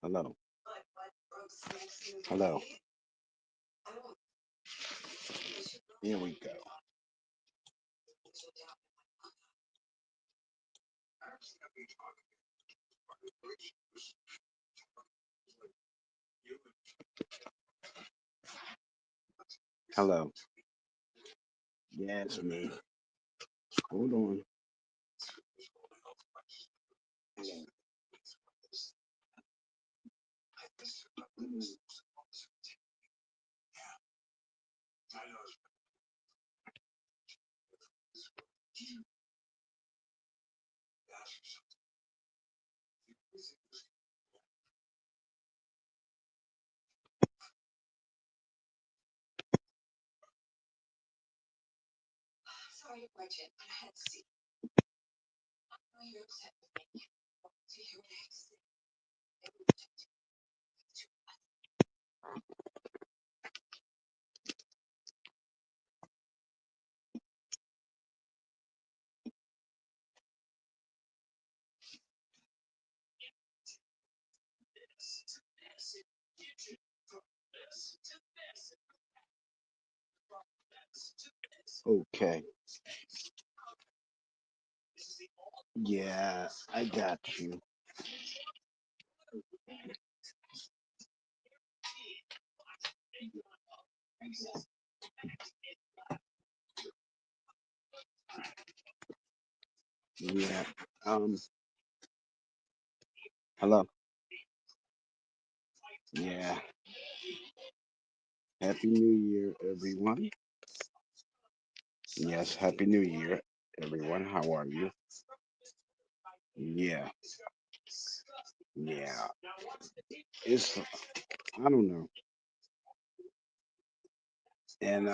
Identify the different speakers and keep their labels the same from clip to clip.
Speaker 1: Hello. Hello. Here we go. Hello. Yeah, it's me. Hold on. Okay. Yeah, I got you. Yeah. Um. Hello. Yeah. Happy New Year, everyone. Yes, Happy New Year, everyone. How are you? Yeah. Yeah. It's I don't know. And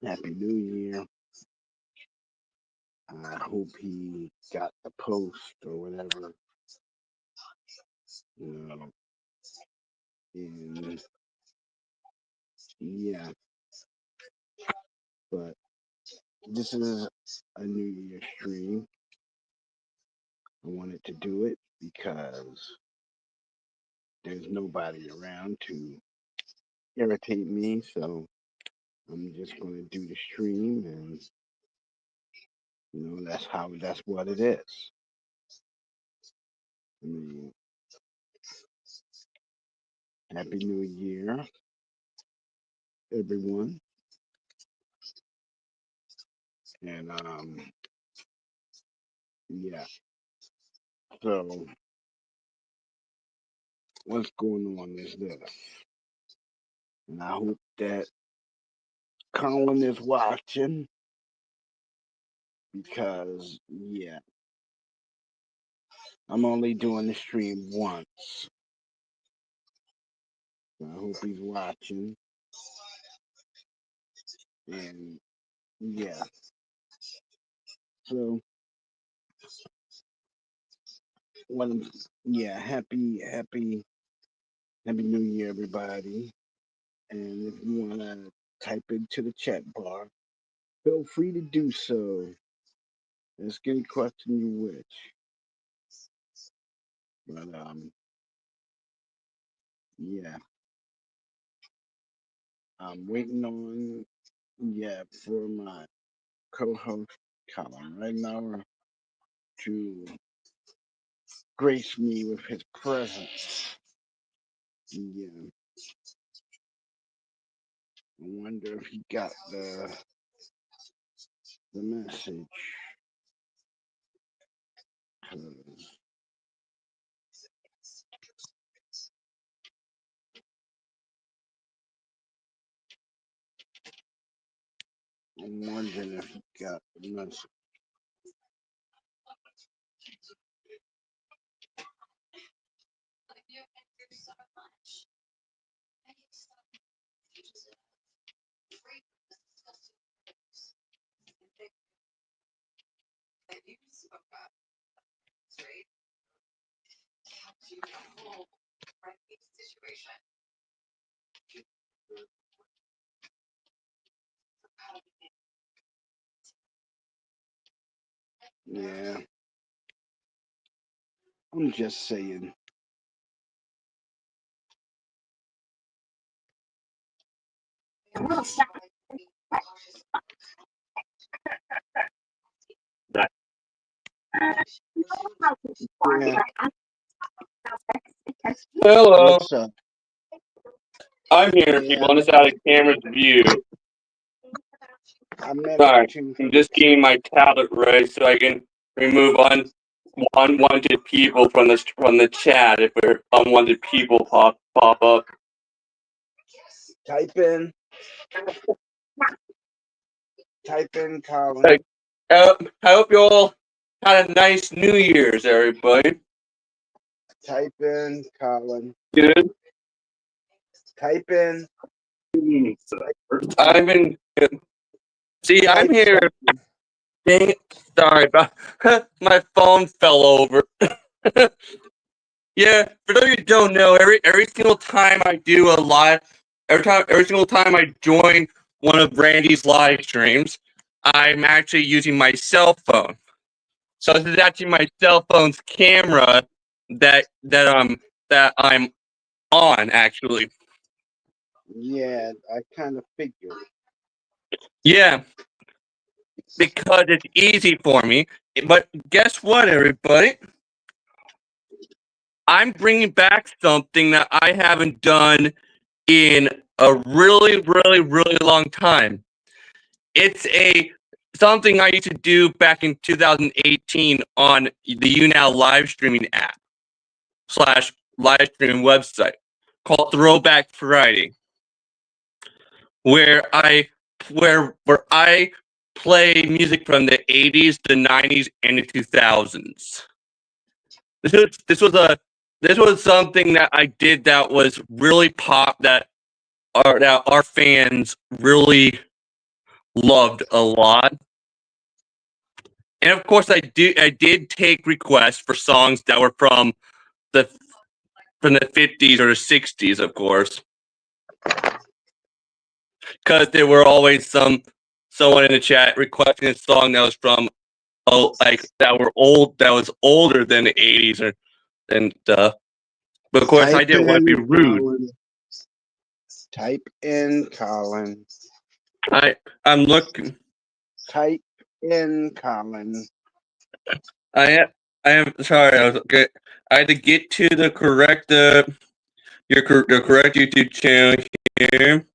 Speaker 1: Happy New Year. I hope he got the post or whatever. You know. And yeah, but this is a New Year stream. I wanted to do it because there's nobody around to irritate me. So I'm just going to do the stream, and that's what it is. I mean, Happy New Year, everyone. And yeah. So what's going on is this, and I hope that Colin is watching because yeah, I'm only doing the stream once. So I hope he's watching. And yeah, so what? Yeah, happy New Year, everybody. And if you wanna type into the chat bar, feel free to do so. Ask any question you wish. But yeah, I'm waiting on for my co-host Colin right now to grace me with his presence. Yeah, I wonder if he got the message. 'Cause I'm wondering if he got the message. Yeah, I'm just saying. Yeah,
Speaker 2: Hello,
Speaker 1: what's up?
Speaker 2: I'm here,
Speaker 1: Yeah,
Speaker 2: people, on this out of camera's view.
Speaker 1: I meant
Speaker 2: Sorry,
Speaker 1: to.
Speaker 2: I'm just getting my tablet ready so I can remove unwanted people from the chat if unwanted people pop up.
Speaker 1: Type in Colin.
Speaker 2: Hey, I hope you all had a nice New Year's, everybody.
Speaker 1: Type in Colin.
Speaker 2: Good.
Speaker 1: Type in.
Speaker 2: I've been. See, I'm
Speaker 1: Type
Speaker 2: here.
Speaker 1: something.
Speaker 2: Dang it. Sorry about my phone fell over. Yeah, for those of you who don't know, every single time I do a live, every single time I join one of Randy's live streams, I'm actually using my cell phone. So this is actually my cell phone's camera that I'm on actually.
Speaker 1: Yeah, I kind of figured.
Speaker 2: Yeah, because it's easy for me. But guess what, everybody? I'm bringing back something that I haven't done in a really, really, really long time. It's something I used to do back in 2018 on the YouNow live streaming app / live streaming website called Throwback Friday, where I play music from the 80s, the 90s, and the 2000s. This was something that I did that was really that our fans really loved a lot. And of course, I did take requests for songs that were the 50s or the 60s, of course, because there were always someone in the chat requesting a song that was from that was older than the 80s and stuff. But of course, I
Speaker 1: Type
Speaker 2: didn't want to
Speaker 1: in
Speaker 2: be rude.
Speaker 1: Colin. Type in Colin.
Speaker 2: I'm looking.
Speaker 1: Type in Colin.
Speaker 2: I am sorry. I had to get to the correct your correct YouTube channel here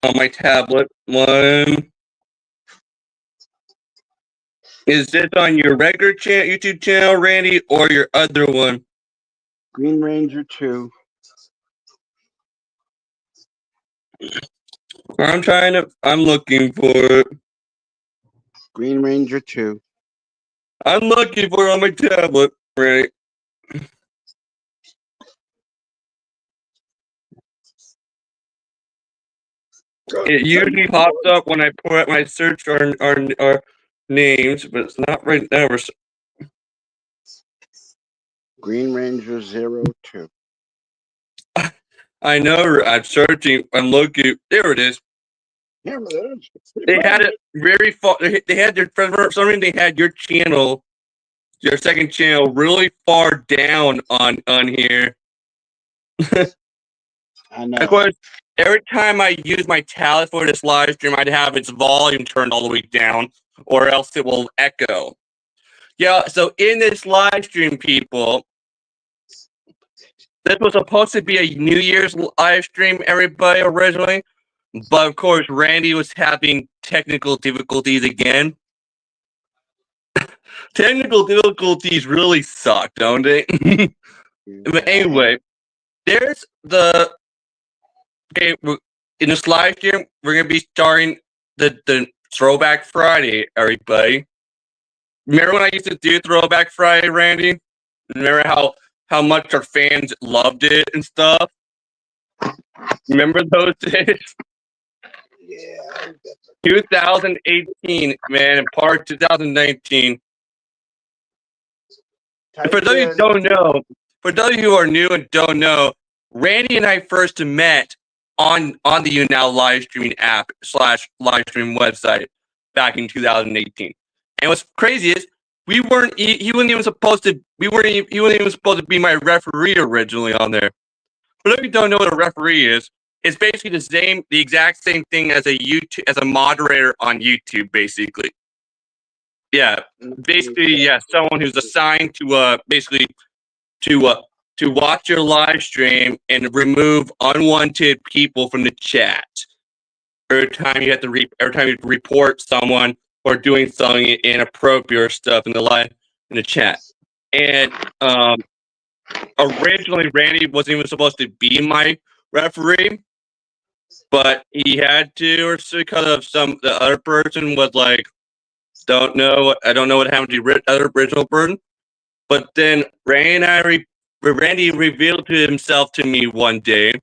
Speaker 2: on my tablet. One is this on your regular YouTube channel, Randy, or your other one?
Speaker 1: Green Ranger 2.
Speaker 2: I'm looking for it.
Speaker 1: Green Ranger 2.
Speaker 2: I'm looking for it on my tablet, right? It usually pops up when I put my search our names, but it's not right now.
Speaker 1: Green Ranger 02.
Speaker 2: I know. I'm searching. I'm looking. There it is.
Speaker 1: Here it is.
Speaker 2: They had it very far. They had for some reason they had your channel, your second channel, really far down on here.
Speaker 1: I know.
Speaker 2: Of course, every time I use my tablet for this live stream, I'd have its volume turned all the way down, or else it will echo. Yeah. So in this live stream, people, this was supposed to be a New Year's live stream, everybody, originally. But of course, Randy was having technical difficulties again. Technical difficulties really suck, don't they? But anyway, there's in this live stream, we're gonna be starting the Throwback Friday, everybody. Remember when I used to do Throwback Friday, Randy? Remember how much our fans loved it and stuff? Remember those days?
Speaker 1: Yeah.
Speaker 2: 2018, man, and part 2019. For those of you who don't know, for those of you who are new and don't know, Randy and I first met on the YouNow live streaming app / live stream website back in 2018. And what's crazy is he wasn't even supposed to he wasn't even supposed to be my referee originally on there. But if you don't know what a referee is, it's basically the exact same thing as a moderator on YouTube, basically. Yeah, basically, yeah, someone who's assigned to basically to watch your live stream and remove unwanted people from the chat. Every time you report someone or doing something inappropriate or stuff in the chat. And originally Randy wasn't even supposed to be my referee, but he had to, or because of the other person was like, I don't know what happened to the other original person. But then Randy revealed to himself to me one day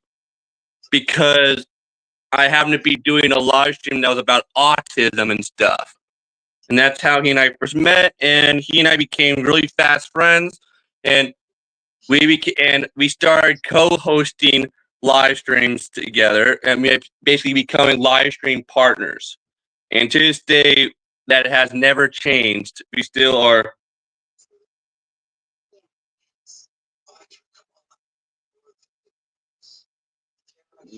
Speaker 2: because I happened to be doing a live stream that was about autism and stuff. And that's how he and I first met, and he and I became really fast friends, and we started co-hosting live streams together, and we basically becoming live stream partners. And to this day, that has never changed. We still are.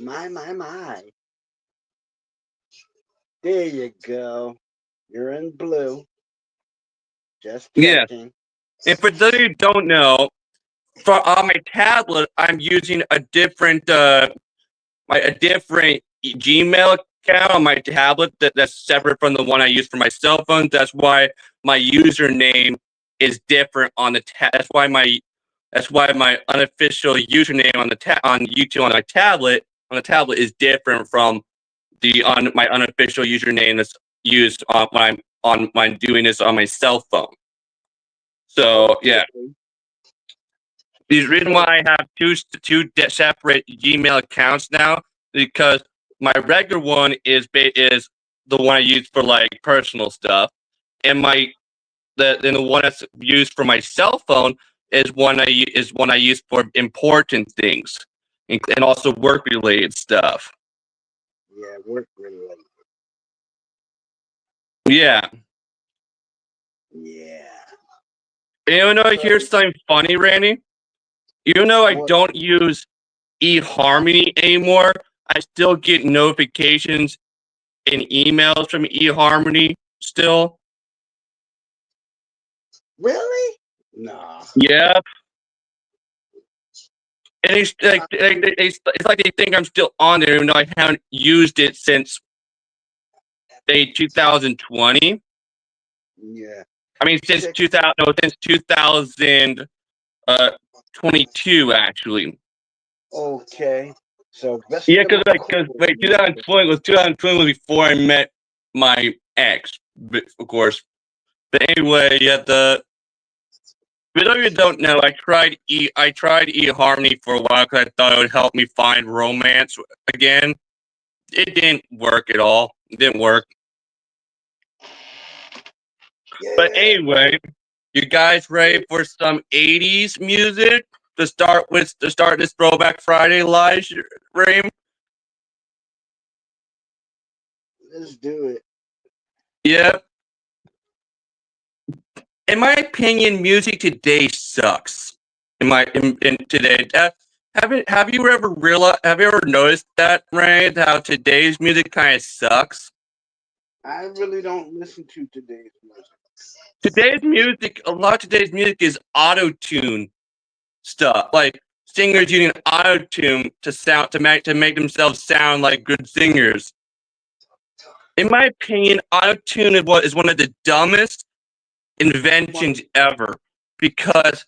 Speaker 1: My. There you go. You're in blue. Just checking.
Speaker 2: Yeah. And for those of you who don't know, on my tablet, I'm using a different Gmail account on my tablet that's separate from the one I use for my cell phone. That's why my username is different on the That's why my unofficial username on YouTube on the tablet is different from my unofficial username that's used when I'm doing this on my cell phone. So yeah. The reason why I have two separate Gmail accounts now because my regular one is the one I use for like personal stuff, and the one that's used for my cell phone is one I use for important things and also work related stuff.
Speaker 1: Yeah, work related.
Speaker 2: Yeah.
Speaker 1: Yeah.
Speaker 2: You know, here's something funny, Randy. Even though I don't use eHarmony anymore, I still get notifications and emails from eHarmony still.
Speaker 1: Really? No.
Speaker 2: Yeah. And it's like they think I'm still on there, even though I haven't used it since 2020.
Speaker 1: Yeah.
Speaker 2: I mean, since 2022, actually.
Speaker 1: Okay. So
Speaker 2: yeah, because 2020 was before I met my ex, of course. But anyway, yeah, for those of you who don't know, I tried eHarmony for a while because I thought it would help me find romance again. It didn't work at all. It didn't work. Yeah. But anyway, you guys ready for some 80s music to start this Throwback Friday live stream?
Speaker 1: Let's do it.
Speaker 2: Yep. In my opinion, music today sucks. Today, have you ever noticed that, right? How today's music kind of sucks?
Speaker 1: I really don't listen to today's music.
Speaker 2: A lot of today's music is auto-tune stuff, like singers using auto-tune to make themselves sound like good singers. In my opinion, auto-tune is one of the dumbest inventions ever, because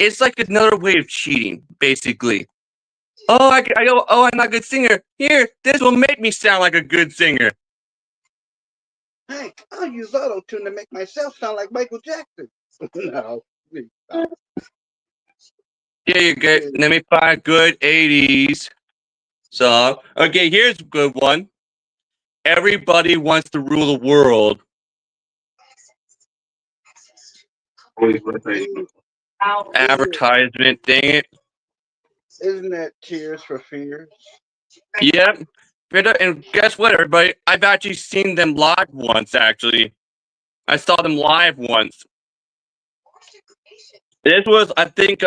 Speaker 2: it's like another way of cheating, basically. Oh, I'm not a good singer. Here, this will make me sound like a good singer.
Speaker 1: Hey, I'll use auto-tune to make myself sound like Michael Jackson. No.
Speaker 2: Yeah, you get. Let me find a good 80s song. Okay, here's a good one. Everybody Wants to Rule the World. Advertisement, dang it.
Speaker 1: Isn't that Tears for Fears?
Speaker 2: Yep. And guess what, everybody? I've actually seen them live once, actually. I saw them live once. This was, I think,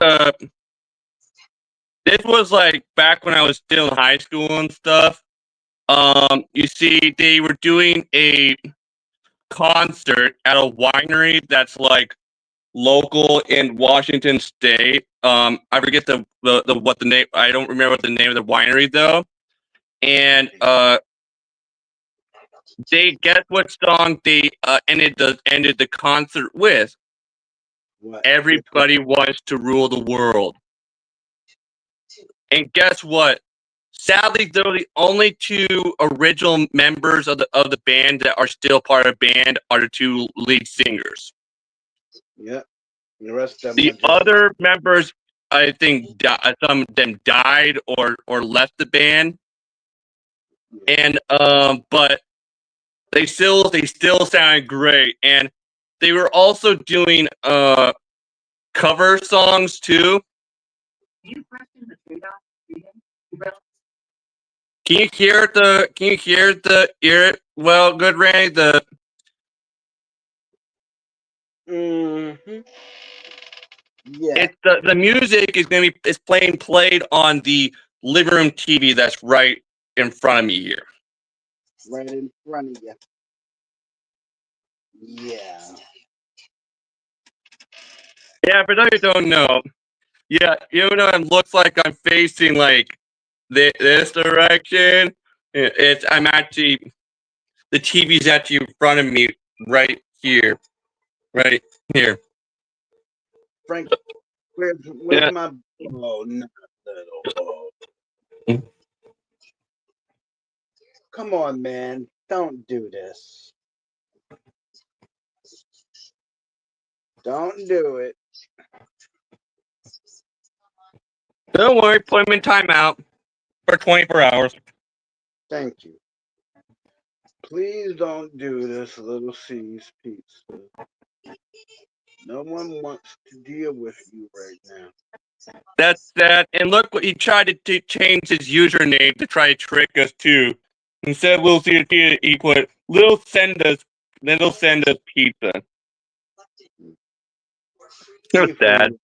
Speaker 2: this was like back when I was still in high school and stuff. You see, they were doing a concert at a winery that's like local in Washington State. I forget the what the name. I don't remember what the name of the winery though. And they guess what song they ended the concert with?
Speaker 1: What?
Speaker 2: Everybody Wants to Rule the World. And guess what? Sadly, they're the only two original members of the band that are still part of the band are the two lead singers.
Speaker 1: Yep. The rest of them
Speaker 2: The other members, I think, some of them died or left the band, and but they still sound great, and they were also doing cover songs too. Can you hear the well, good Ray, the
Speaker 1: Yeah.
Speaker 2: it's the music is gonna be played on the living room TV that's right in front of me here.
Speaker 1: Right in front of you. Yeah.
Speaker 2: Yeah, for those who don't know, yeah, you know, it looks like I'm facing like this direction. I'm actually the TV's actually in front of me right here, right here.
Speaker 1: Frank, where's
Speaker 2: Yeah.
Speaker 1: my oh not little
Speaker 2: Mm.
Speaker 1: Come on, man. Don't do this. Don't do it.
Speaker 2: Don't worry, put him in timeout for 24 hours.
Speaker 1: Thank you. Please don't do this, Little C's Pizza. No one wants to deal with you right now.
Speaker 2: That's that. And look what he tried to change his username to try to trick us too. Instead of Little Caesar Pizza, he put Little Send Us Pizza. So sad.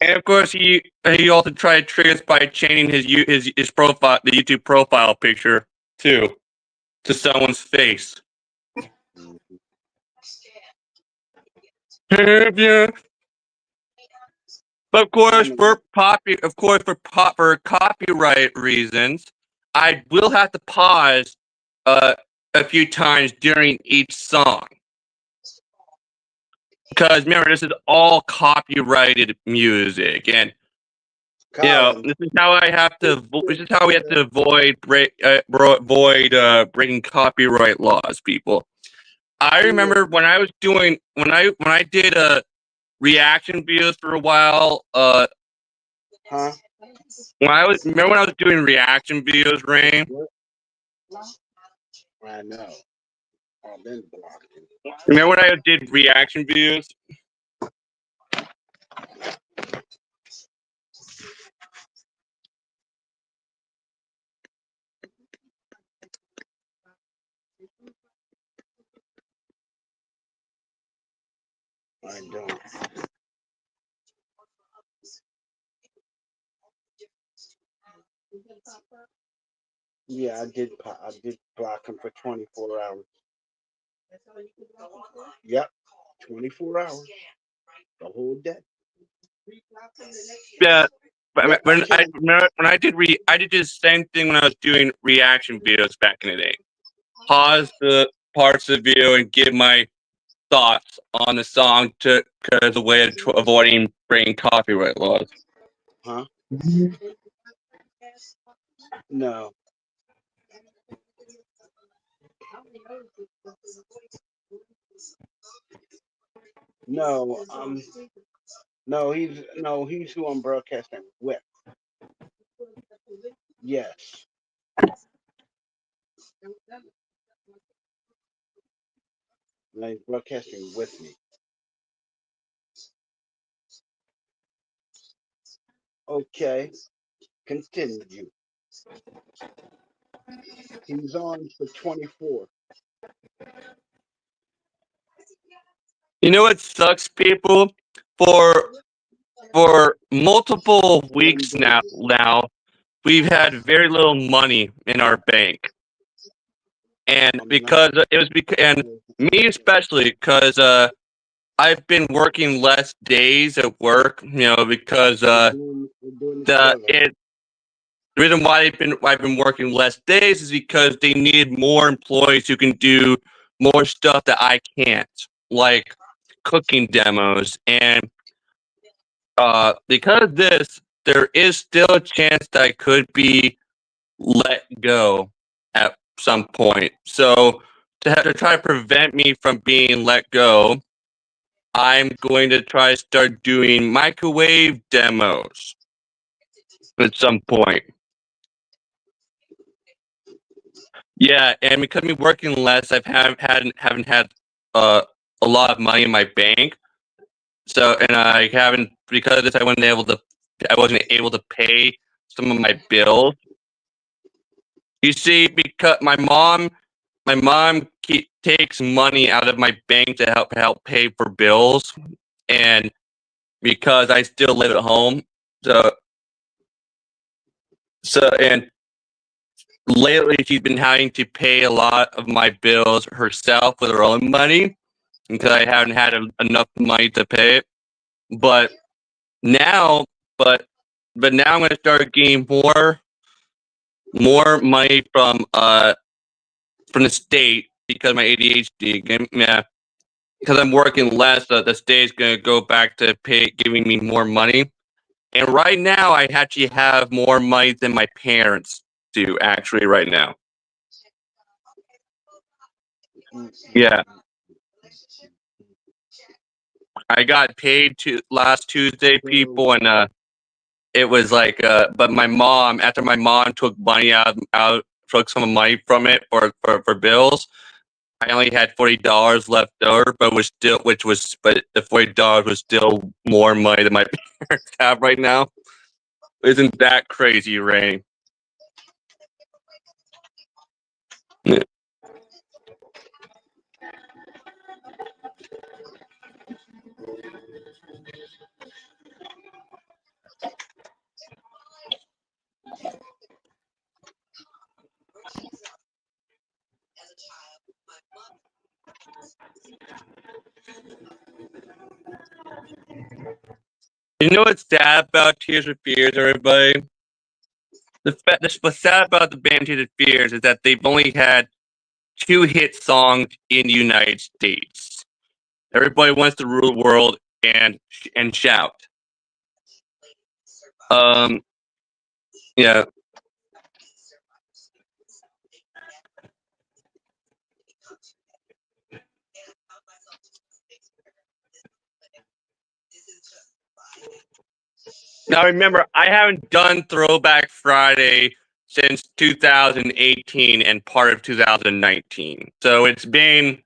Speaker 2: And of course, he also tried to trick us by changing his profile, the YouTube profile picture too, to someone's face. Yeah. But of course, for copyright reasons, I will have to pause a few times during each song. Because remember, this is all copyrighted music, and you know this is how I have to. This is how we have to avoid breaking copyright laws, people. I remember when I was doing when I did reaction videos for a while. When I was doing reaction videos, Rain.
Speaker 1: I know. I've been blocked.
Speaker 2: Remember when I did reaction videos?
Speaker 1: I don't. Yeah, I did block him for 24 hours. Yep, 24 hours. The whole day.
Speaker 2: Yeah, but when I did the same thing when I was doing reaction videos back in the day. Pause the parts of the video and give my thoughts on the song as a way of avoiding breaking copyright laws.
Speaker 1: Huh? No. No, he's who I'm broadcasting with. Yes. No, he's broadcasting with me. Okay. Continue. He's on for 24.
Speaker 2: You know what sucks, people? For multiple weeks now, we've had very little money in our bank, and because it was and me especially, because I've been working less days at work, because the reason why I've been working less days is because they need more employees who can do more stuff that I can't, like cooking demos. And because of this, there is still a chance that I could be let go at some point. So to try to prevent me from being let go, I'm going to try to start doing microwave demos at some point. Yeah, and because me working less, haven't had a lot of money in my bank. So, and I haven't, because of this, I wasn't able to pay some of my bills. You see, because my mom takes money out of my bank to help pay for bills, and because I still live at home, and lately she's been having to pay a lot of my bills herself with her own money because I haven't had enough money to pay it. But now, but now I'm going to start getting more money from the state because my ADHD. Yeah, because I'm working less, the state's going to go back to giving me more money. And right now, I actually have more money than my parents do. Actually, right now. Yeah, I got paid last Tuesday, people, and it was like, but after my mom took money took some money from it for bills, I only had $40 left over, but the $40 was still more money than my parents have right now. Isn't that crazy, Ray? Yeah. You know what's sad about Tears for Fears, everybody? What's sad about the band Tears for Fears is that they've only had 2 hit songs in the United States. Everybody Wants to Rule the World and Shout. Yeah. Now remember, I haven't done Throwback Friday since 2018 and part of 2019. So it's been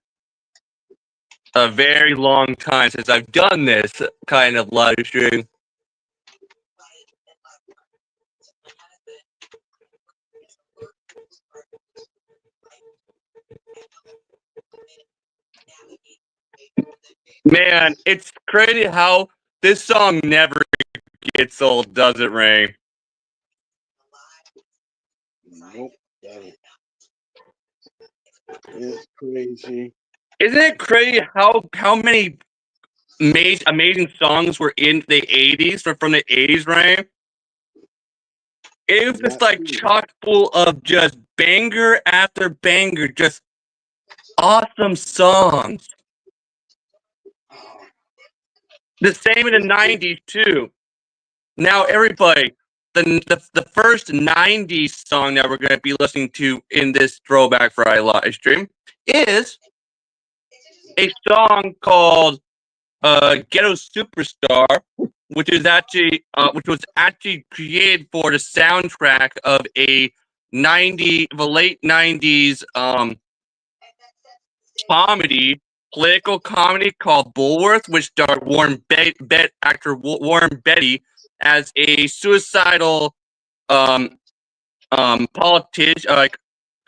Speaker 2: a very long time since I've done this kind of live stream. Man, it's crazy how this song never gets old, does it, Ray?
Speaker 1: Nope. It's crazy.
Speaker 2: Isn't it crazy how many amazing songs were in the 80s, from the 80s, Ray? It was just like chock full of just banger after banger, just awesome songs. The same in the 90s too. Now everybody, the first 90s song that we're going to be listening to in this Throwback Friday live stream is a song called Ghetto Superstar, which was actually created for the soundtrack of a late 90s political comedy called Bulworth, which starred actor Warren Beatty as a suicidal politician, like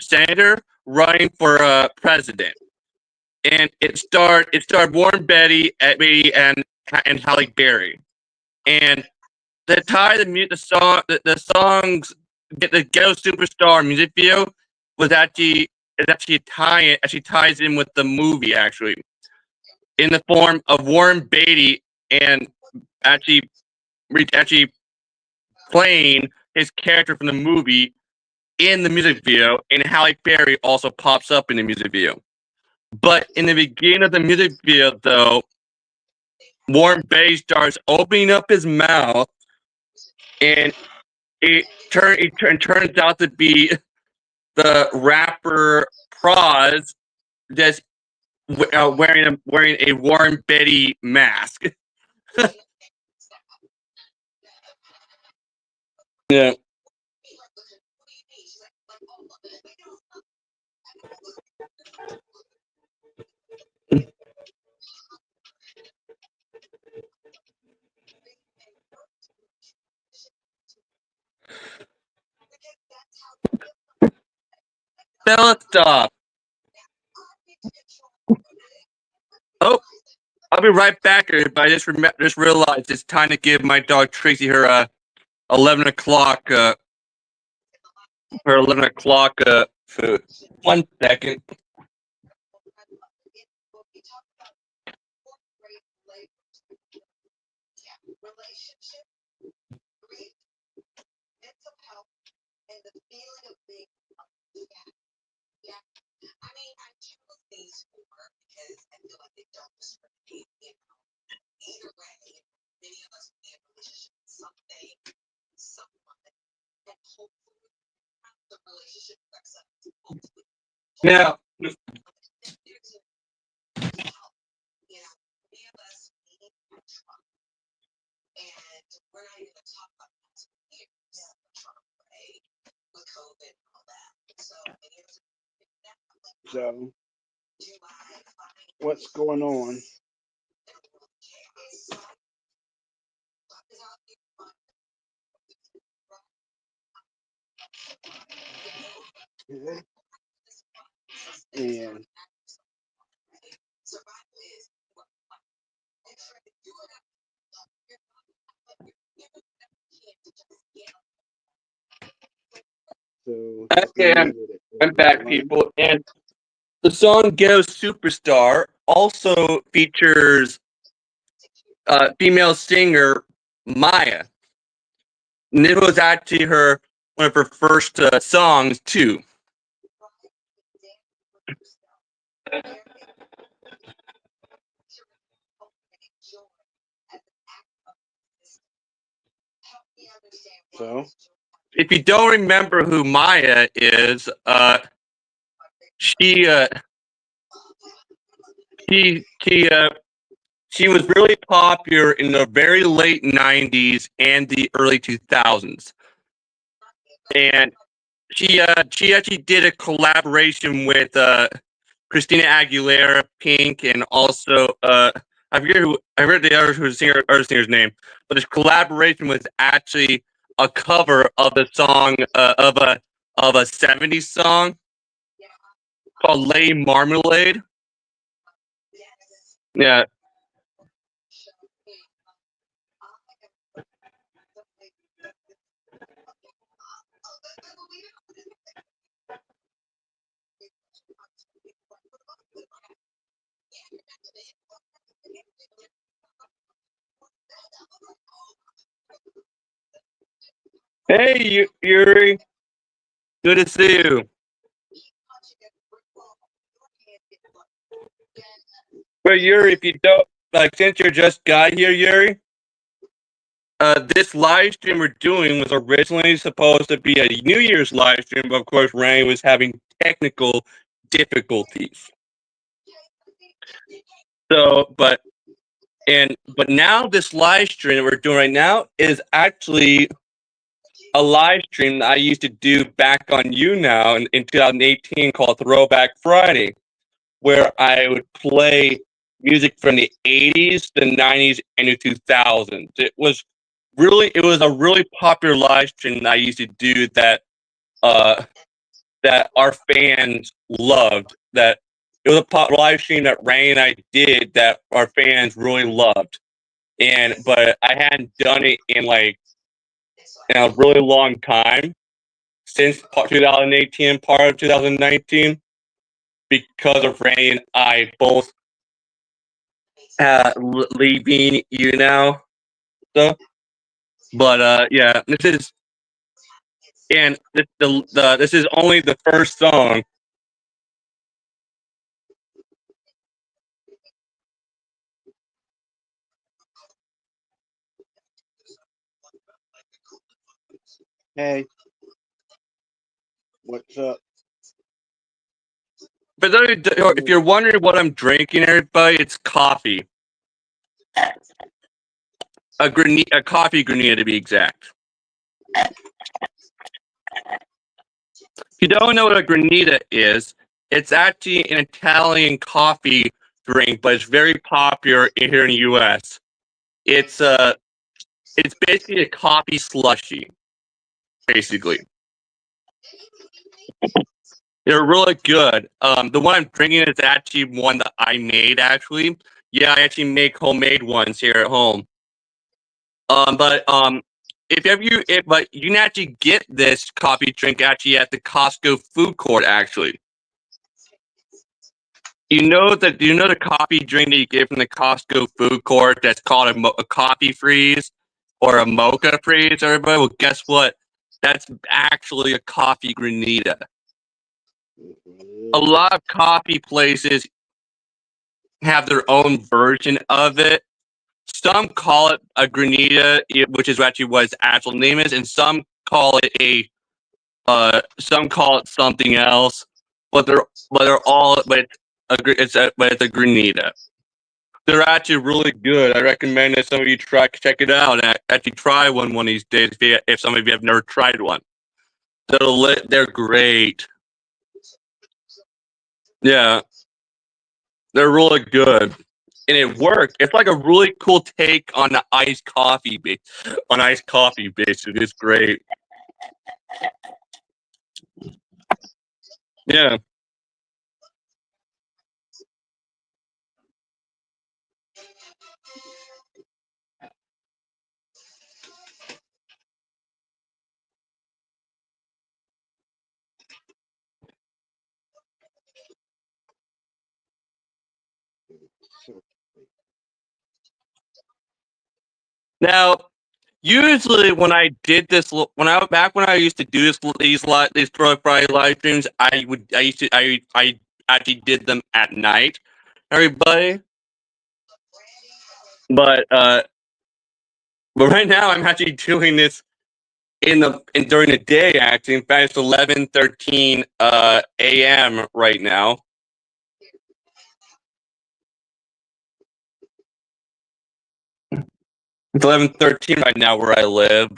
Speaker 2: senator, running for president, and it starred Warren Beatty, and Halle Berry, and the songs the Ghetto Superstar music video was actually actually ties in with the movie, actually, in the form of Warren Beatty and actually actually playing his character from the movie in the music video, and Halle Berry also pops up in the music video. But in the beginning of the music video, though, Warren Beatty starts opening up his mouth, and it turns out to be the rapper Pras just wearing a Warren Beatty mask. Yeah. Stop. Oh, I'll be right back, but I just realized it's time to give my dog Tracy her 11 o'clock food. 1 second. Now,
Speaker 1: So, what's going on? And so
Speaker 2: okay, I'm back, people, and the song "Ghetto Superstar" also features female singer Maya. And it was actually one of her first songs too.
Speaker 1: So,
Speaker 2: if you don't remember who Maya is, she was really popular in the very late '90s and the early 2000s, and she actually did a collaboration with Christina Aguilera, Pink, and also I forget the other singer's name, but this collaboration was actually a cover of the song of a '70s song called "Lay Marmalade." Yeah. Hey, Yuri. Good to see you. But Yuri, if you don't since you're just got here, Yuri, this live stream we're doing was originally supposed to be a New Year's live stream, but of course, Randy was having technical difficulties. So, but now this live stream that we're doing right now is actually a live stream that I used to do back on YouNow in 2018 called Throwback Friday, where I would play music from the 80s, the 90s, and the 2000s. It was a really popular live stream that I used to do that that our fans loved. That it was a live stream that Ray and I did that our fans really loved, but I hadn't done it in a really long time since 2018, part of 2019, because of Ray and I both leaving you now. So, but yeah, this is only the first song.
Speaker 1: Hey, what's up?
Speaker 2: But if you're wondering what I'm drinking, everybody, it's coffee. A coffee granita to be exact. If you don't know what a granita is, it's actually an Italian coffee drink, but it's very popular here in the U.S. It's basically a coffee slushy, basically. They're really good. The one I'm drinking is actually one that I made. Actually, yeah, I actually make homemade ones here at home. But you can actually get this coffee drink actually at the Costco food court. Actually, you know the coffee drink that you get from the Costco food court that's called a coffee freeze or a mocha freeze. Everybody, well, guess what? That's actually a coffee granita. A lot of coffee places have their own version of it. Some call it a granita, which is actually what its actual name is, and some call it something else. But it's a granita. They're actually really good. I recommend that some of you check it out and actually try one of these days if some of you have never tried one. They're great. Yeah, they're really good. And it worked. It's like a really cool take on the iced coffee base. It's great. Yeah. Now, usually when I did this, when I used to do these Friday live streams, I actually did them at night, everybody. But right now I'm actually doing this during the day. Actually, in fact, it's 11:13 a.m. right now. It's 11:13 right now where I live.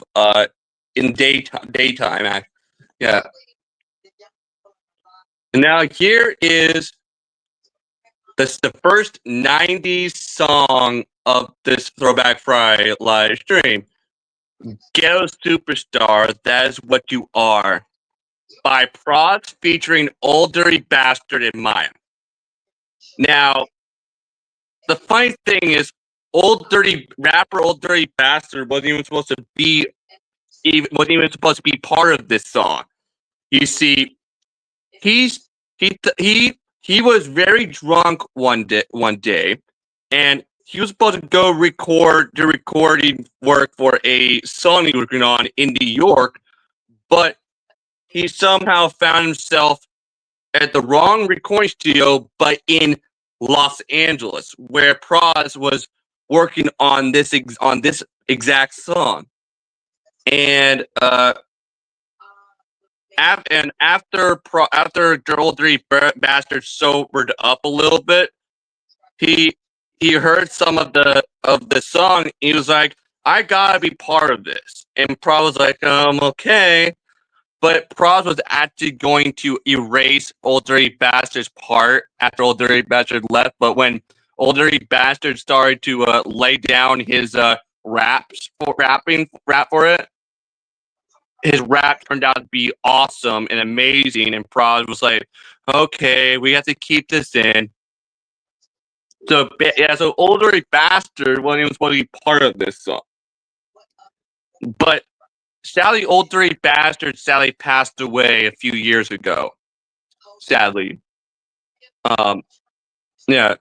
Speaker 2: In daytime. Yeah. And now here is the first 90s song of this Throwback Friday live stream. Ghetto Superstar, That Is What You Are, by Prods featuring Old Dirty Bastard and Maya. Now, the funny thing is, Old Dirty Bastard wasn't even supposed to be part of this song. You see, he was very drunk one day, and he was supposed to go record the recording work for a song he was working on in New York, but he somehow found himself at the wrong recording studio, but in Los Angeles, where Prods was working on this exact song. And after Old Dirty Bastard sobered up a little bit, he heard some of the song. He was like, "I gotta be part of this," and Prod was like, "Okay." But Prod was actually going to erase Old Dirty Bastard's part after Old Dirty Bastard left. But when Old Dirty Bastard started to lay down his rap for it, his rap turned out to be awesome and amazing, and Prod was like, "Okay, we have to keep this in." So yeah, so Old Dirty Bastard wasn't even supposed to be part of this song, but sadly, Old Dirty Bastard sadly passed away a few years ago. Sadly, um, yeah,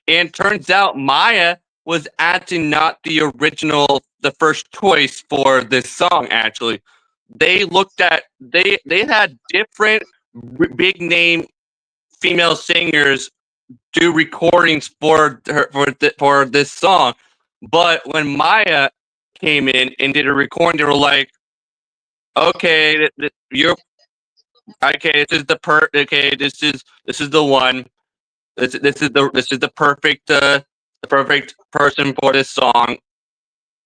Speaker 2: and turns out Maya was actually not the original, the first choice for this song. Actually, they had different big name female singers do recordings for her for this song, but when Maya came in and did a recording, they were like, "Okay, you're okay. This is okay. This is the one. This is the perfect person for this song."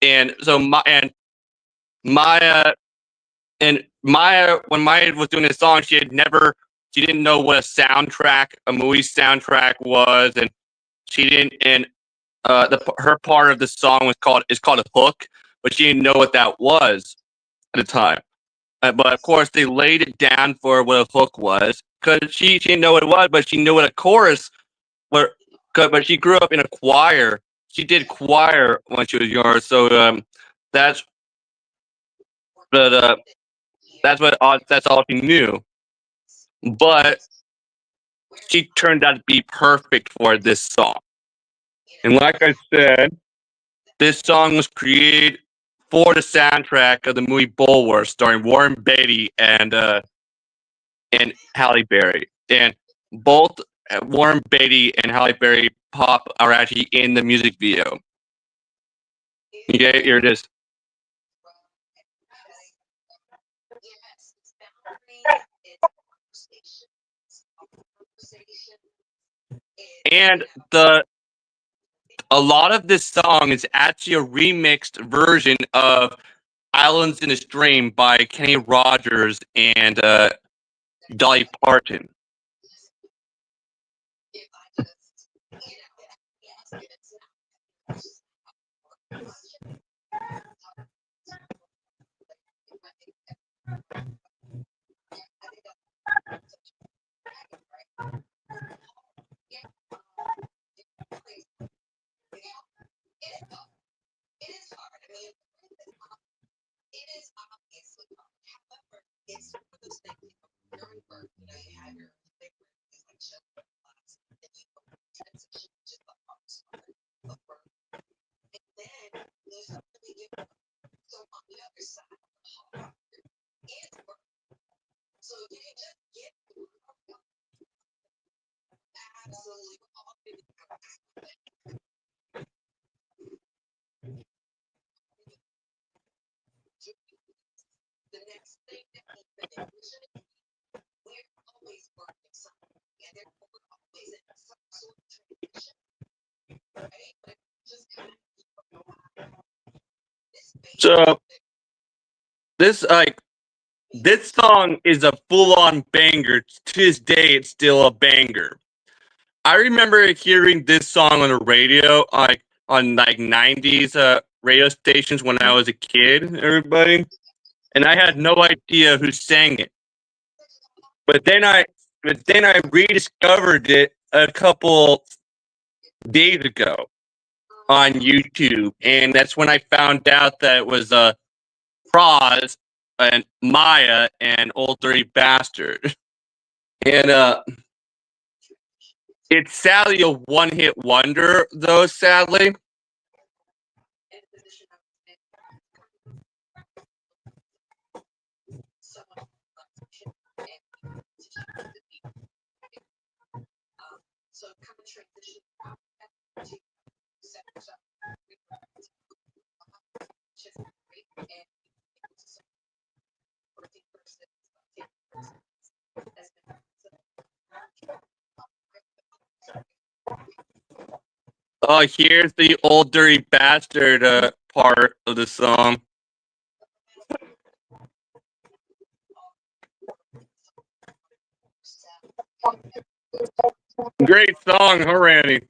Speaker 2: And so Maya Maya, when Maya was doing this song, she didn't know what a movie soundtrack was, and she didn't, and her part of the song is called a hook, but she didn't know what that was at the time. But of course, they laid it down for what a hook was, because she didn't know what it was, but she knew what a chorus. But she grew up in a choir. She did choir when she was younger, so that's but that's all she knew. But she turned out to be perfect for this song. And like I said, this song was created for the soundtrack of the movie Bulworth, starring Warren Beatty and Halle Berry. And both Warren Beatty and Halle Berry pop are actually in the music video. Okay, here it is. And a lot of this song is actually a remixed version of Islands in a Stream by Kenny Rogers and Dolly Parton. So this song is a full-on banger. To this day, it's still a banger. I remember hearing this song on the radio, like on like '90s radio stations when I was a kid. Everybody, and I had no idea who sang it. But then I rediscovered it a couple days ago on YouTube, and that's when I found out that it was Praz and Maya and Old Dirty Bastard. And it's sadly a one-hit wonder, though. Sadly, here's the Old Dirty Bastard part of the song. Great song, huh, Randy?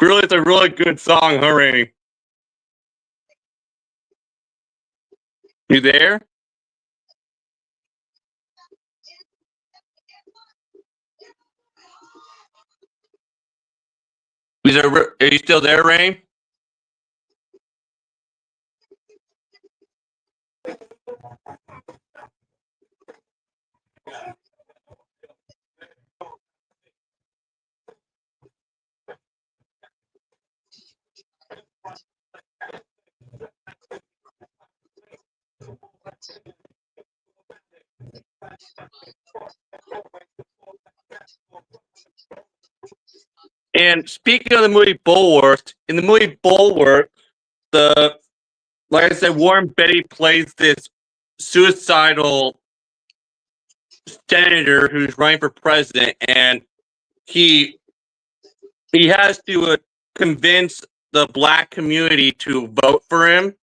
Speaker 2: Really, it's a really good song, huh, Randy? You there? Are you still there, Rain? And speaking of the movie Bulwark, in the movie Bulwark, like I said, Warren Beatty plays this suicidal senator who's running for president, and he has to convince the black community to vote for him,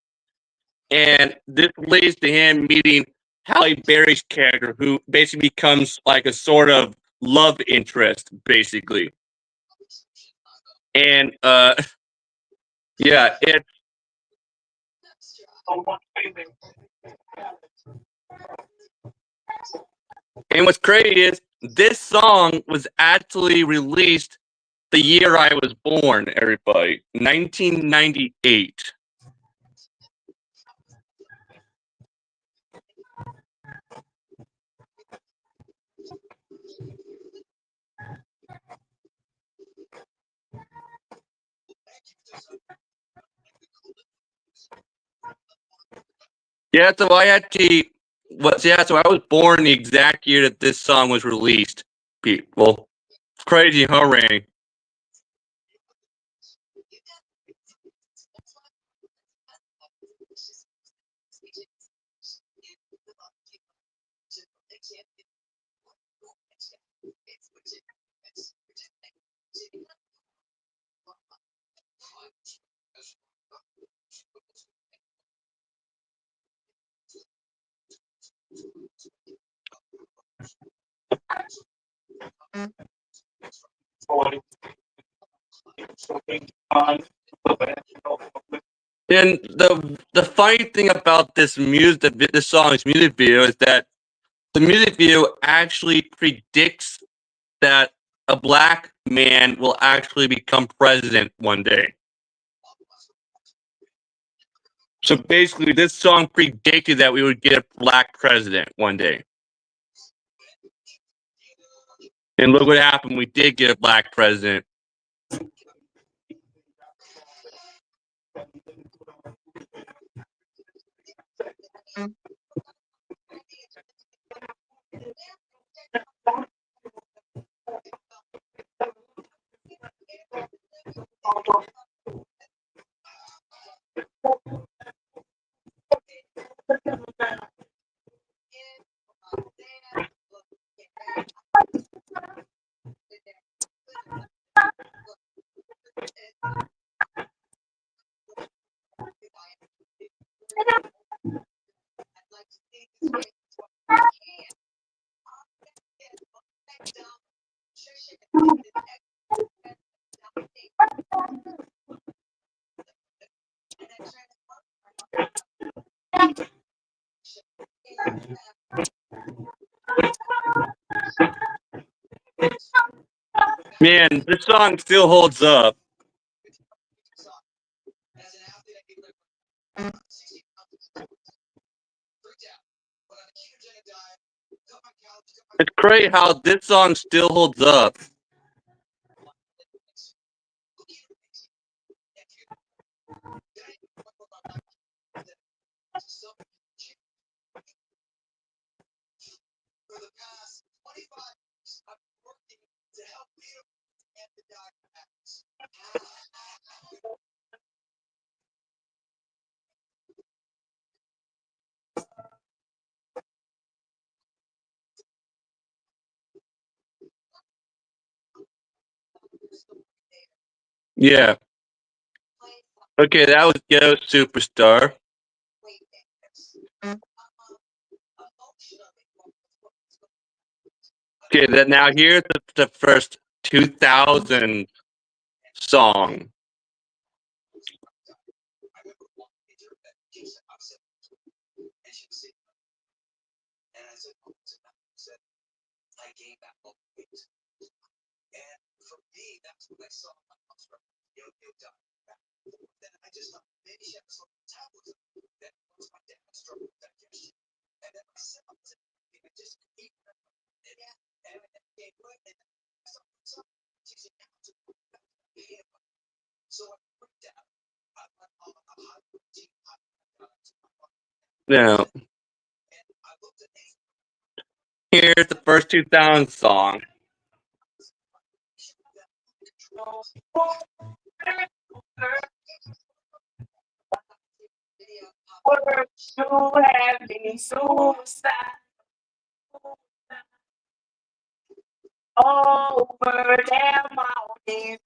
Speaker 2: and this leads to him meeting Halle Berry's character, who basically becomes like a sort of love interest, basically. And yeah, it's and what's crazy is this song was actually released the year I was born, everybody, 1998. Yeah, so I actually so I was born the exact year that this song was released, people. It's crazy, huh, Rain? And the funny thing about this song's music video is that the music video actually predicts that a black man will actually become president one day. So basically, this song predicted that we would get a black president one day. And look what happened. We did get a black president. Man, this song still holds up. It's crazy how this song still holds up. Yeah. Okay, that was Ghetto Superstar. Okay, now here's the first 2000 song. Now, here's the first 2000 song.
Speaker 3: Words to have been suicide over their mountains.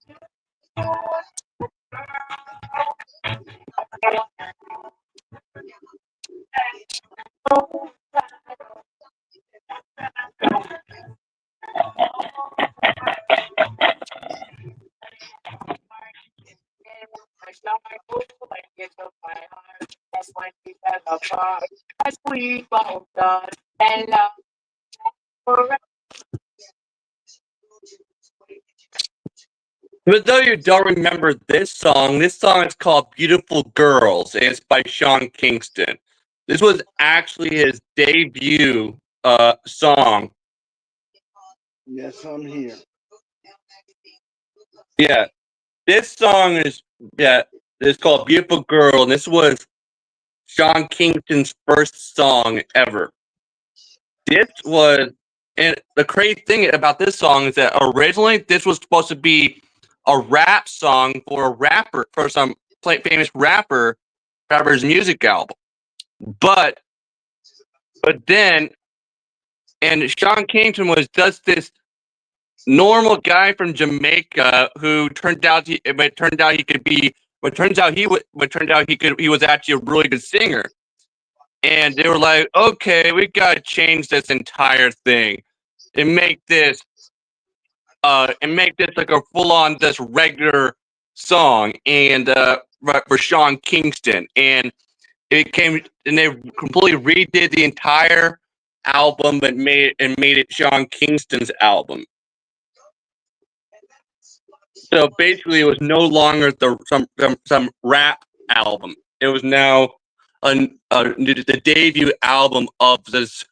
Speaker 3: That's when we fell apart. As we both done and love forever.
Speaker 2: But though you don't remember this song is called Beautiful Girls, and it's by Sean Kingston. This was actually his debut song.
Speaker 1: Yes, I'm here.
Speaker 2: Yeah. This song is it's called Beautiful Girl, and this was Sean Kingston's first song ever. This was, and the crazy thing about this song is that originally this was supposed to be a rap song for a rapper, for some famous rapper's music album. But then, and Sean Kingston was just this normal guy from Jamaica who turned out he was actually a really good singer. And they were like, okay, we gotta change this entire thing and make this like a full-on this regular song and for Sean Kingston. And they completely redid the entire album and made it Sean Kingston's album. So basically, it was no longer some rap album. It was now the debut album of this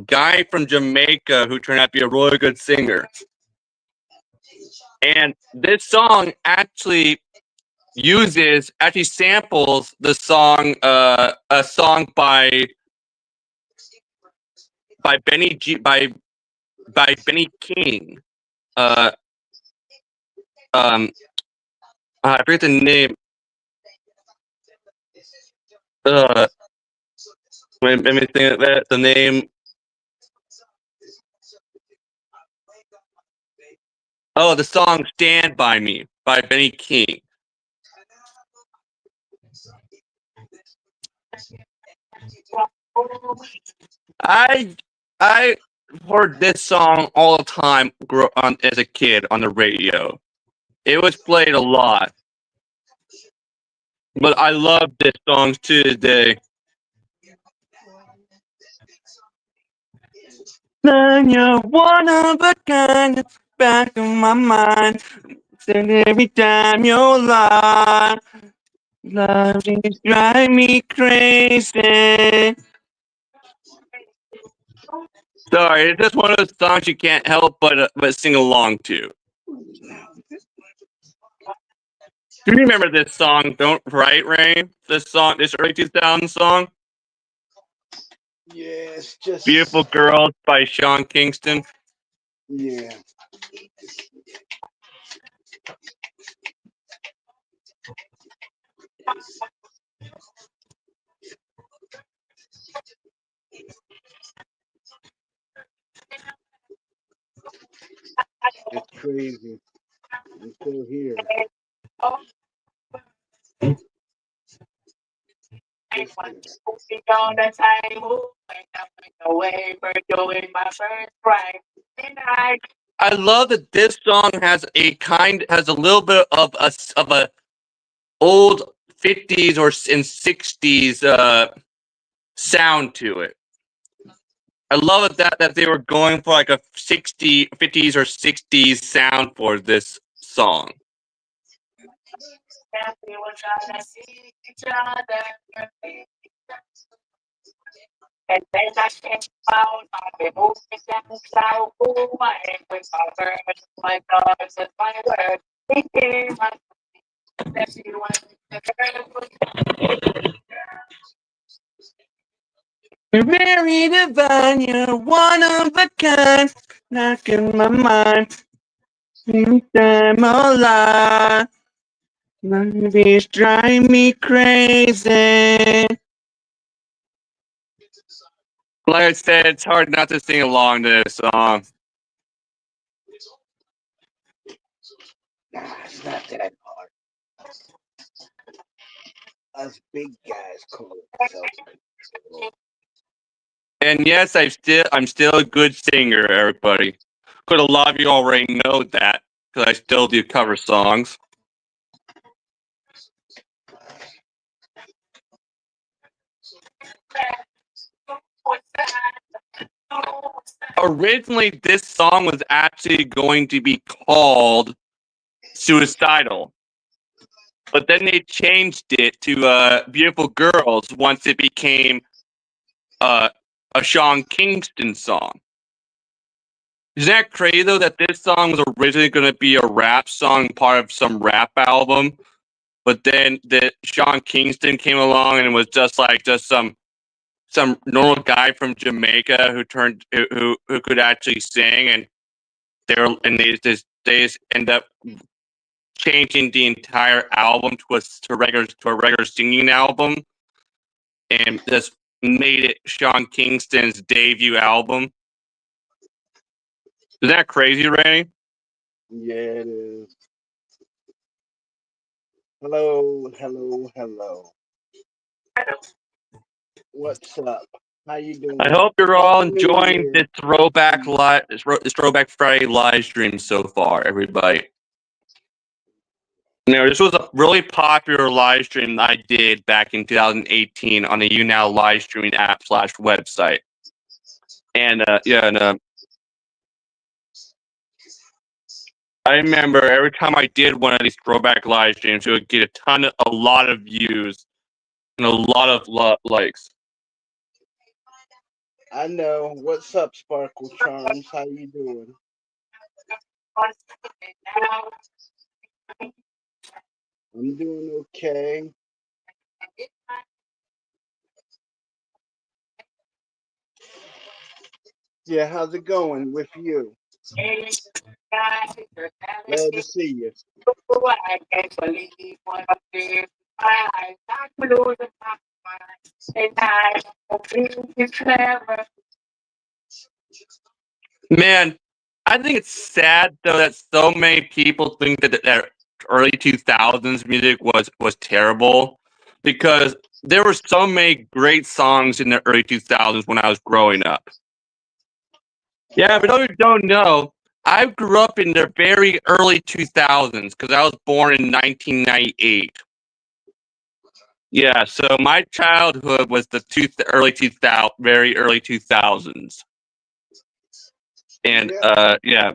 Speaker 2: guy from Jamaica who turned out to be a really good singer. And this song actually samples the song, a song by Benny King. I forget the name. Let me think of that. The name. Oh, the song "Stand by Me" by Benny King. I heard this song all the time as a kid on the radio. It was played a lot. But I love this song to this day. You're one of a kind, it's back in my mind. And every time you're lying, love is driving me crazy. Sorry, it's just one of those songs you can't help but sing along to. Do you remember this song? Right, Ray? This early 2000 song.
Speaker 1: Yes, just
Speaker 2: "Beautiful Girls" by Sean Kingston.
Speaker 1: Yeah. It's crazy. I'm still here.
Speaker 3: On the table, away for doing my first right.
Speaker 2: I love that this song has a little bit of a old 50s and 60s sound to it. I love it that they were going for like a 50s or 60s sound for this song.
Speaker 3: And we were trying to see each other. And then I came out, I moved it down south, oh, my head with my words, my thoughts and my words. He came up, that she was the girl.
Speaker 2: You're very divine, you're one of a kind, knock in my mind. I'm alive. Movies drive me crazy. Like I said, it's hard not to sing along to this song.
Speaker 1: Nah, it's not that hard. Us big guys call it self-control.
Speaker 2: And yes, I'm still a good singer, everybody. But a lot of you already know that because I still do cover songs. Originally, this song was actually going to be called Suicidal. But then they changed it to Beautiful Girls once it became a Sean Kingston song. Isn't that crazy, though, that this song was originally going to be a rap song, part of some rap album, but then Sean Kingston came along and it was just some normal guy from Jamaica who could actually sing, and they just end up changing the entire album to a regular singing album, and just made it Sean Kingston's debut album. Isn't that crazy, Randy?
Speaker 1: Yeah, it is. Hello, hello, hello. What's up? How you doing?
Speaker 2: I hope you're all
Speaker 1: Happy New
Speaker 2: enjoying
Speaker 1: Year.
Speaker 2: this Throwback Friday live stream so far, everybody. Now, this was a really popular live stream I did back in 2018 on the YouNow live streaming app / website. And I remember every time I did one of these throwback live streams, it would get a lot of views and a lot of likes.
Speaker 1: I know. What's up, Sparkle Charms? How you doing? I'm doing okay. Yeah, how's it going with you? Glad to see you.
Speaker 3: I can't believe what I did. I got blue in my mind, and I don't think it's clever.
Speaker 2: Man, I think it's sad though that so many people think that early 2000s music was terrible, because there were so many great songs in the early 2000s when I was growing up. Yeah, but those who don't know, I grew up in the very early 2000s because I was born in 1998. Yeah, so my childhood was the very early 2000s. And yeah.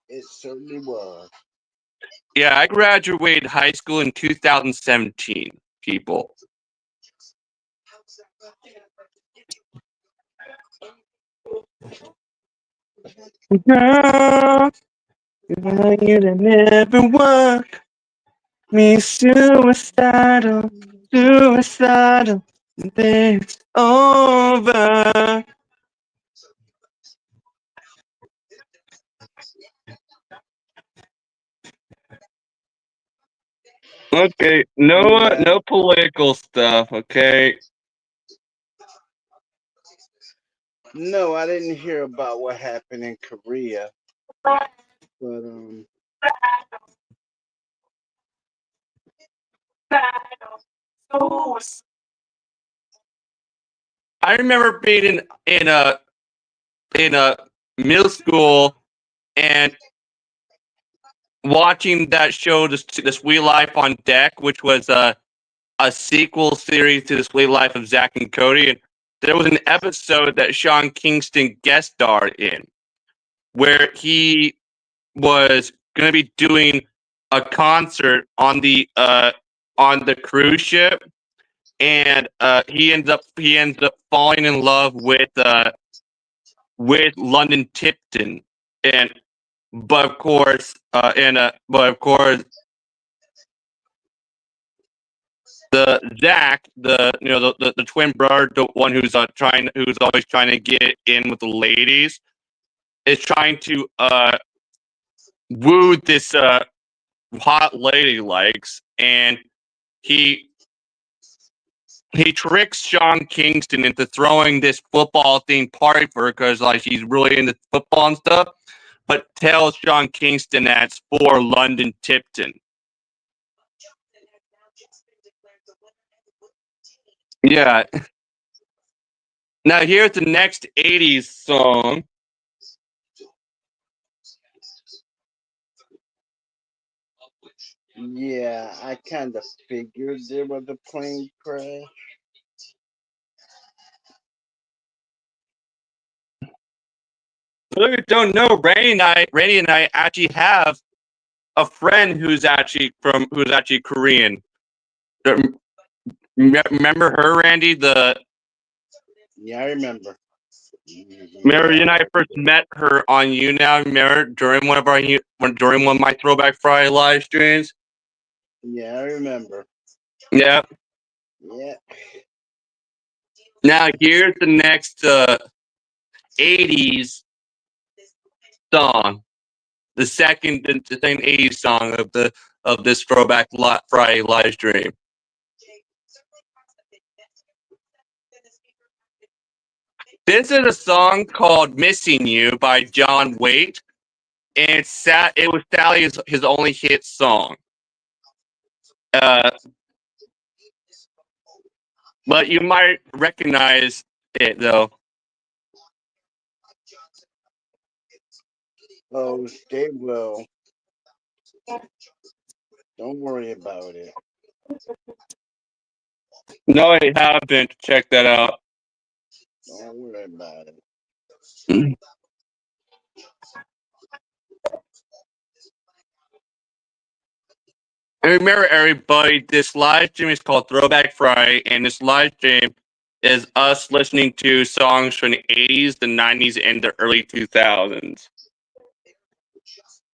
Speaker 1: It certainly was.
Speaker 2: Yeah, I graduated high school in 2017, people. Girl, you never work. Me suicidal, it's over. Okay, no political stuff, okay?
Speaker 1: No, I didn't hear about what happened in Korea. But
Speaker 2: I remember being in a middle school and watching that show, The Sweet Life on Deck, which was a sequel series to The Sweet Life of Zack and Cody. And there was an episode that Sean Kingston guest starred in, where he was going to be doing a concert on the cruise ship, and he ends up falling in love with London Tipton, and but of course the Zach, the twin brother, the one who's always trying to get in with the ladies, is trying to woo this hot lady he likes, and he tricks Sean Kingston into throwing this football themed party for her because like she's really into football and stuff, but tells Sean Kingston that it's for London Tipton. Yeah. Now here's the next 80s song.
Speaker 1: Yeah, I kind of figured there was a plane crash.
Speaker 2: For those who don't know, Randy and I actually have a friend who's actually Korean. Remember her, Randy?
Speaker 1: Yeah, I remember.
Speaker 2: Remember you and I first met her on YouNow. Remember during one of my Throwback Friday live streams.
Speaker 1: Yeah, I remember.
Speaker 2: Yeah.
Speaker 1: Yeah.
Speaker 2: Now here's the next 80s song, the second 80s song of this Throwback Friday live stream. This is a song called "Missing You" by John Waite, and it was sadly his only hit song. But you might recognize it though.
Speaker 1: Oh, they will. Don't worry about it.
Speaker 2: No, I haven't. Check that out.
Speaker 1: Don't worry about it.
Speaker 2: And remember, everybody, this live stream is called Throwback Friday, and this live stream is us listening to songs from the 80s, the 90s, and the early 2000s.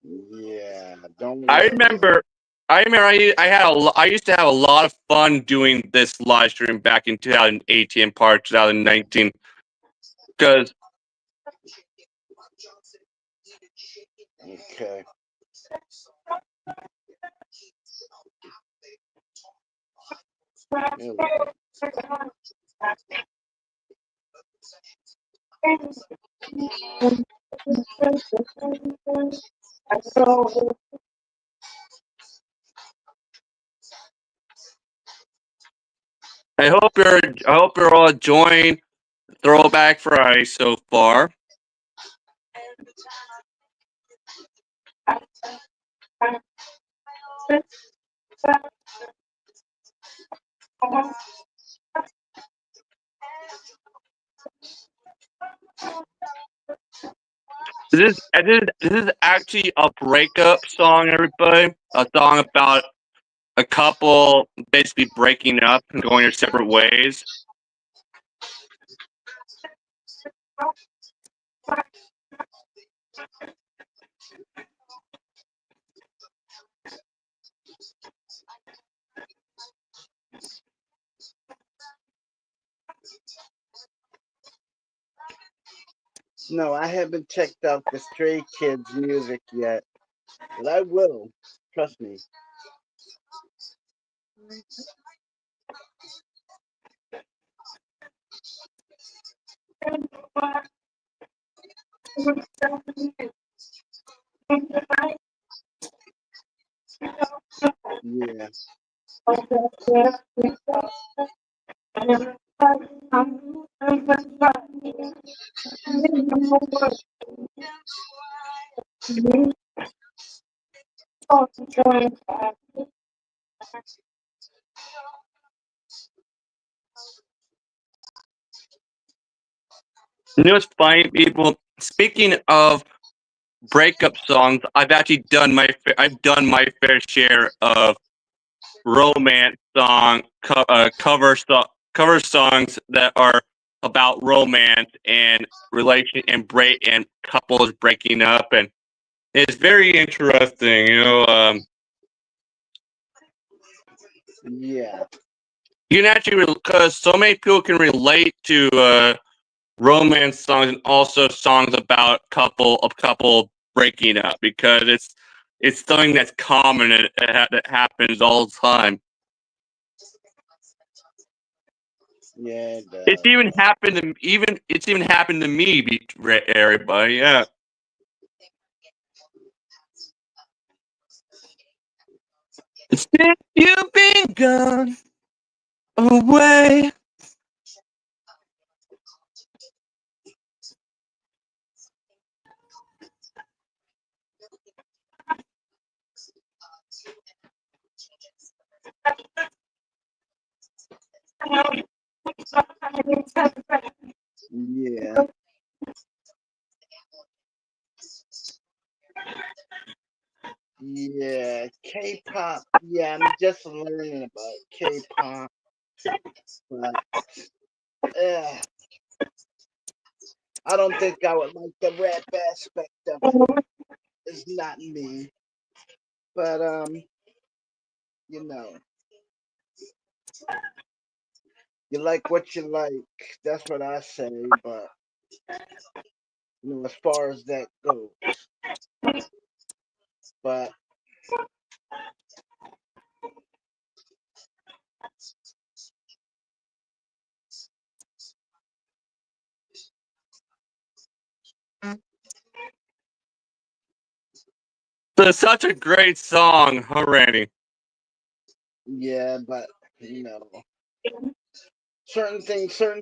Speaker 1: Yeah, don't worry.
Speaker 2: I remember I used to have a lot of fun doing this live stream back in 2018, part 2019, because
Speaker 1: okay. Here we go.
Speaker 2: I hope you're all enjoying Throwback Friday so far. This is actually a breakup song, everybody. A song about a couple basically breaking up and going their separate ways.
Speaker 1: No, I haven't checked out the Stray Kids music yet, but I will. Trust me. Yeah.
Speaker 2: You know what's funny, people? Speaking of breakup songs, I've actually done I've done my fair share of romance cover songs that are about romance and relation and break and couples breaking up, and it's very interesting.
Speaker 1: Yeah.
Speaker 2: You can actually because so many people can relate to romance songs and also songs about couple breaking up because it's something that's common and that happens all the time.
Speaker 1: Yeah, it
Speaker 2: It's
Speaker 1: does.
Speaker 2: even happened to it's even happened to me, everybody. Yeah. Since you've been gone away.
Speaker 1: Yeah. Yeah. K-pop. Yeah, I'm just learning about K-pop, but I don't think I would like the rap aspect of it. It's not me. But you know, you like what you like. That's what I say. But as far as that goes, but
Speaker 2: It's such a great song, huh, Randy?
Speaker 1: yeah, but certain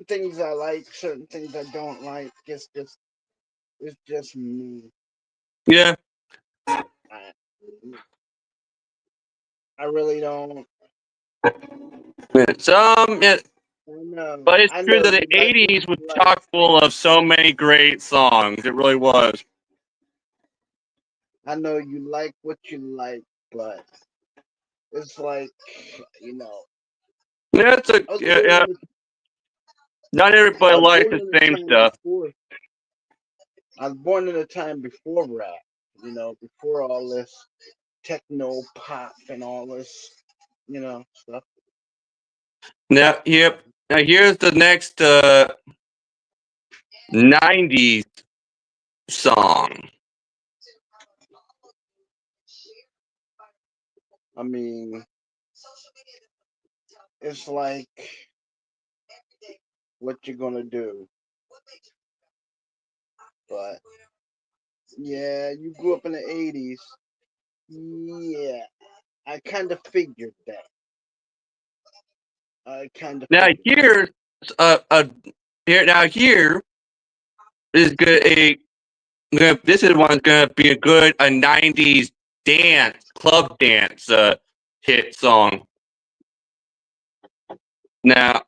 Speaker 1: things I like, certain things I don't like. It's just me.
Speaker 2: Yeah.
Speaker 1: I, I really don't.
Speaker 2: Yeah, but it's
Speaker 1: I
Speaker 2: true
Speaker 1: know
Speaker 2: that the
Speaker 1: you like what
Speaker 2: '80s was
Speaker 1: you like.
Speaker 2: chock full of so many great songs. It really was.
Speaker 1: I know you like what you like, but it's like
Speaker 2: Yeah,
Speaker 1: I was
Speaker 2: yeah.
Speaker 1: born in
Speaker 2: Not
Speaker 1: I
Speaker 2: everybody
Speaker 1: was
Speaker 2: likes
Speaker 1: born
Speaker 2: the
Speaker 1: in a
Speaker 2: same
Speaker 1: time
Speaker 2: stuff.
Speaker 1: before. I was born in a time before rap. Before all this techno pop and all this, stuff.
Speaker 2: Now, yep. Now here's the next '90s song.
Speaker 1: I mean, it's like what you're gonna do, but yeah, you grew up in the '80s. Yeah, I kind of figured that. I kind of
Speaker 2: Now
Speaker 1: figured.
Speaker 2: here's here is good. This is one gonna be a good a '90s club dance hit song. Now,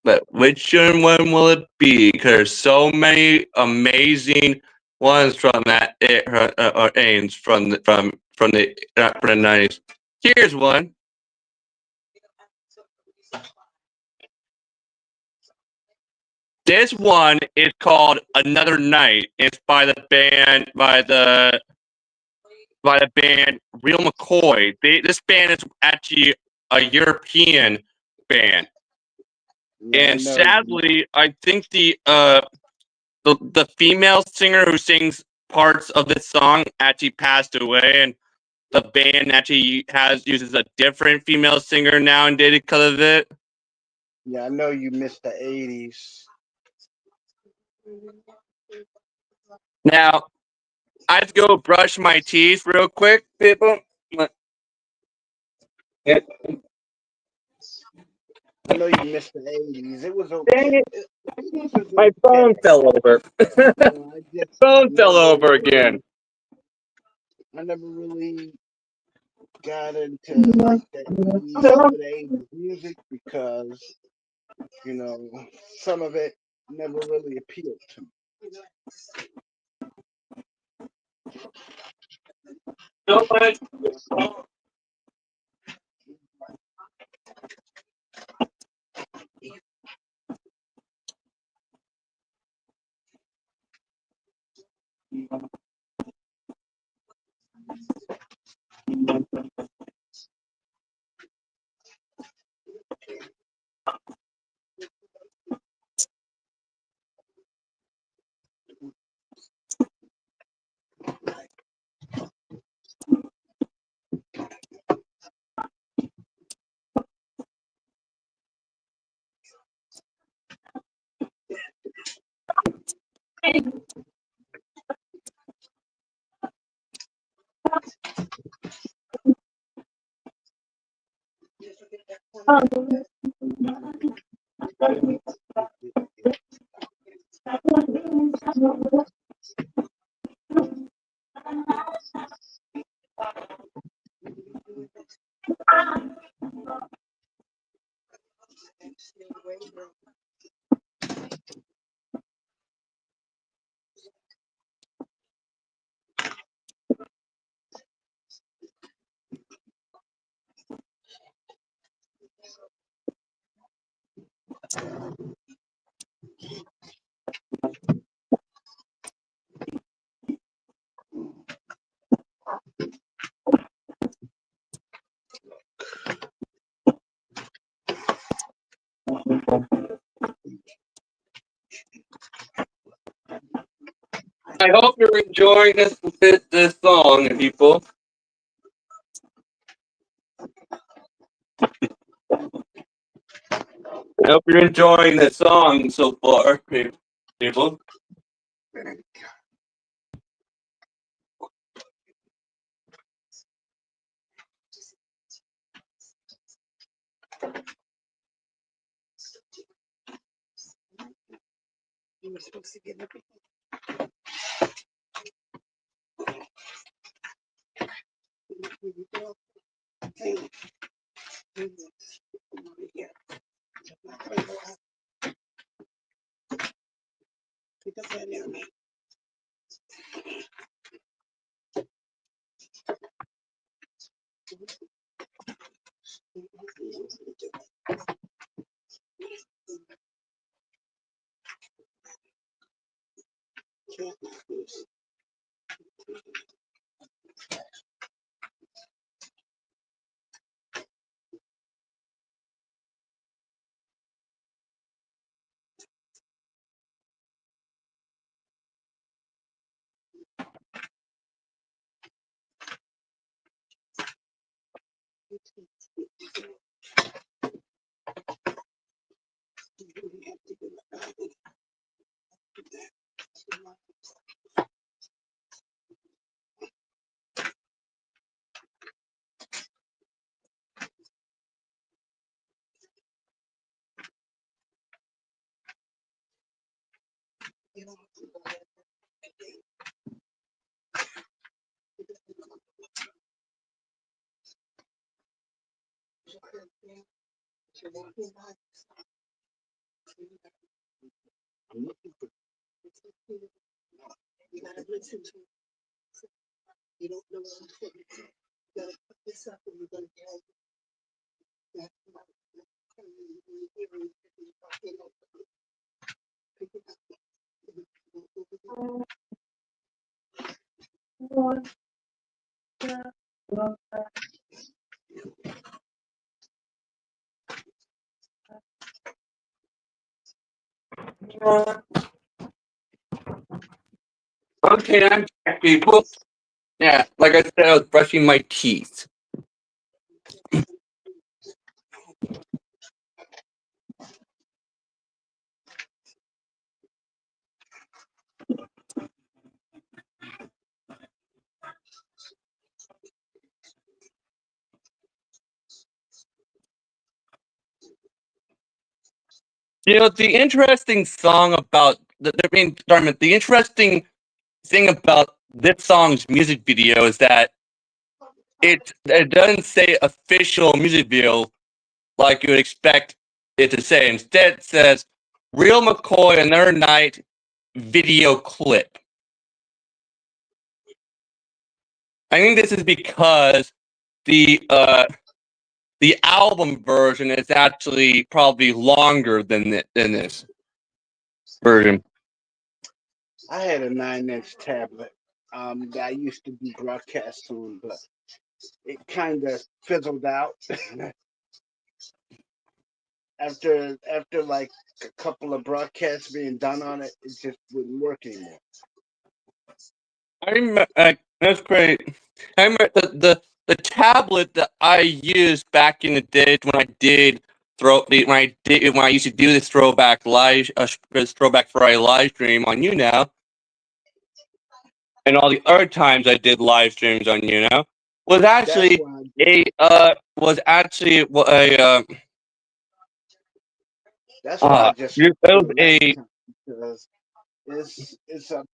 Speaker 2: but which one will it be? Because there's so many amazing ones from that aims from the '90s. Here's one. This one is called "Another Night." It's by the band Real McCoy. This band is actually a European band,
Speaker 1: Yeah, I
Speaker 2: and
Speaker 1: know.
Speaker 2: sadly, I think the female singer who sings parts of this song actually passed away, and the band actually uses a different female singer nowadays because of it.
Speaker 1: Yeah, I know you missed the '80s.
Speaker 2: Now, I have to go brush my teeth real quick, people.
Speaker 1: I know you missed the '80s. It was
Speaker 2: Dang
Speaker 1: okay.
Speaker 2: it,
Speaker 1: The '80s was
Speaker 2: my
Speaker 1: okay.
Speaker 2: phone fell over.
Speaker 1: I
Speaker 2: My
Speaker 1: just
Speaker 2: phone fell
Speaker 1: never
Speaker 2: over again.
Speaker 1: really, I never really got into like the '80s, some of the '80s music because you know some of it never really appealed to me.
Speaker 2: I hope you're enjoying this song, people. I hope you're enjoying the song so far, people.
Speaker 1: You were supposed to get it. You gotta listen to it. You don't know what I'm saying. You gotta put this up and you're gonna get that.
Speaker 2: Okay, I'm back, people. Yeah, like I said, I was brushing my teeth. You know, the interesting song about the interesting thing about this song's music video is that it doesn't say official music video like you would expect it to say. Instead, it says Real McCoy another night video clip. I think this is because the album version is actually probably longer than this version.
Speaker 1: I had a 9-inch tablet that I used to do broadcasts on, but it kind of fizzled out after like a couple of broadcasts being done on it. It just wouldn't work anymore.
Speaker 2: That's great. I remember the tablet that I used back in the days when I used to do this throwback Friday live stream on YouNow, and all the other times I did live streams on YouNow was actually
Speaker 1: That's why I just
Speaker 2: it was a
Speaker 1: because it's a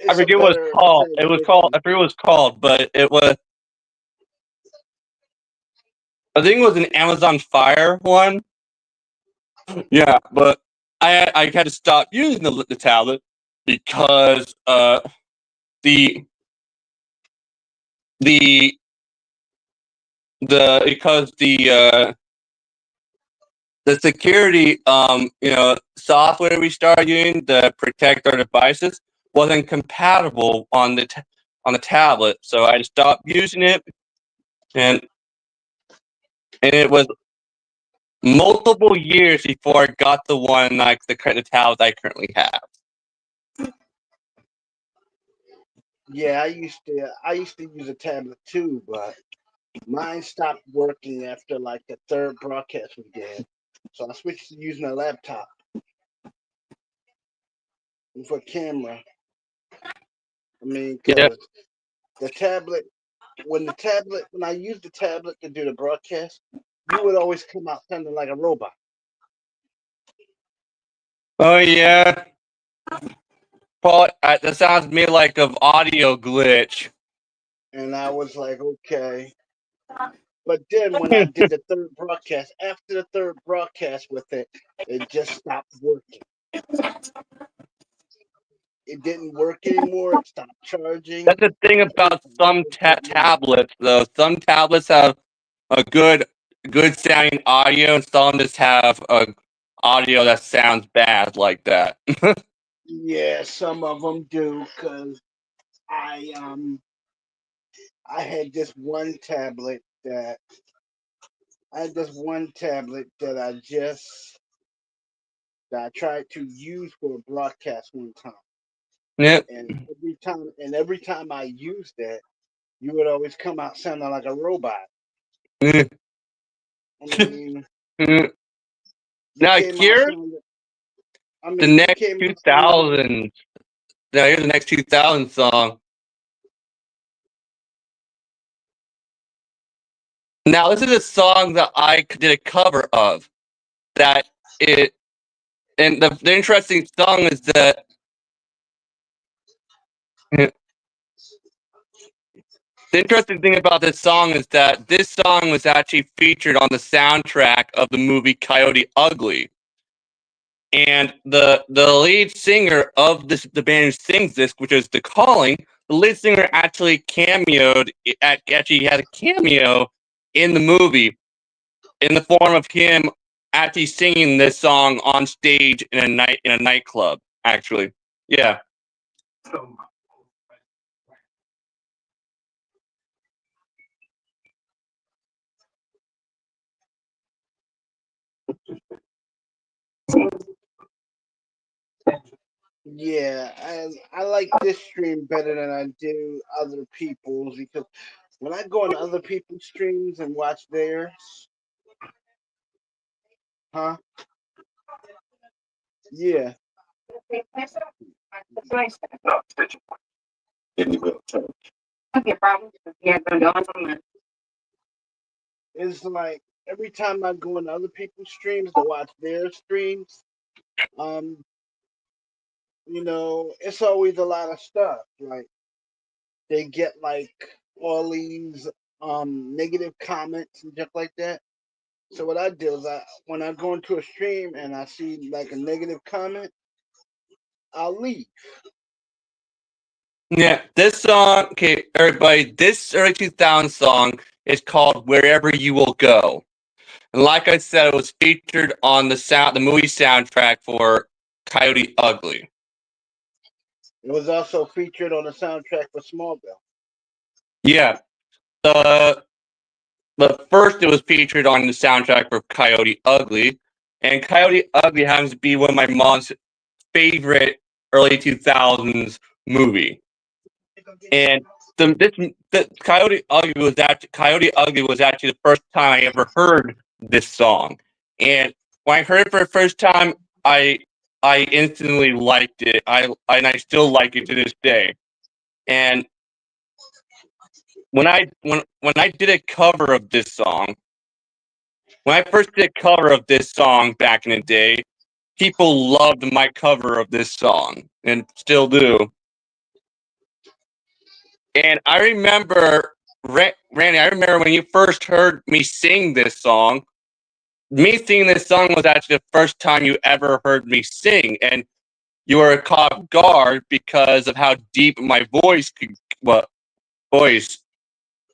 Speaker 2: I forget what it's called. I forget what it was called, but it was. I think it was an Amazon Fire one. Yeah, but I had to stop using the tablet because the security software we started using to protect our devices wasn't compatible on the tablet, so I stopped using it, and it was multiple years before I got the one like the tablet I currently have.
Speaker 1: Yeah, I used to use a tablet too, but mine stopped working after like the third broadcast we did, so I switched to using a laptop for camera. I mean, because the tablet, when I used the tablet to do the broadcast, you would always come out sounding like a robot.
Speaker 2: Oh yeah, Paul, that sounds to me like an audio glitch.
Speaker 1: And I was like, okay. But then when I did the third broadcast, after the third broadcast with it, it just stopped working. It didn't work anymore. It stopped charging.
Speaker 2: That's the thing about some tablets, though. Some tablets have a good sounding audio, and some just have a audio that sounds bad like that.
Speaker 1: Yeah, some of them do, because I had this one tablet that I tried to use for a broadcast one time.
Speaker 2: Yep.
Speaker 1: And every time I used it, you would always come out sounding like a robot. I mean,
Speaker 2: now here, the next 2000. Now here's the next 2000 song. Now this is a song that I did a cover of. And the interesting song is that the interesting thing about this song is that this song was actually featured on the soundtrack of the movie Coyote Ugly. And the lead singer of the band who sings this, which is The Calling, the lead singer actually had a cameo in the movie in the form of him actually singing this song on stage in a nightclub. Actually, yeah.
Speaker 1: Yeah, I like this stream better than I do other people's, because when I go on other people's streams and watch theirs, yeah. It's like every time I go on other people's streams to watch their streams, it's always a lot of stuff. Like they get like all these negative comments and stuff like that. So what I do is when I go into a stream and I see like a negative comment, I'll leave.
Speaker 2: Yeah, this song, okay, everybody, this early 2000 song is called Wherever You Will Go. And like I said, it was featured on the movie soundtrack for Coyote Ugly.
Speaker 1: It was also featured on the soundtrack for Smallville.
Speaker 2: Yeah. But first it was featured on the soundtrack for Coyote Ugly. And Coyote Ugly happens to be one of my mom's favorite early 2000s movie. And the Coyote Ugly was actually the first time I ever heard this song. And when I heard it for the first time, I instantly liked it. And I still like it to this day. And when I did a cover of this song, when I first did a cover of this song back in the day, people loved my cover of this song and still do. And I remember, Randy, I remember when you first heard me sing this song. Me singing this song was actually the first time you ever heard me sing, and you were caught off guard because of how deep my voice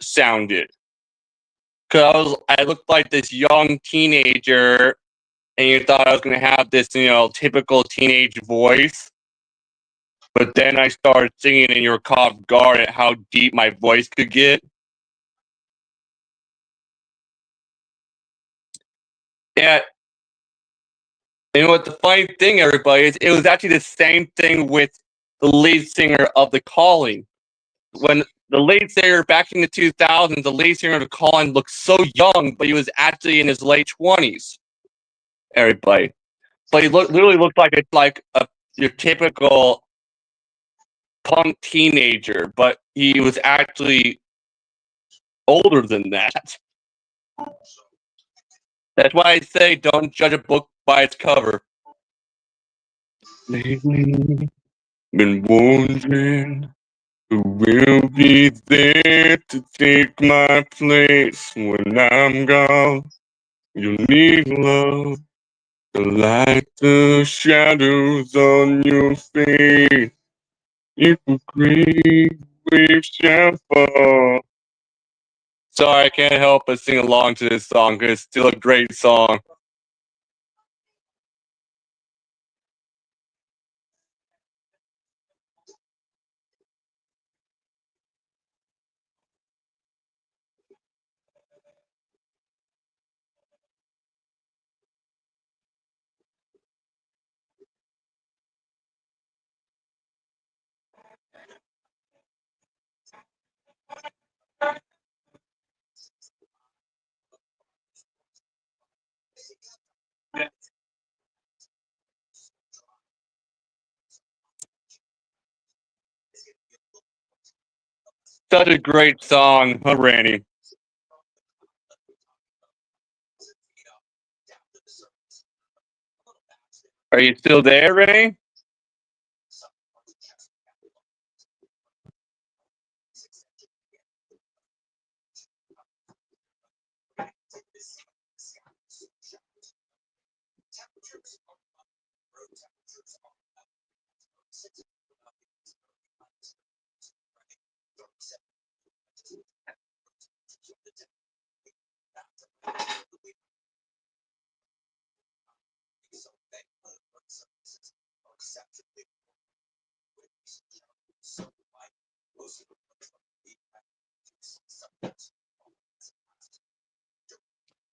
Speaker 2: sounded. Because I looked like this young teenager, and you thought I was going to have this, typical teenage voice. But then I started singing, and you were caught off guard at how deep my voice could get. Yeah. And what the funny thing, everybody, is it was actually the same thing with the lead singer of The Calling. When the lead singer back in the 2000s, the lead singer of The Calling looked so young, but he was actually in his late 20s. Everybody, but he literally looked like your typical punk teenager, but he was actually older than that. That's why I say don't judge a book by its cover. Lately, been wondering who will be there to take my place when I'm gone. You need love to light the shadows on your face. If a great wave shall fall. Sorry, I can't help but sing along to this song because it's still a great song. Such a great song, huh, Randy? Are you still there, Renee?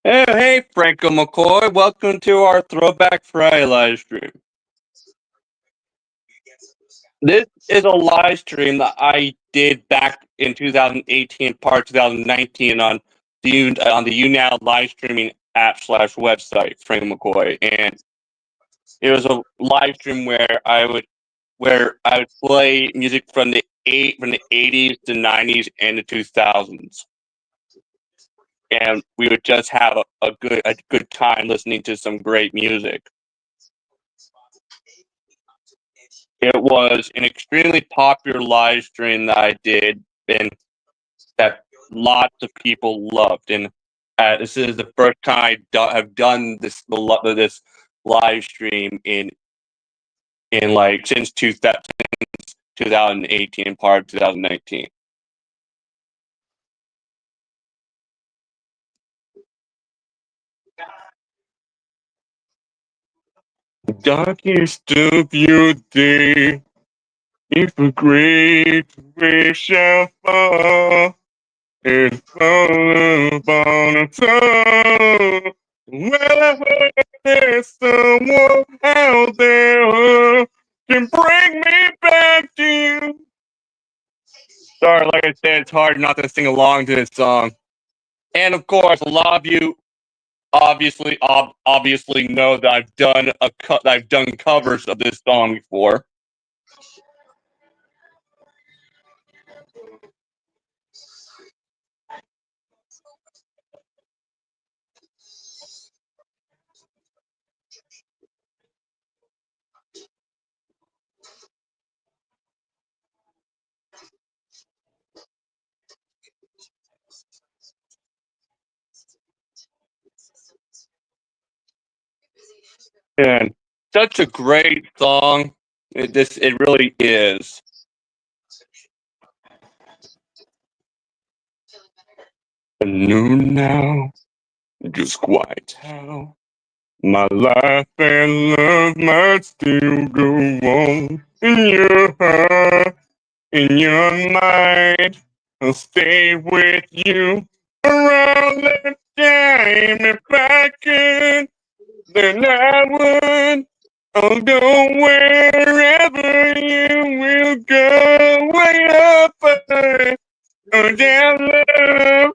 Speaker 2: Oh, hey, Franco McCoy. Welcome to our Throwback Friday live stream. This is a live stream that I did back in 2018, part 2019 on the YouNow live streaming app / website, Frank McCoy, and it was a live stream where I would play music from the 80s, the 90s, and the 2000s, and we would just have a good time listening to some great music. It was an extremely popular live stream that I did, and that lots of people loved. And this is the first time I have done this live stream in in like since 2018 and part of 2019. Darkest of your day, if a great wave shall fall, and fall upon us all. Well, I heard there's someone out there who can bring me back to you. Sorry, like I said, it's hard not to sing along to this song. And of course, a lot of you obviously know that I've done covers of this song before. And such a great song. It really is. I know now just quite how my life and love might still go on in your heart, in your mind. I'll stay with you around that time if I could. Then I would. I'll go wherever you will go, way up high or down low.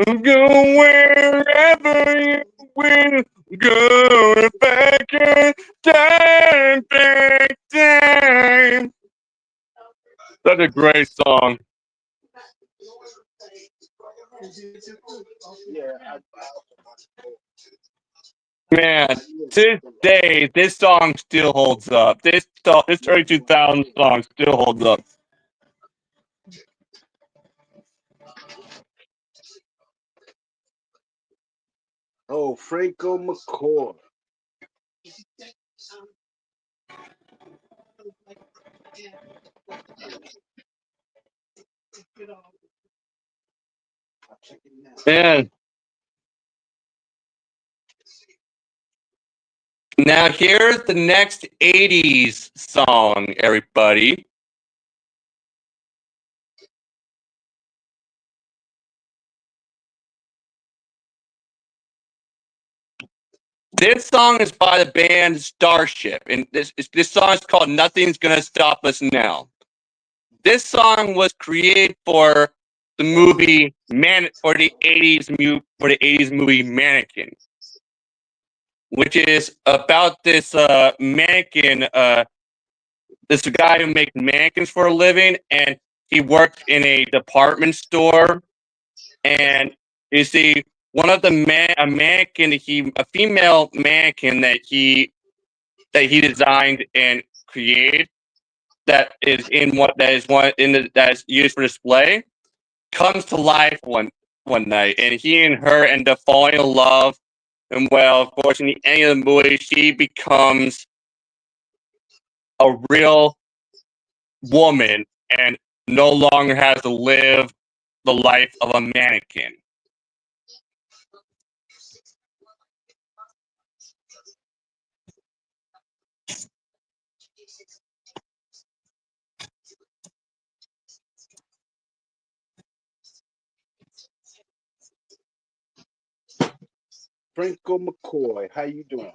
Speaker 2: I'll go wherever you will go if I can turn back time. Such a great song. Man, to this day, this song still holds up. This early 2000 song still holds up.
Speaker 1: Oh, Franco McCoy.
Speaker 2: Man. Now here's the next 80s song, everybody. This song is by the band Starship, and this song is called "Nothing's Gonna Stop Us Now." This song was created for the movie for the 80s movie Mannequin, which is about this mannequin. This guy who makes mannequins for a living, and he worked in a department store, and you see one of the a female mannequin that he designed and created that is used for display comes to life one night, and he and her end up falling in love. And well, of course, in the end of the movie, she becomes a real woman and no longer has to live the life of a mannequin.
Speaker 1: Franco McCoy, how you doing?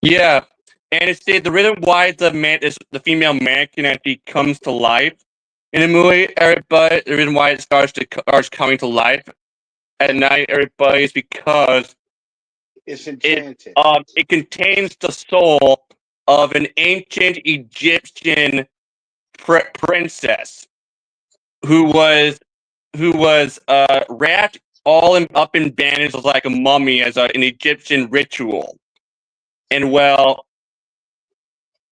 Speaker 2: Yeah, and it's the reason why the female mannequin actually comes to life in the movie, everybody. The reason why it starts coming to life at night, everybody, is because
Speaker 1: It's enchanted.
Speaker 2: it contains the soul of an ancient Egyptian princess who was wrapped up in bandages like a mummy as an Egyptian ritual. And well,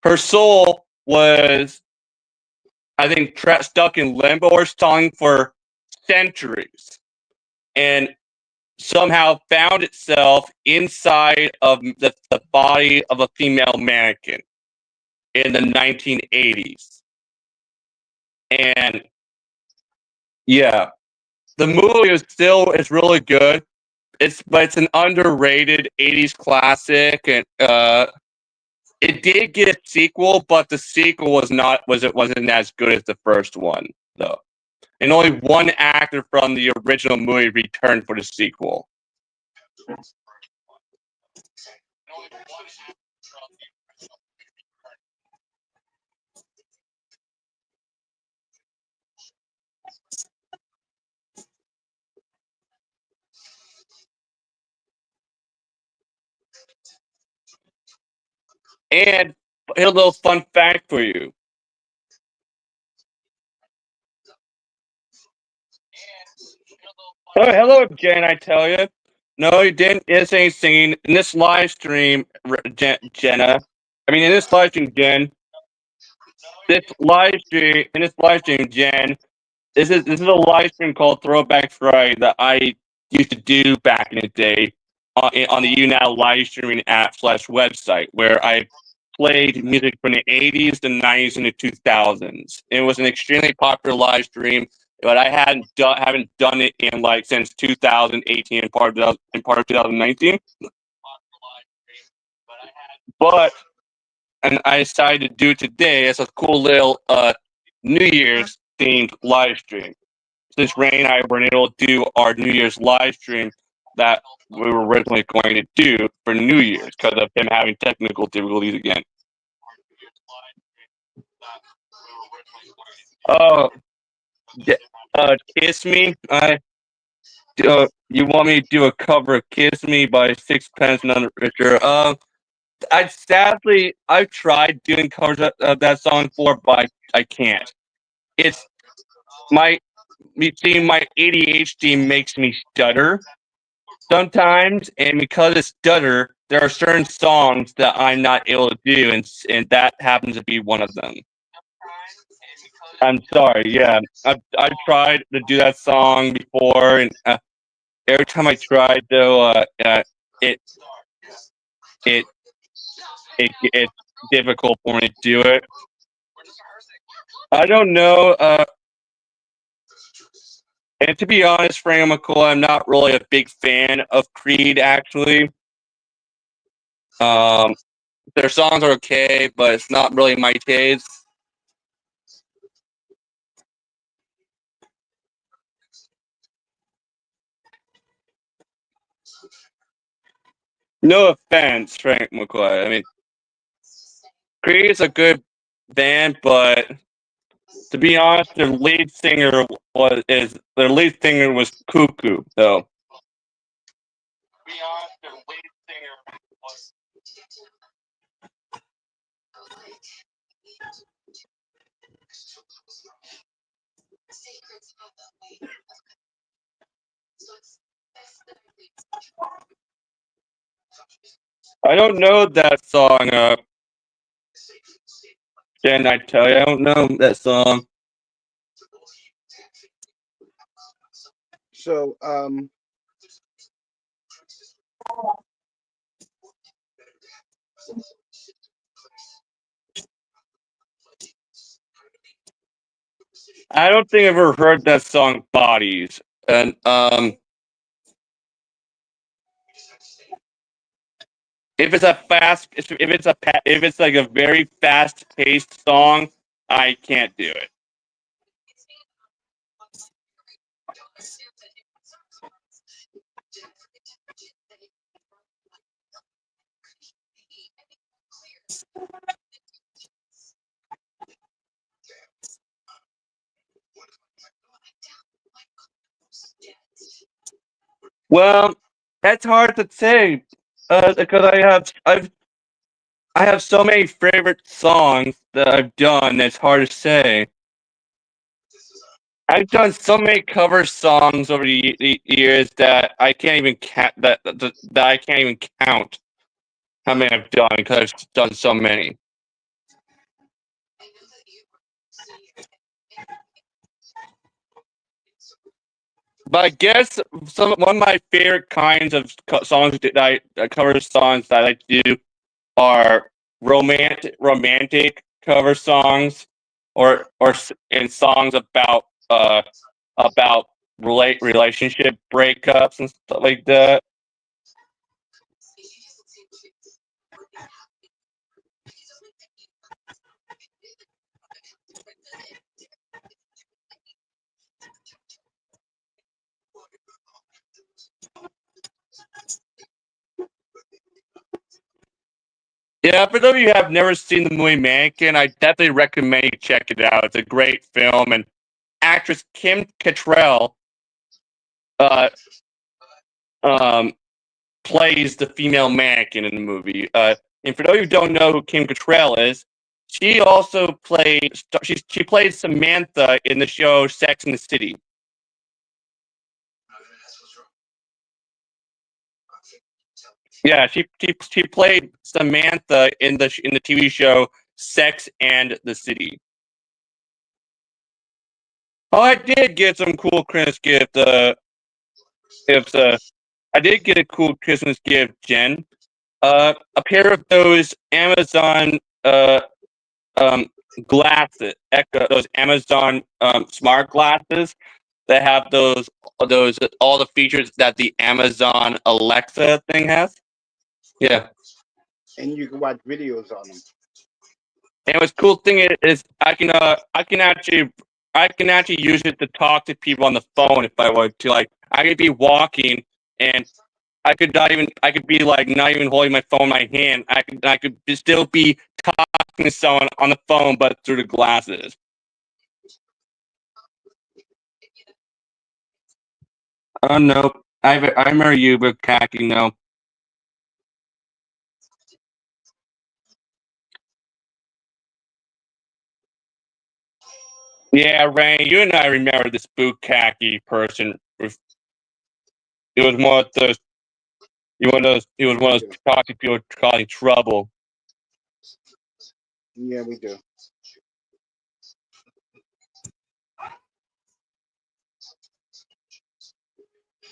Speaker 2: her soul was, I think, stuck in limbo or something for centuries, and somehow found itself inside of the body of a female mannequin in the 1980s. And yeah, the movie is really good. But it's an underrated 80s classic, and it did get a sequel, but the sequel wasn't as good as the first one though. And only one actor from the original movie returned for the sequel. And a little fun fact for you. Oh, hello, Jen, I tell you. No, you didn't. It's ain't singing. In this live stream, Jenna. I mean, in this live stream, Jen. In this live stream, Jen. This is a live stream called Throwback Friday that I used to do back in the day on the YouNow live streaming app/website, where I played music from the 80s, the 90s, and the 2000s. It was an extremely popular live stream, but I haven't done it in since 2018 and part of 2019. But I decided to do it today as a cool little New Year's themed live stream. Since Ray and I were able to do our New Year's live stream that we were originally going to do for New Year's because of him having technical difficulties again. Oh, Kiss Me. You want me to do a cover of Kiss Me by Sixpence None the Richer? I've tried doing covers of that song before, but I can't. It's my ADHD makes me stutter sometimes, and because of stutter, there are certain songs that I'm not able to do, and that happens to be one of them. I'm sorry. Yeah, I've tried to do that song before, and every time I tried, though, it's difficult for me to do it. I don't know. And to be honest, Frank McCoy, I'm not really a big fan of Creed. Actually, their songs are okay, but it's not really my taste. No offense, Frank McCoy. I mean, Creed is a good band, but to be honest, their lead singer was cuckoo, though. I don't know that song. Can I tell you? I don't know that song.
Speaker 1: So,
Speaker 2: I don't think I've ever heard that song "Bodies," and if it's like a very fast-paced song, I can't do it. Well, that's hard to say because I have so many favorite songs that I've done. That's hard to say. I've done so many cover songs over the years that I can't even that I can't even count how many I've done because I've done so many. But I guess one of my favorite kinds of songs that cover songs that I do are romantic cover songs, and songs about relationship breakups and stuff like that. Yeah, for those of you who have never seen the movie Mannequin, I definitely recommend you check it out. It's a great film, and actress Kim Cattrall uh, um, plays the female mannequin in the movie. And for those of you who don't know who Kim Cattrall is, she also she played Samantha in the show Sex and the City. Yeah, she played Samantha in the TV show Sex and the City. Oh, I did get some cool Christmas gift. If I did get a cool Christmas gift, Jen. A pair of those Amazon um glasses, those Amazon smart glasses that have those all the features that the Amazon Alexa thing has. Yeah.
Speaker 1: And you can watch videos on them.
Speaker 2: And what's cool thing is I can actually use it to talk to people on the phone if I want to. Like I could be walking and I could be like not even holding my phone in my hand. I could still be talking to someone on the phone but through the glasses. Oh no. I remember you but khaki no. Yeah, Rain, you and I remember this khaki person. It was more of those it was one of those talking people causing trouble.
Speaker 1: Yeah, we do.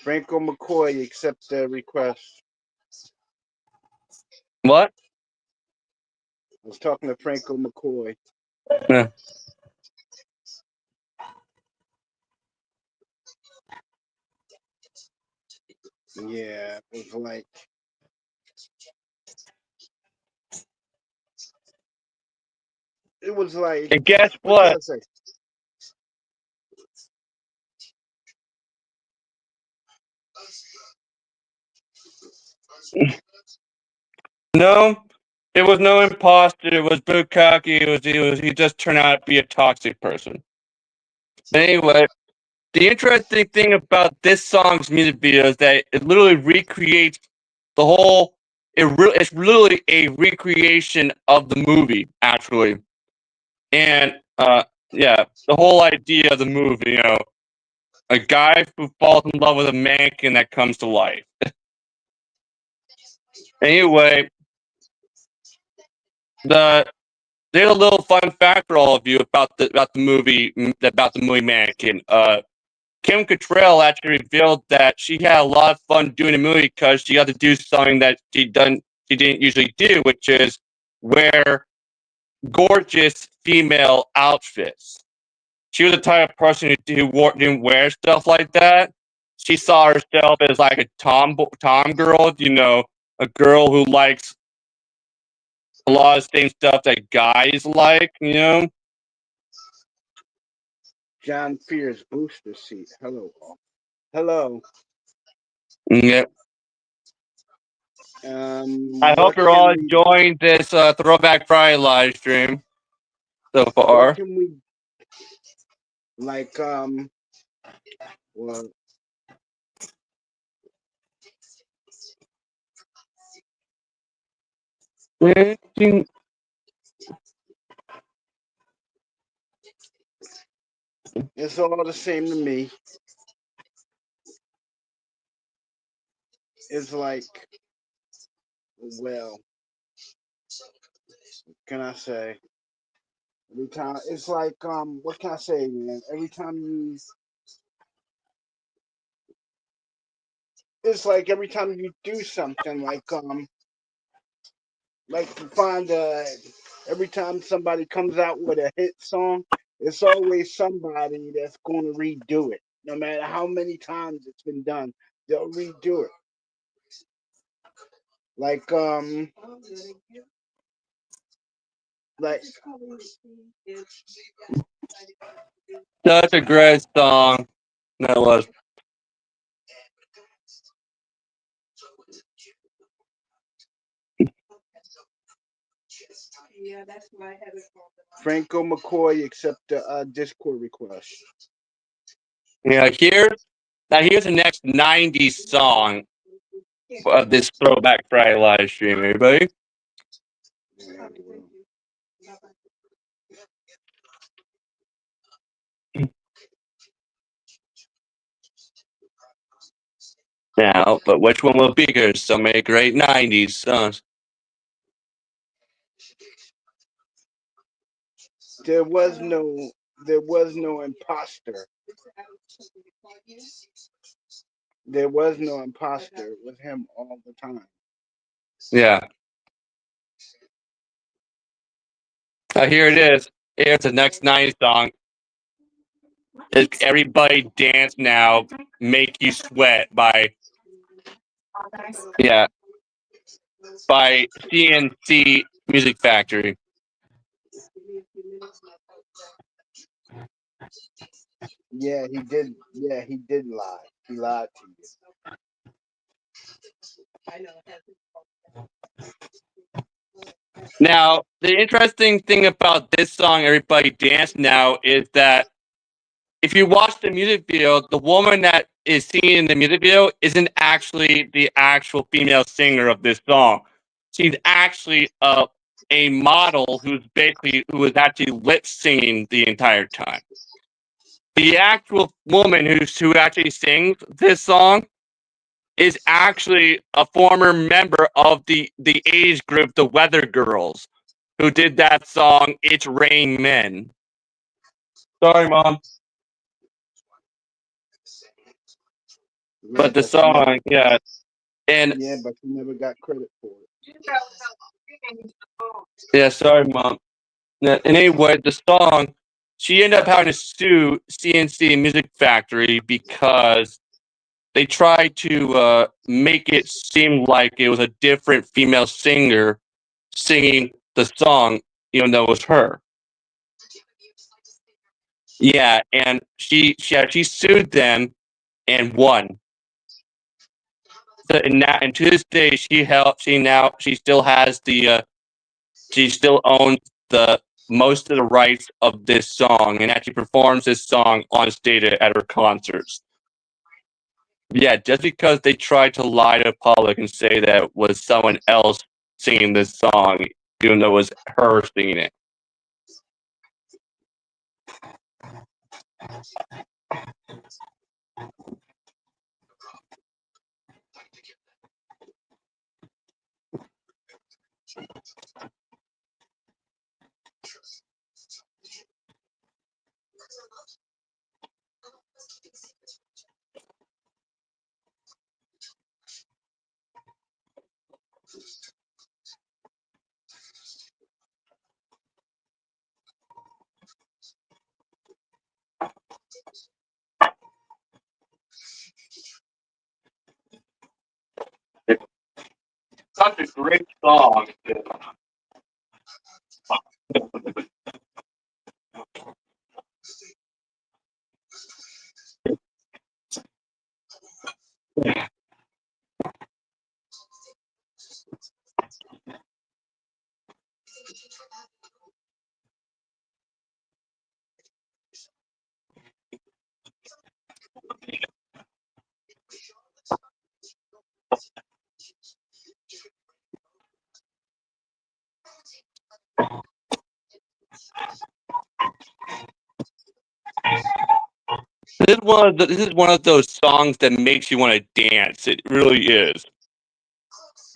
Speaker 1: Franco McCoy accept the request.
Speaker 2: What?
Speaker 1: I was talking to Franco McCoy.
Speaker 2: Yeah.
Speaker 1: Yeah, it was like
Speaker 2: And guess
Speaker 1: what can
Speaker 2: what?
Speaker 1: I say?
Speaker 2: No, it was no imposter. It was Bukaki. He just turned out to be a toxic person. Anyway, the interesting thing about this song's music video is that it literally recreates the whole. It's literally a recreation of the movie, actually, and yeah, the whole idea of the movie. You know, a guy who falls in love with a mannequin that comes to life. Anyway, the there's a little fun fact for all of you about the movie Mannequin. Kim Cattrall actually revealed that she had a lot of fun doing the movie because she got to do something that she didn't usually do, which is wear gorgeous female outfits. She was the type of person who didn't wear stuff like that. She saw herself as like a tom girl, you know, a girl who likes a lot of the same stuff that guys like, you know.
Speaker 1: John Fears booster seat. Hello, all. Hello.
Speaker 2: Yeah. I hope
Speaker 1: What
Speaker 2: you're all
Speaker 1: can we?
Speaker 2: enjoying this Throwback Friday live stream so
Speaker 1: What
Speaker 2: far.
Speaker 1: can we? Like well, It's all the same to me. It's like, well, can I say? Every time it's like, what can I say, man? Every time you, it's like every time you do something, like you find every time somebody comes out with a hit song, it's always somebody that's going to redo it. No matter how many times it's been done, they'll redo it. Like like
Speaker 2: Such a great song. That was.
Speaker 1: Franco McCoy accept the Discord request.
Speaker 2: Yeah, here's the next 90s song of this Throwback Friday live stream, everybody. Now, but which one will be bigger? So many great 90s songs.
Speaker 1: There was no imposter. There was no imposter. It was him all the time.
Speaker 2: Yeah. Here it is. Here's the next 90s song. It's Everybody Dance Now, Make You Sweat by CNC Music Factory.
Speaker 1: Yeah, he did. Yeah, he did lie. He lied to you.
Speaker 2: Now, the interesting thing about this song, Everybody Dance Now, is that if you watch the music video, the woman that is singing in the music video isn't actually the actual female singer of this song. She's actually a model who was actually lip singing the entire time. The actual woman who actually sings this song is actually a former member of the age group, the Weather Girls, who did that song "It's Rain Men." Sorry, Mom. But the song, yeah. And
Speaker 1: yeah, but you never got credit for it.
Speaker 2: Yeah, sorry, Mom. And anyway, the song, she ended up having to sue CNC Music Factory because they tried to make it seem like it was a different female singer singing the song, even though it was her. Yeah, and she sued them and won. So, and to this day, she still has she still owns the most of the rights of this song and actually performs this song on stage at her concerts. Yeah, just because they tried to lie to the public and say that it was someone else singing this song, even though it was her singing it. Such a great song. This is one of those songs that makes you want to dance. It really is.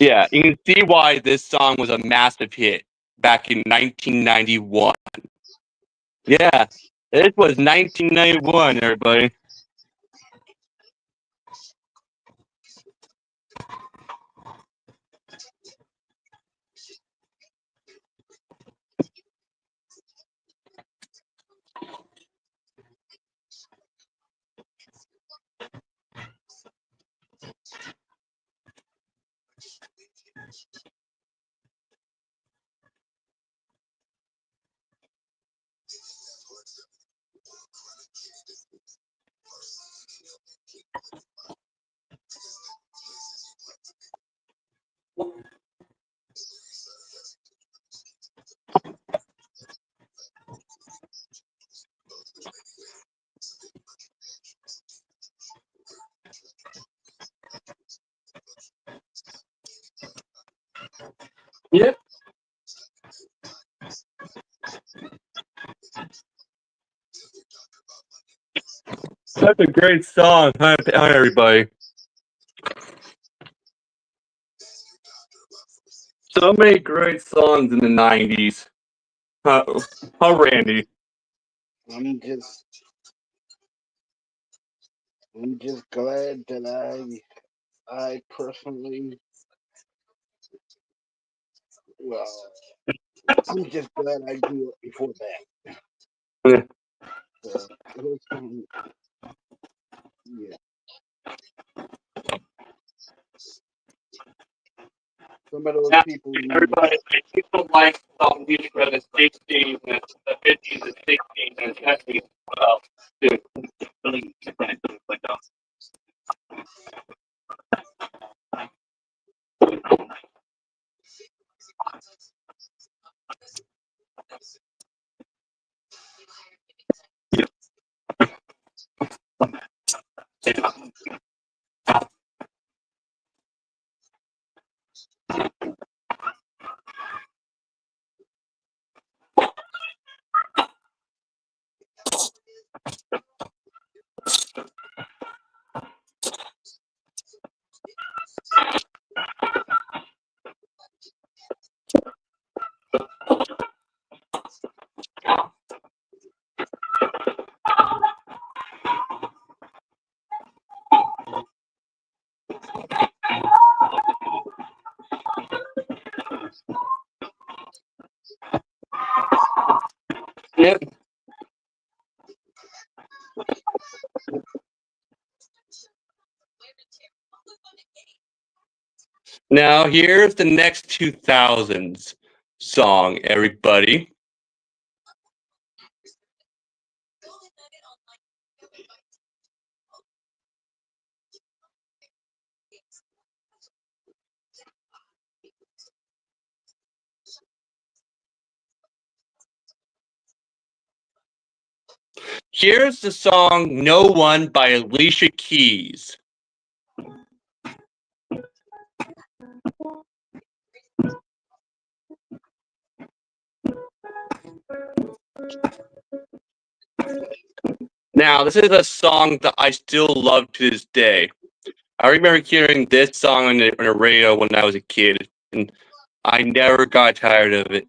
Speaker 2: Yeah, you can see why this song was a massive hit back in 1991. Yeah, it was 1991, everybody. Yep. That's a great song. Hi, everybody. So many great songs in the 90s. Huh, Randy?
Speaker 1: I'm just glad that I personally, well, I'm just glad I grew up before that.
Speaker 2: Yeah.
Speaker 1: So, those songs, yeah. Some of those
Speaker 2: Yeah,
Speaker 1: people,
Speaker 2: everybody, people like music from the 60s and the 50s and 60s and 70s as well. Dude, really different like that. Yep. Now here's the next 2000s song, everybody. Here's the song No One by Alicia Keys. Now, this is a song that I still love to this day. I remember hearing this song on the radio when I was a kid, and I never got tired of it.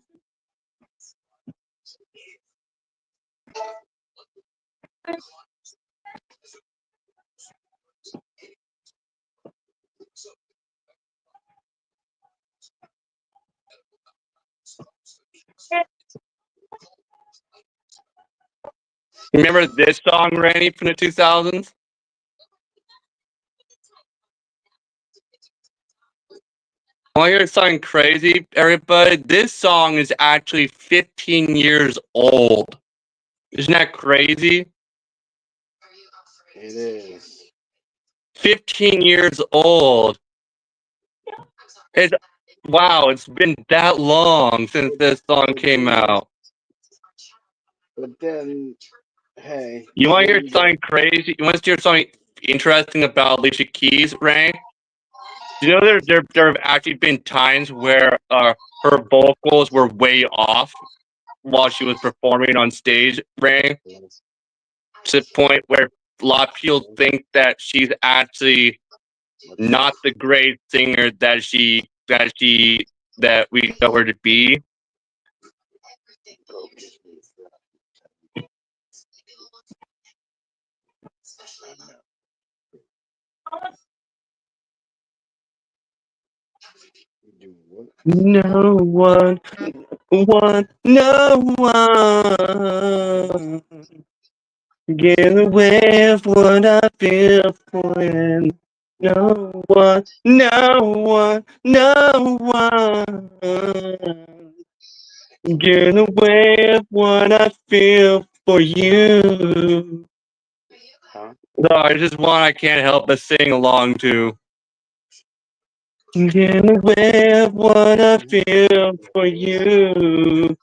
Speaker 2: Remember this song, Randy, from the 2000s? Want to hear something crazy, everybody? This song is actually 15 years old. Isn't that crazy?
Speaker 1: it is.
Speaker 2: 15 years old. It's wow, it's been that long since this song came out.
Speaker 1: But then, hey.
Speaker 2: You want to hear something crazy? You want to hear something interesting about Alicia Keys, Ray? You know, there have actually been times where her vocals were way off while she was performing on stage, Ray. To the point where a lot of people think that she's actually not the great singer that we know her to be. No one, no one get away with what I feel for him. No one, no one get away with what I feel for you.
Speaker 1: Huh?
Speaker 2: Sorry, just one I can't help but sing along to. Get away with what I feel for you.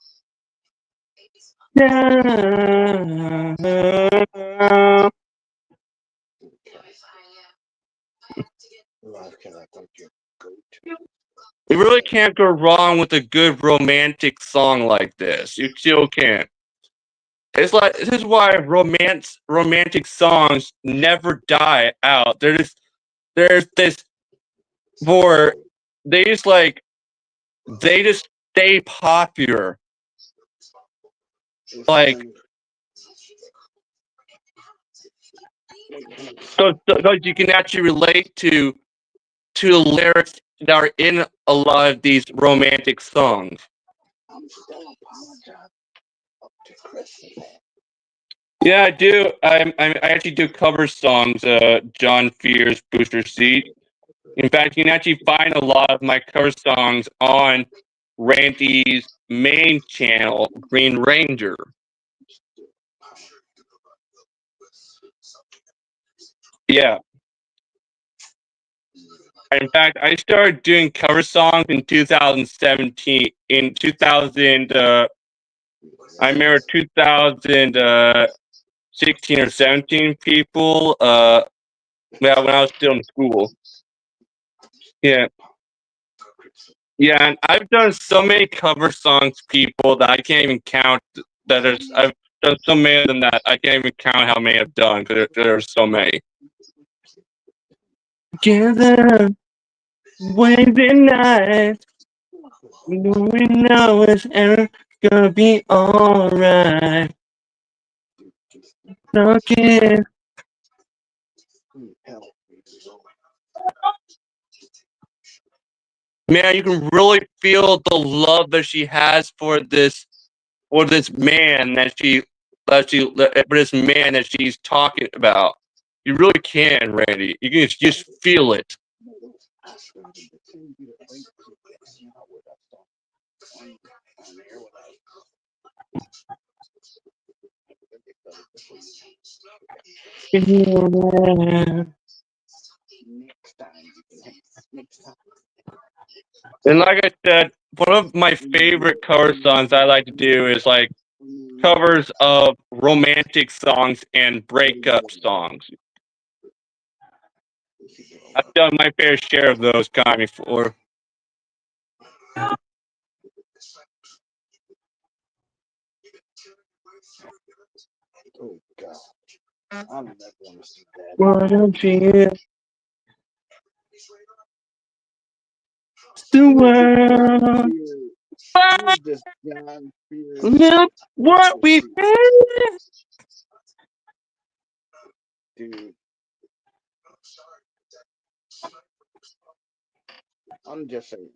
Speaker 2: You really can't go wrong with a good romantic song like this. You still can't. It's like this is why romantic songs never die out. There's this for they just stay popular. Like so you can actually relate to the lyrics that are in a lot of these romantic songs.
Speaker 1: I'm still apologizing to Chris.
Speaker 2: Yeah, I do. I actually do cover songs. John Fear's Booster Seat. In fact, you can actually find a lot of my cover songs on Randy's main channel, Green Ranger. Yeah. In fact, I started doing cover songs in 2017. In 2000, I remember 2016 or 17. People. When I was still in school. Yeah. Yeah, and I've done so many cover songs, people, that I can't even count. I've done so many of them that I can't even count how many I've done because there's so many. Together, Wednesday night, we know it's ever gonna be alright. Talking. Man, you can really feel the love that she has for this man that she's talking about. You really can, Randy. You can just feel it. And like I said, one of my favorite cover songs I like to do is like covers of romantic songs and breakup songs. I've done my fair share of those kind before.
Speaker 1: Oh God, I never want to see that.
Speaker 2: Why don't you? The world.
Speaker 1: This John Fear.
Speaker 2: Look what we had.
Speaker 1: Dude, I'm just saying.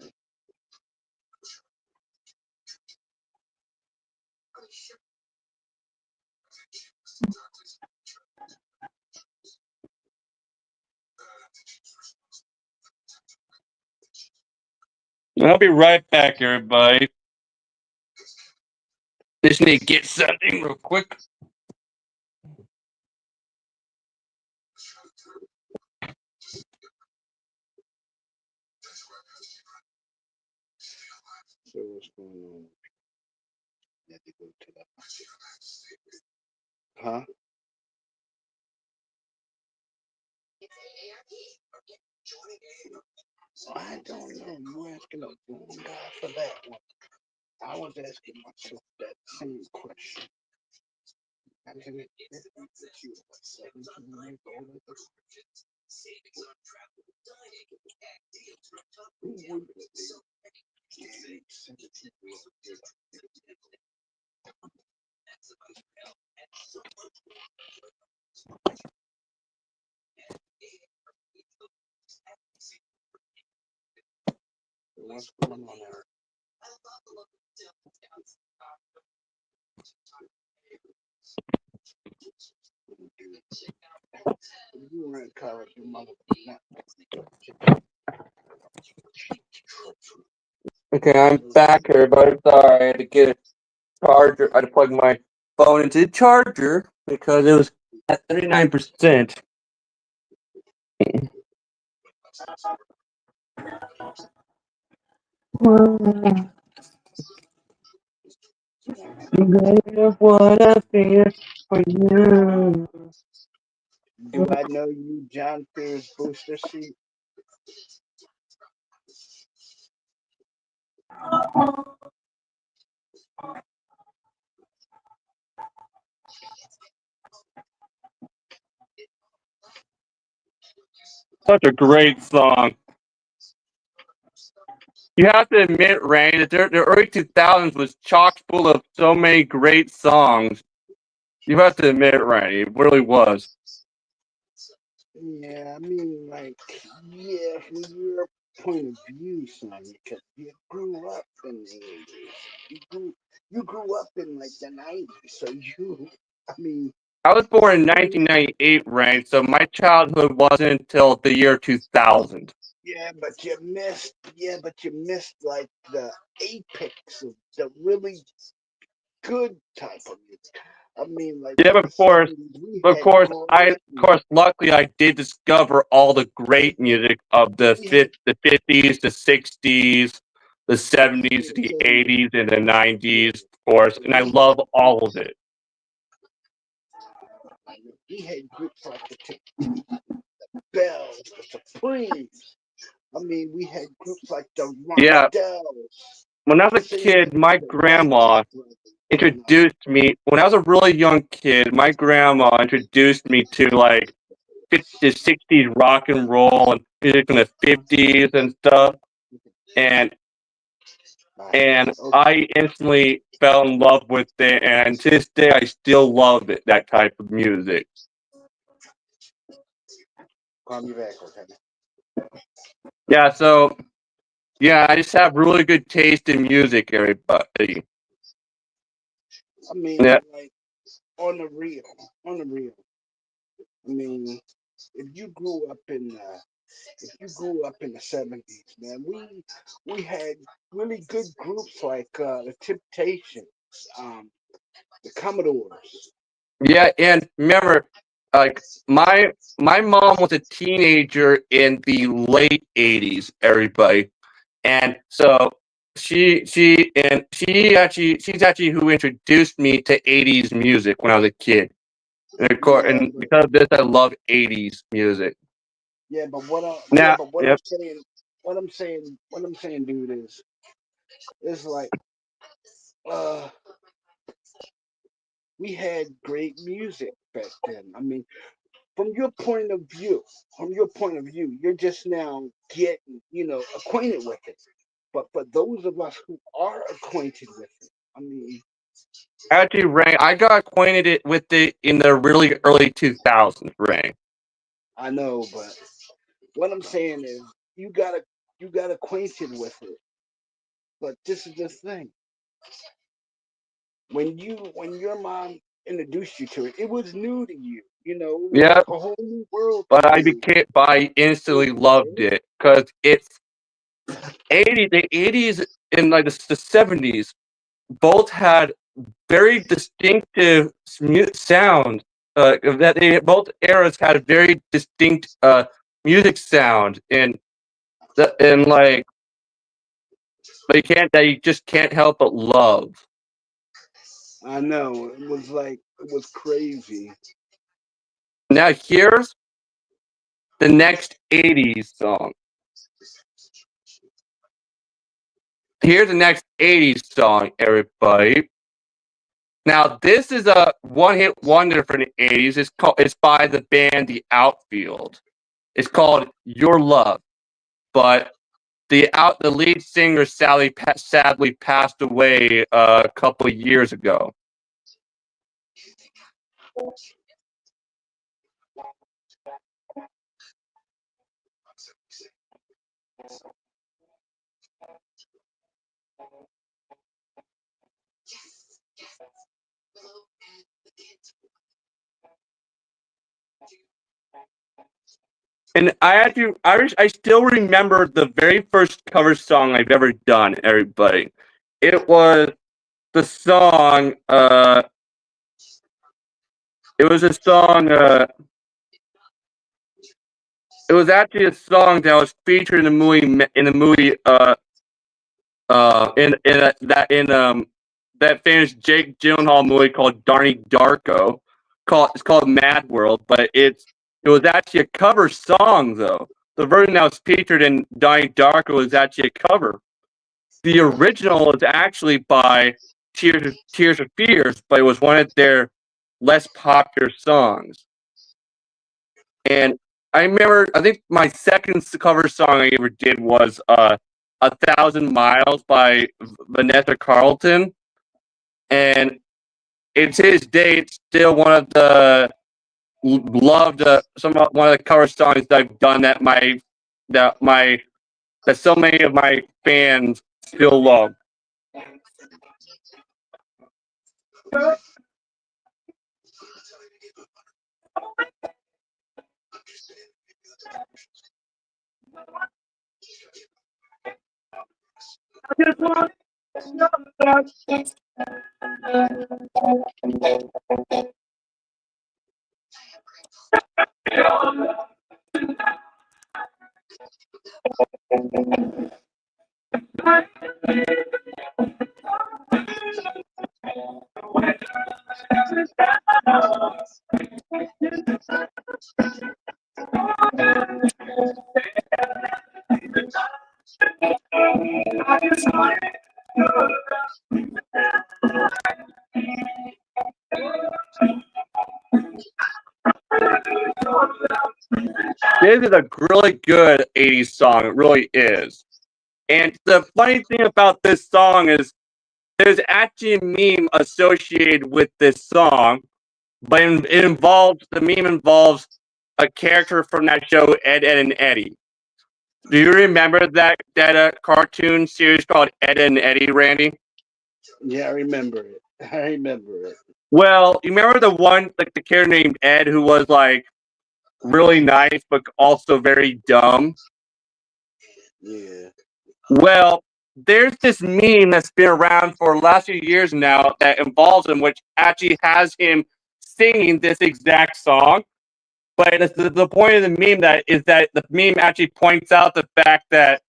Speaker 2: I'll be right back, everybody. Just need to get something real quick.
Speaker 1: So what's going on? Had to go to the huh? I don't know. You asking a grown guy for that one. I was asking myself that same question. What's going on there? You were in college, your mother was not.
Speaker 2: Okay, I'm back, everybody. Sorry, I had to get a charger. I had to plug my phone into the charger because it was at 39%. What I feel for you.
Speaker 1: Do I know you, John Fear's booster seat?
Speaker 2: Such a great song. You have to admit, Rain, that the early 2000s was chock full of so many great songs. You have to admit, Rain, it really was.
Speaker 1: Yeah, I mean, like, yeah, from your point of view, son, because you grew up in the 80s. You grew up in, like, the 90s, so I mean...
Speaker 2: I was born in 1998, Rain, so my childhood wasn't until the year 2000.
Speaker 1: Yeah, but you missed, like, the apex of the really good type of music. I mean, like,
Speaker 2: yeah, but of course, luckily I did discover all the great music of the 50s, the 60s, the 70s, the 80s, and the 90s, of course, and I love all of it.
Speaker 1: We had groups like the Bells, the Supremes. I mean, we had groups like the Rondells.
Speaker 2: When I was a kid, my grandma introduced me. When I was a really young kid, my grandma introduced me to like 50s, 60s rock and roll and music from the 50s and stuff, and I instantly fell in love with it. And to this day, I still love it. That type of music.
Speaker 1: Call me back, okay?
Speaker 2: Yeah. So, yeah, I just have really good taste in music, everybody.
Speaker 1: I mean, like, on the real. I mean, if you grew up in the 70s, man, we had really good groups like the Temptations, the Commodores.
Speaker 2: Yeah, and remember, like my mom was a teenager in the late 80s, everybody, and so she's actually who introduced me to 80s music when I was a kid. And of course, and because of this, I love 80s music.
Speaker 1: Yeah, but what I'm saying, dude, is like, we had great music back then. I mean, from your point of view, you're just now getting, acquainted with it. But for those of us who are acquainted with it, I mean,
Speaker 2: actually, Ray, I got acquainted with it in the really early 2000s, Ray.
Speaker 1: I know, but what I'm saying is you got acquainted with it. But this is the thing. When your mom introduced you to it, it was new to you. It was like a whole new world.
Speaker 2: But I instantly loved it because it's the 80s and like the 70s both had very distinctive sound. Both eras had a very distinct music sound, and like you just can't help but love.
Speaker 1: I know, it was crazy.
Speaker 2: Now here's the next 80s song. Here's the next 80s song, everybody. Now, this is a one-hit wonder from the 80s. It's by the band The Outfield. It's called Your Love. But the lead singer sadly passed away a couple of years ago. And I still remember the very first cover song I've ever done, everybody. It was the song, it was a song, it was actually a song that was featured in the movie, that famous Jake Gyllenhaal movie called Donnie Darko. It's called Mad World, but it was actually a cover song though. The version that was featured in Donnie Darko is actually a cover. The original is actually by Tears for Fears, but it was one of their less popular songs. And I remember, I think my second cover song I ever did was 1,000 Miles by Vanessa Carlton. And to this day, it's still one of the one of the cover songs that I've done that so many of my fans still love. This is a really good 80s song. It really is. And the funny thing about this song is there's actually a meme associated with this song, but the meme involves a character from that show, Ed, Edd and Eddy. Do you remember that cartoon series called Ed, Edd and Eddy, Randy?
Speaker 1: Yeah, I remember it. I remember it.
Speaker 2: Well, you remember the one, like the character named Ed who was like really nice but also very dumb?
Speaker 1: Yeah.
Speaker 2: Well, there's this meme that's been around for the last few years now that involves him, which actually has him singing this exact song. But the point of the meme is that the meme actually points out the fact that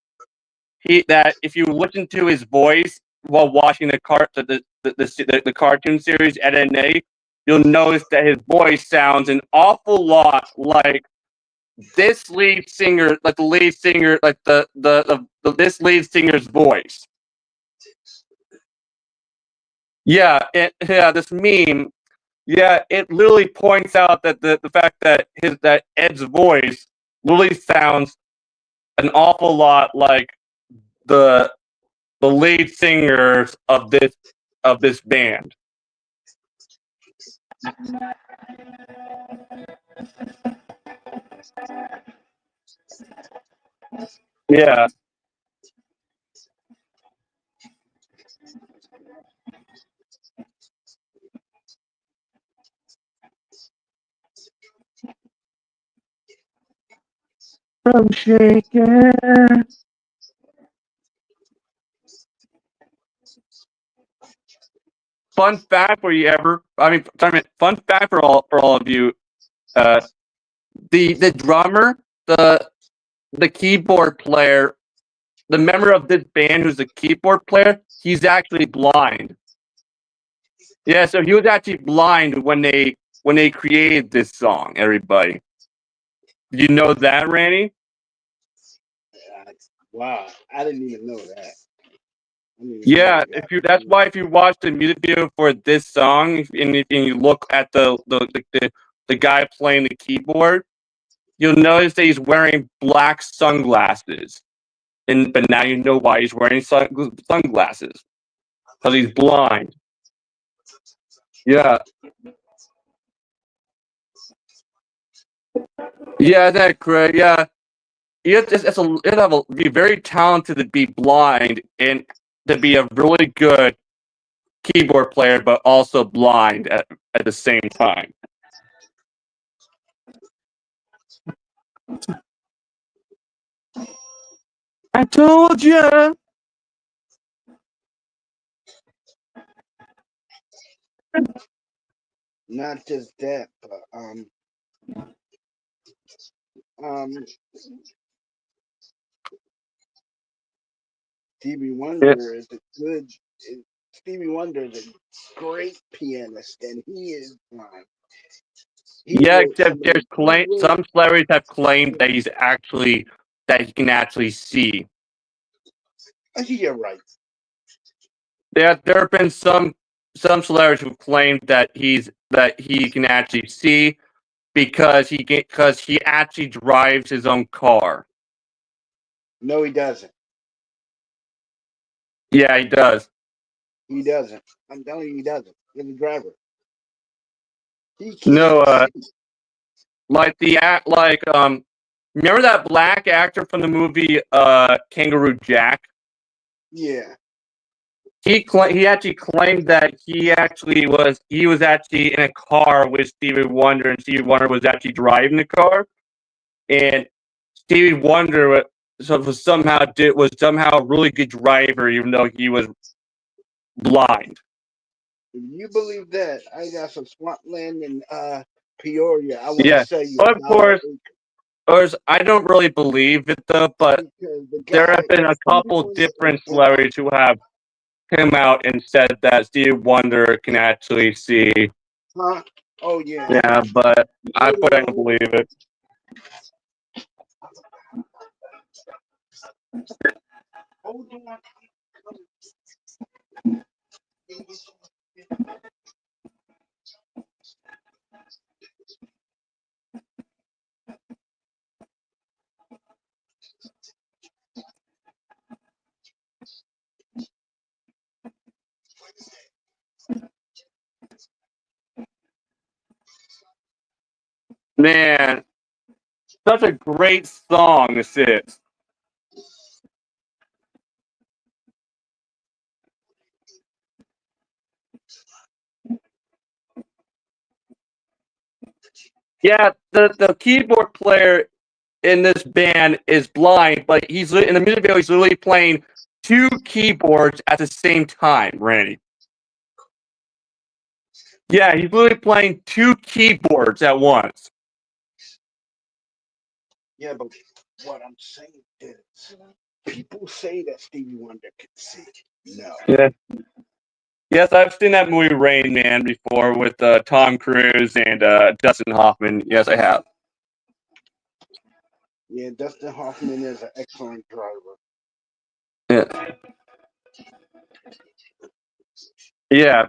Speaker 2: if you listen to his voice while watching the cartoon series Ed, Edd and Eddy, you'll notice that his voice sounds an awful lot like this lead singer, like the lead singer, like this lead singer's voice. Yeah, this meme. Yeah, it literally points out that the fact that Ed's voice literally sounds an awful lot like the lead singers of this band. Yeah. I'm shaking. Fun fact for fun fact for all of you. The drummer, the keyboard player, the member of this band who's the keyboard player, he's actually blind. Yeah, so he was actually blind when they created this song, everybody. Did you know that, Randy?
Speaker 1: Wow, I didn't even know that.
Speaker 2: Yeah, that's why if you watch the music video for this song and you look at the guy playing the keyboard, you'll notice that he's wearing black sunglasses. But now you know why he's wearing sunglasses. Because he's blind. Yeah. Yeah, that's correct. Yeah. You have to be very talented to be blind and to be a really good keyboard player, but also blind at the same time. I told you.
Speaker 1: Not just that, but Stevie Wonder is a good. Stevie Wonder is a great pianist, and he is blind.
Speaker 2: Yeah, except some celebrities have claimed that he can actually see.
Speaker 1: You're right.
Speaker 2: There have been some celebrities who claimed that he can actually see because he actually drives his own car.
Speaker 1: No, he doesn't.
Speaker 2: Yeah, he does.
Speaker 1: He doesn't. I'm telling you, he doesn't. He's a driver. He can't
Speaker 2: No,
Speaker 1: see.
Speaker 2: remember that black actor from the movie Kangaroo Jack?
Speaker 1: Yeah.
Speaker 2: He actually claimed that he was actually in a car with Stevie Wonder, and Stevie Wonder was actually driving the car, and Stevie Wonder was somehow a really good driver, even though he was blind.
Speaker 1: If you believe that, I got some swampland in Peoria. I want to sell you.
Speaker 2: Of course, I don't really believe it though, but there have been a couple different celebrities who have come out and said that Stevie Wonder can actually see.
Speaker 1: Huh? Oh yeah.
Speaker 2: Yeah, but I don't believe it.
Speaker 1: Hold on.
Speaker 2: Man, such a great song this is. Yeah, the keyboard player in this band is blind, but he's in the music video. He's literally playing two keyboards at the same time, Randy. Yeah, he's literally playing two keyboards at once.
Speaker 1: Yeah, but what I'm saying is, people say that Stevie Wonder can see. No.
Speaker 2: Yeah. Yes, I've seen that movie Rain Man before with Tom Cruise and Dustin Hoffman. Yes, I have.
Speaker 1: Yeah, Dustin Hoffman is an excellent driver.
Speaker 2: Yeah. Yeah.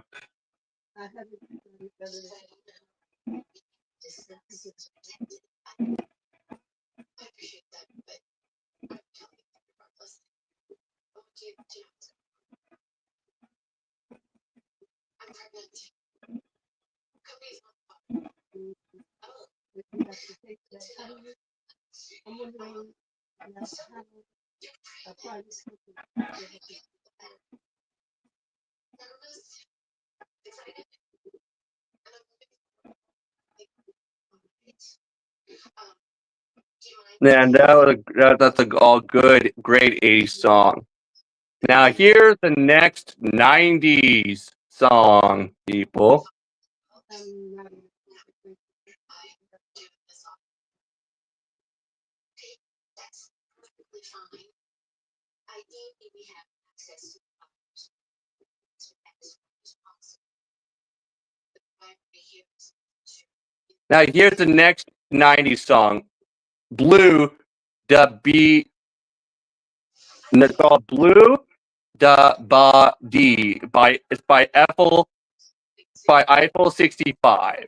Speaker 2: Man, that's a all good, great 80s song. Now here's the next 90s song, people. Now here's the next 90s song. Blue, it's called Blue, Da Ba Dee by Eiffel 65.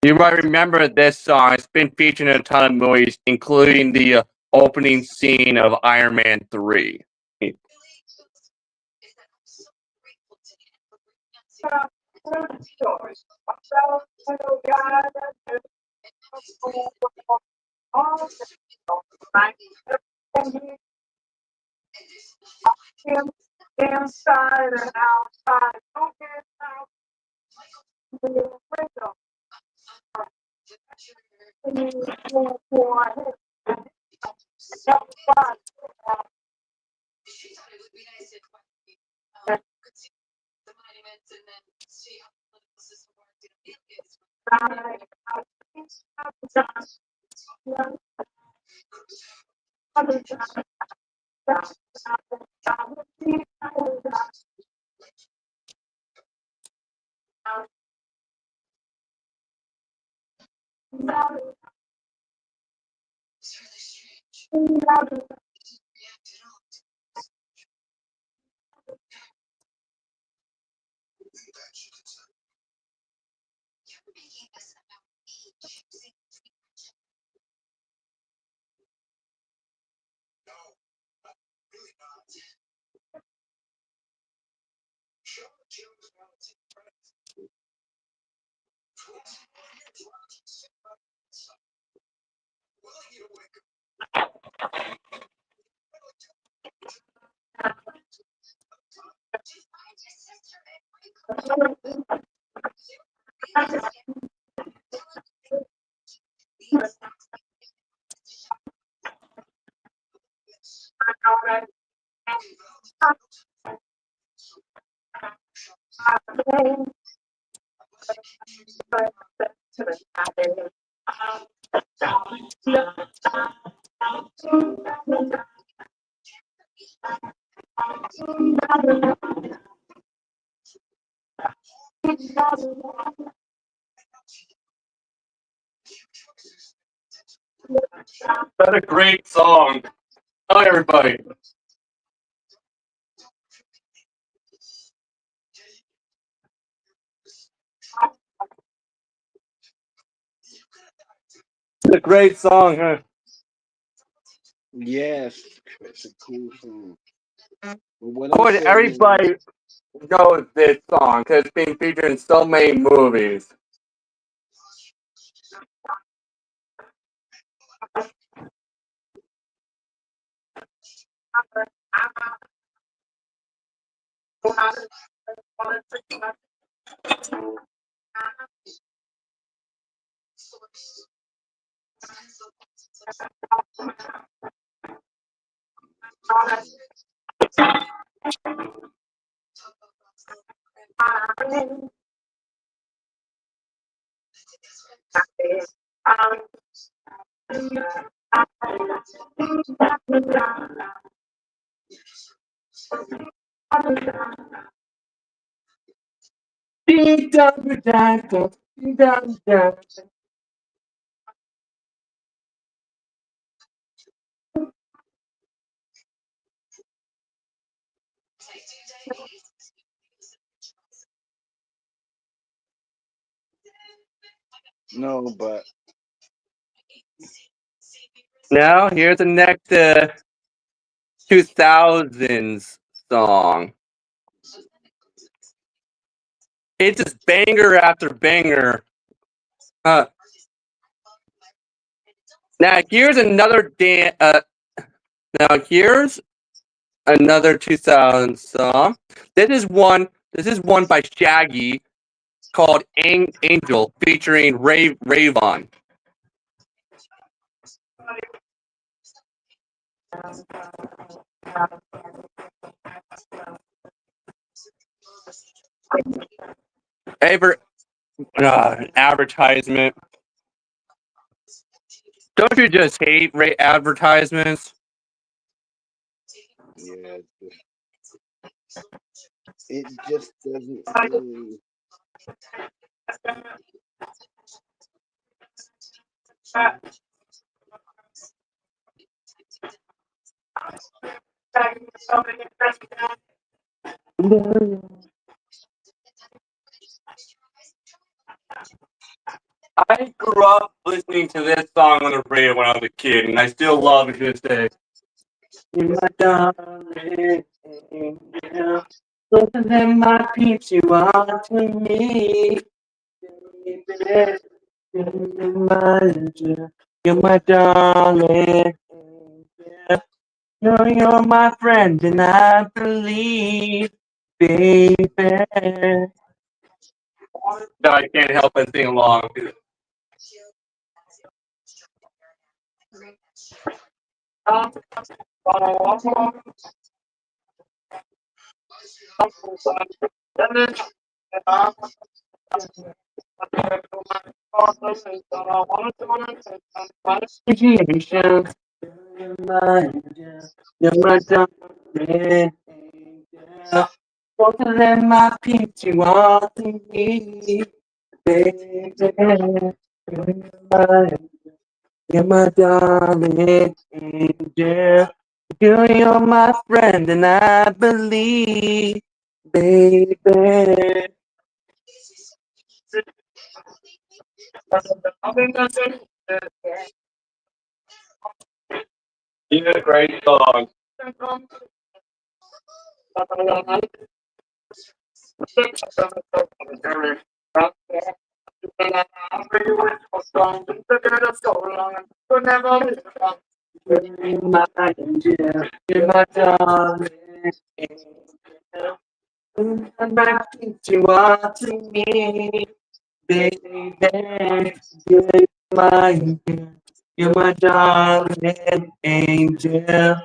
Speaker 2: You might remember this song. It's been featured in a ton of movies, including the opening scene of Iron Man 3.
Speaker 3: Inside and outside, don't get out the window.
Speaker 2: That's a great song. Hi, everybody. It's a great song, huh?
Speaker 1: Yes, it's a cool song. But what
Speaker 2: Of
Speaker 1: I'm
Speaker 2: course,
Speaker 1: saying is,
Speaker 2: everybody knows this song because it's been featured in so many movies.
Speaker 1: no, but
Speaker 2: Now, here's the next 2000s song. It's just banger after banger. Now, here's another now here's another 2000 song. This is one by Shaggy called Angel featuring Rayvon. Ever advertisement. Don't you just hate advertisements?
Speaker 1: yeah, it just doesn't really.
Speaker 2: I grew up listening to this song on the radio when I was a kid, and I still love it to this day. You're my darling, yeah. Closer than my peeps, you are to me. Baby, you're my darling, yeah. You're my friend, and I believe, baby. No, I can't help but sing along. Appreciation. You're my darling. Yeah. Closer than my peeps, you are to me, baby. You're my darling angel. You're my friend, and I believe, baby. You did a great song. You're my angel. You're my darling angel. And my peeps, you are to me, baby. You're my angel. You're my darling angel.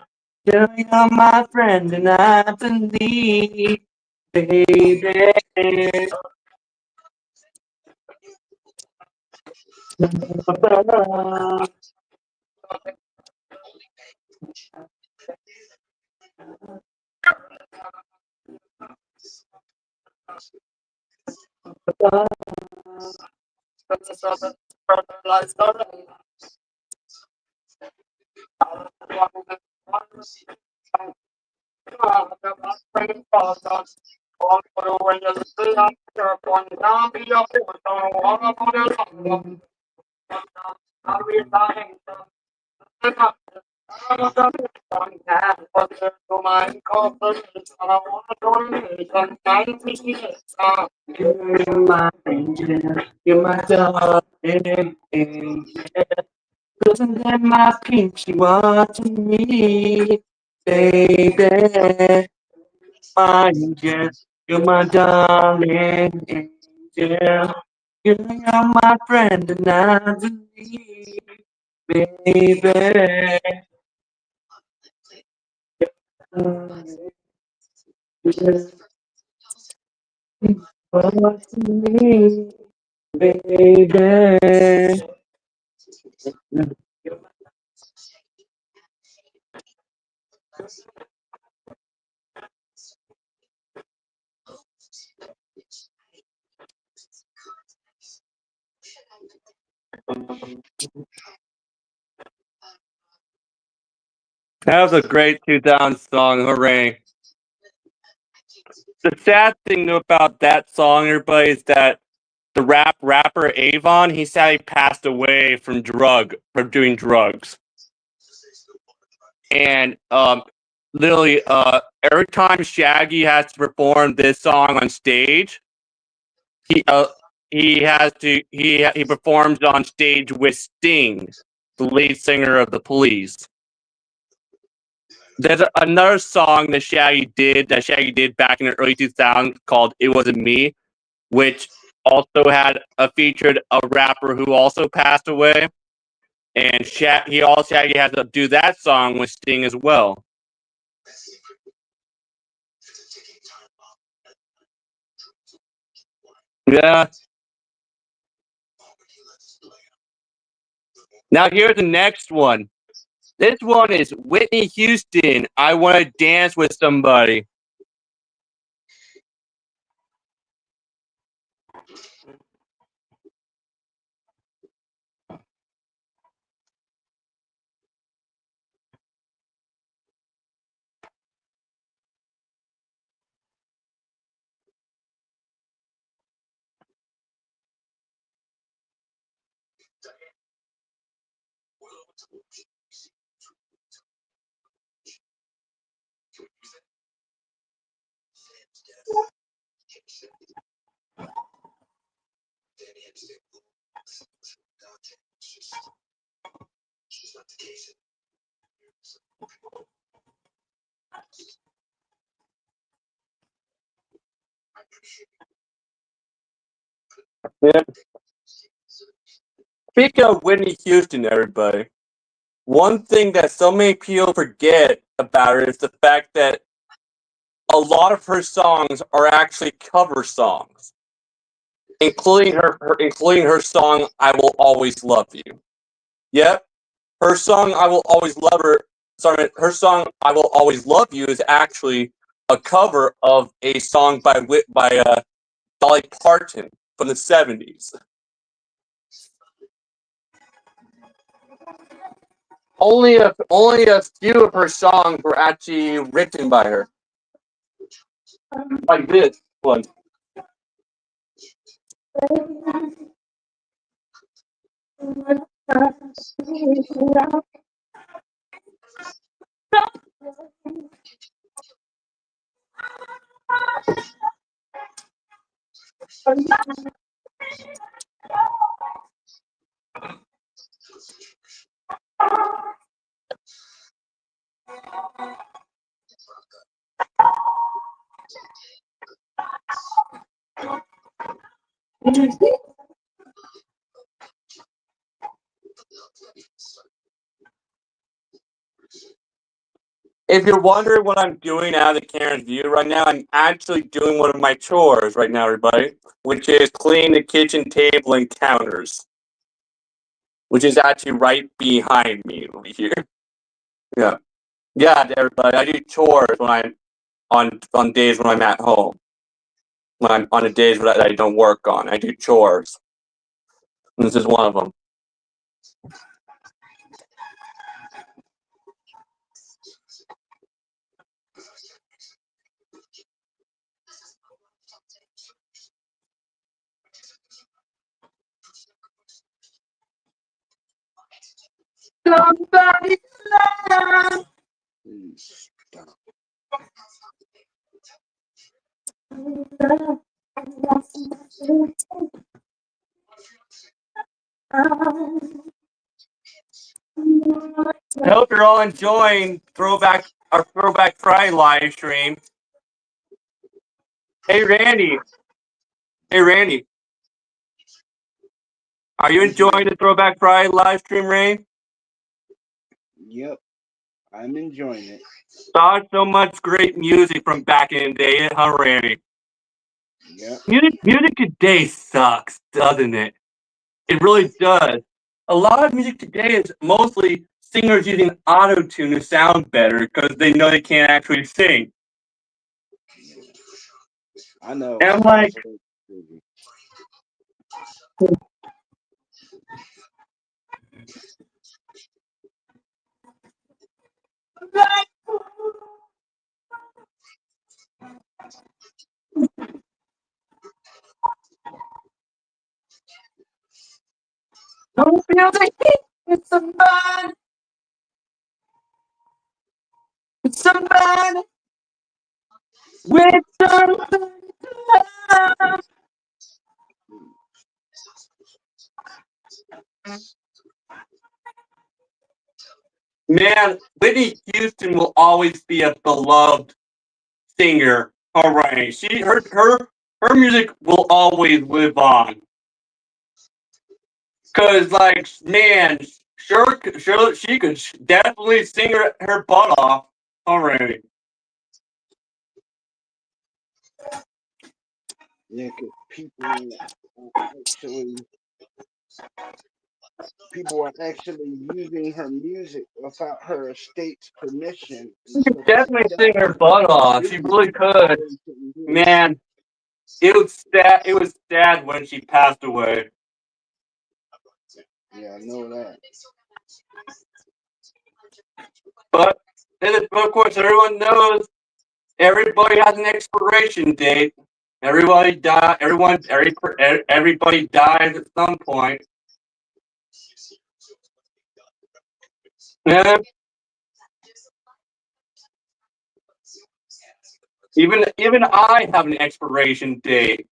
Speaker 2: You're my friend, and I believe, baby. You're my angel. You're my darling angel. Closer than my peeps, you are to me, baby. My angel, you're my darling angel. You're my friend, and I believe, baby. To me, baby. That was a great 2000 song. Hooray. The sad thing about that song, everybody, is that the rapper Avon, he sadly passed away from doing drugs. And literally, every time Shaggy has to perform this song on stage, he he performs on stage with Sting, the lead singer of the Police. There's another song that Shaggy did back in the early 2000s called "It Wasn't Me," which also had featured a rapper who also passed away, and Shaggy had to do that song with Sting as well. Yeah. Now here's the next one. This one is Whitney Houston. I Want to Dance with Somebody. Yeah. Speaking of Whitney Houston, everybody, one thing that so many people forget about her is the fact that a lot of her songs are actually cover songs, including her song "I Will Always Love You." Yep, her song "I Will Always Love Her." Sorry, her song "I Will Always Love You" is actually a cover of a song by Dolly Parton from the '70s. Only a few of her songs were actually written by her, like this one. If you're wondering what I'm doing out of the camera's view right now, I'm actually doing one of my chores right now, everybody, which is cleaning the kitchen table and counters, which is actually right behind me over here. Yeah, yeah, everybody. I do chores when I'm on days when I'm at home. When I'm on the days that I don't work on, I do chores. And this is one of them. Somebody love.
Speaker 1: Please stop.
Speaker 2: I hope you're all enjoying our Throwback Friday live stream. Hey Randy, are you enjoying the Throwback Friday live stream, Ray?
Speaker 1: Yep, I'm enjoying it.
Speaker 2: Saw so much great music from back in the day, huh, Randy?
Speaker 1: Yep.
Speaker 2: Music today sucks, doesn't it? It really does. A lot of music today is mostly singers using auto-tune to sound better because they know they can't actually sing.
Speaker 1: I know.
Speaker 2: And I'm like, don't feel the heat with somebody. With somebody. With somebody. Man, Whitney Houston will always be a beloved singer. All right, her music will always live on. Cause like man, sure, she could definitely sing her butt off already.
Speaker 1: Yeah, 'cause people are actually using her music without her estate's permission.
Speaker 2: She could definitely sing her butt off. She really could. Man, it was sad. It was sad when she passed away.
Speaker 1: Yeah, I know that.
Speaker 2: But of course, everyone knows everybody has an expiration date. Everybody die. Everybody dies at some point. Yeah. Even I have an expiration date.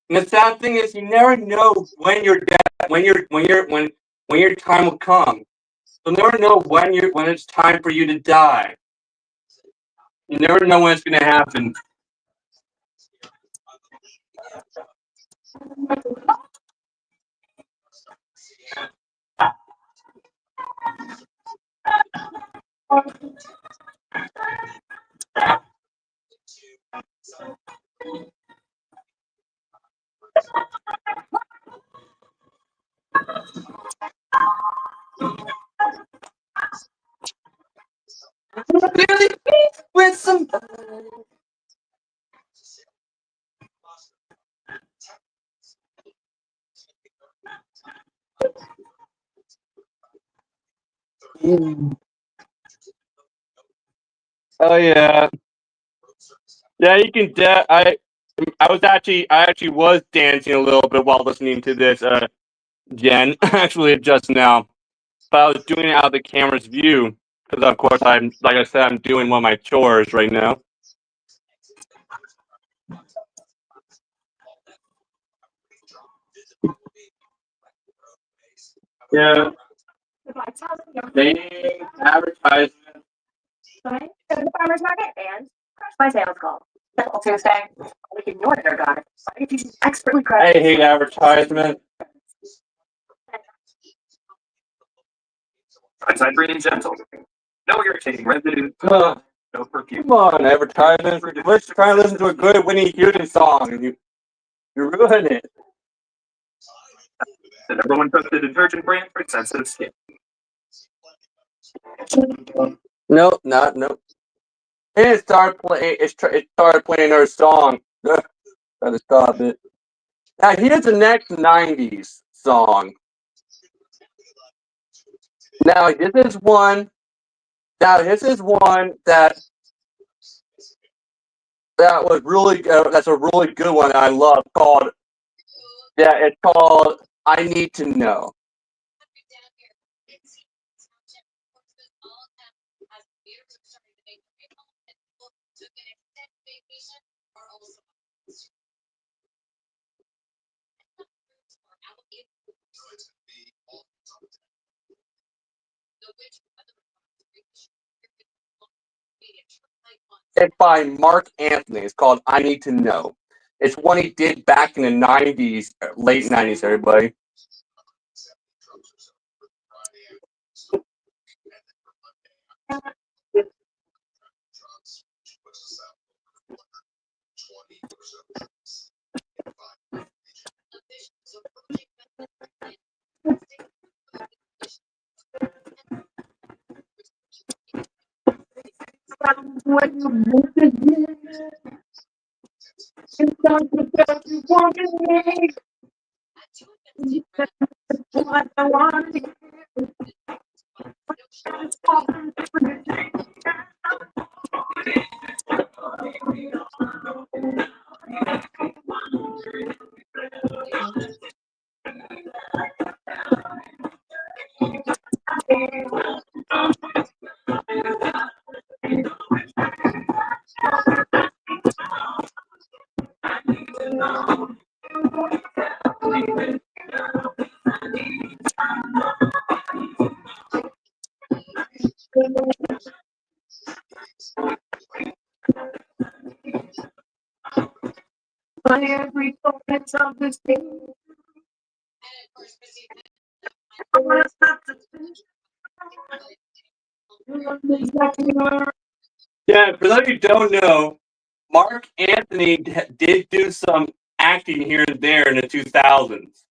Speaker 2: And the sad thing is, you never know when your death, when your time will come. You'll never know when it's time for you to die. You never know when it's going to happen. With some. Oh yeah, yeah. You can. I actually was dancing a little bit while listening to this. Jen, actually, just now, but I was doing it out of the camera's view because, of course, like I said, I'm doing one of my chores right now. Yeah. They advertisement.
Speaker 3: Go to the farmer's market and crush my sales call. Typical Tuesday. We ignore their God. If you expertly crush.
Speaker 2: I hate advertisement.
Speaker 4: Inside green and gentle. No irritating residue.
Speaker 2: No
Speaker 4: perfume.
Speaker 2: Come on, advertisement. Let's try to listen to a good Whitney Houston song, and you ruin it.
Speaker 4: The #1 trusted detergent brand for sensitive skin.
Speaker 2: No. And it started playing. It started playing her song. Gotta stop it. Now here's the next '90s song. Now this is one that was really that's a really good one I love it's called I Need to Know. It's by Mark Anthony. It's called I Need to Know. It's one he did back in the '90s, late '90s, everybody.
Speaker 3: When you move again, it's not because you want to make. What I want to do. By every moment of this day, I want to stop the
Speaker 2: Yeah, for those of you who don't know, Mark Anthony did do some acting here and there in the 2000s.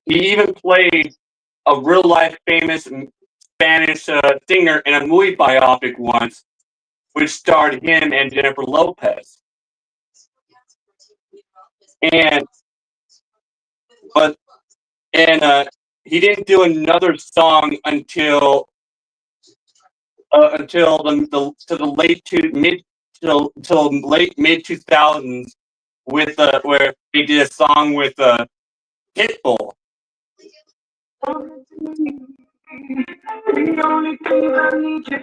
Speaker 2: He even played a real life famous Spanish singer in a movie biopic once, which starred him and Jennifer Lopez. And he didn't do another song until the late mid 2000s with where he did a song with Pitbull.
Speaker 4: The only thing I need you.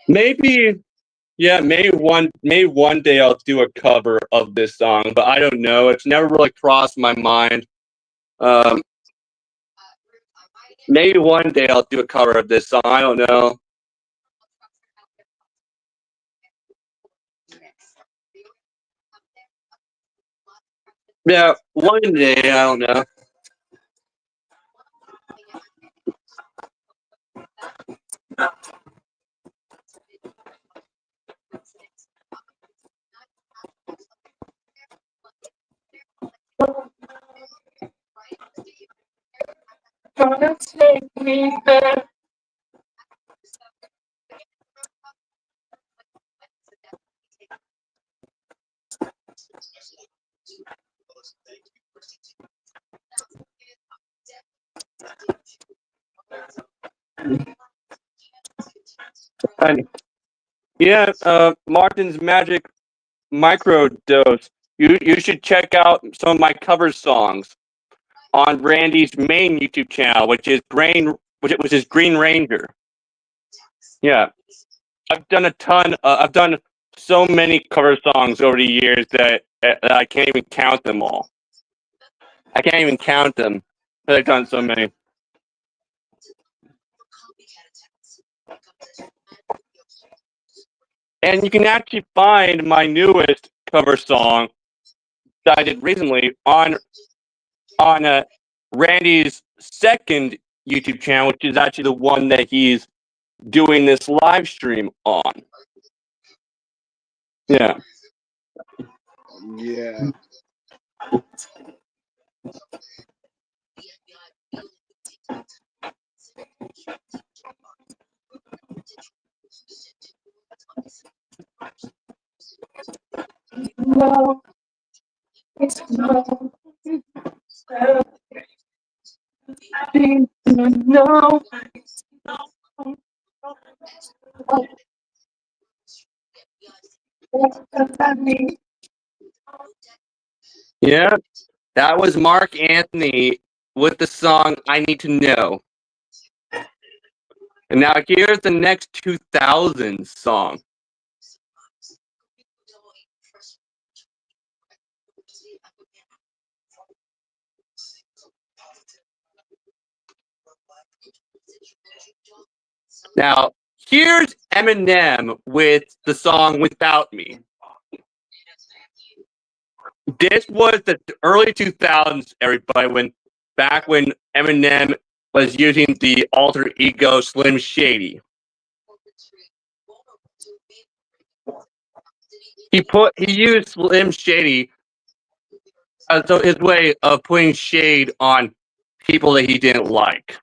Speaker 2: Maybe, yeah, maybe one day I'll do a cover of this song, but I don't know. It's never really crossed my mind. Um, maybe one day I'll do a cover of this song. I don't know. Yeah, one day, I don't know.
Speaker 3: Gonna take me there.
Speaker 2: And yeah, Martin's Magic Microdose. You should check out some of my cover songs on Randy's main YouTube channel, which is Green Ranger. Yeah, I've done a ton. I've done so many cover songs over the years that I can't even count them all. I can't even count them. I've done so many. And you can actually find my newest cover song that I did recently on Randy's second YouTube channel, which is actually the one that he's doing this live stream on. Yeah.
Speaker 1: Yeah.
Speaker 3: No, it's no. No.
Speaker 2: Yeah. That was Mark Anthony with the song I Need to Know. And now here's the next 2000s song. Now, here's Eminem with the song Without Me. This was the early 2000s, everybody, back when Eminem was using the alter ego Slim Shady. He used Slim Shady as his way of putting shade on people that he didn't like.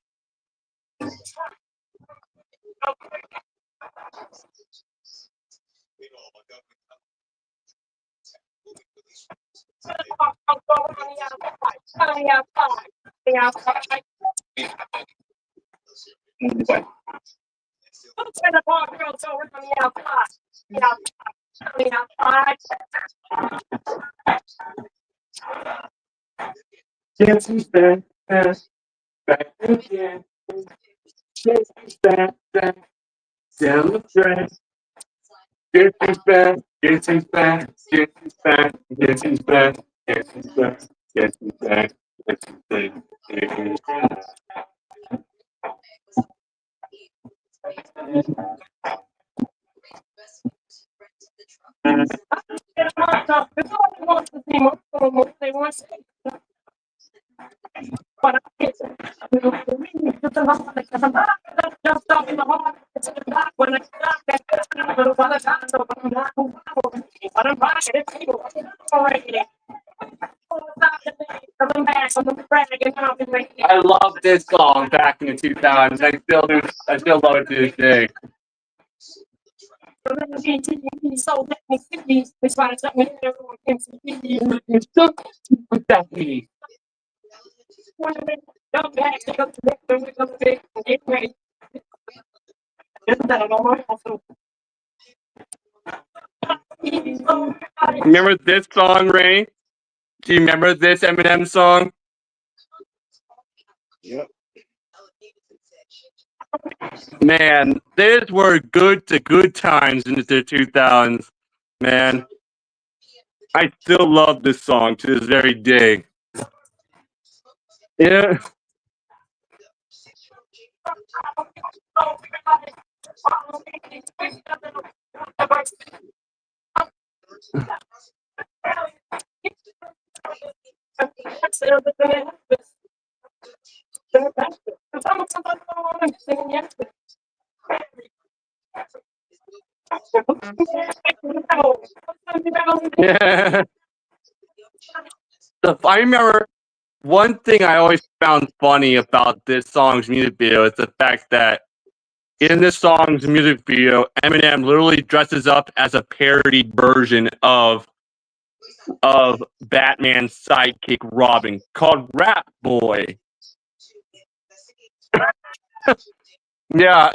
Speaker 4: Yes, he's back again. Yes, he's back, down the track. Yes, he's back. Yes, he's back. Yes, he's back. Yes, he's back. Yes, he's back. Yes, he's back. Yes, he's back. Yes, he's back. I love this song back in the 2000s. I still do. I still love it to this day. It's so with that me.
Speaker 2: Remember this song, Ray? Do you remember this Eminem song?
Speaker 1: Yep.
Speaker 2: Man, these were good times in the 2000s. Man, I still love this song to this very day. Yeah. Yeah. I remember one thing I always found funny about this song's music video is the fact that in this song's music video, Eminem literally dresses up as a parodied version of Batman's sidekick Robin called Rat Boy. Yeah.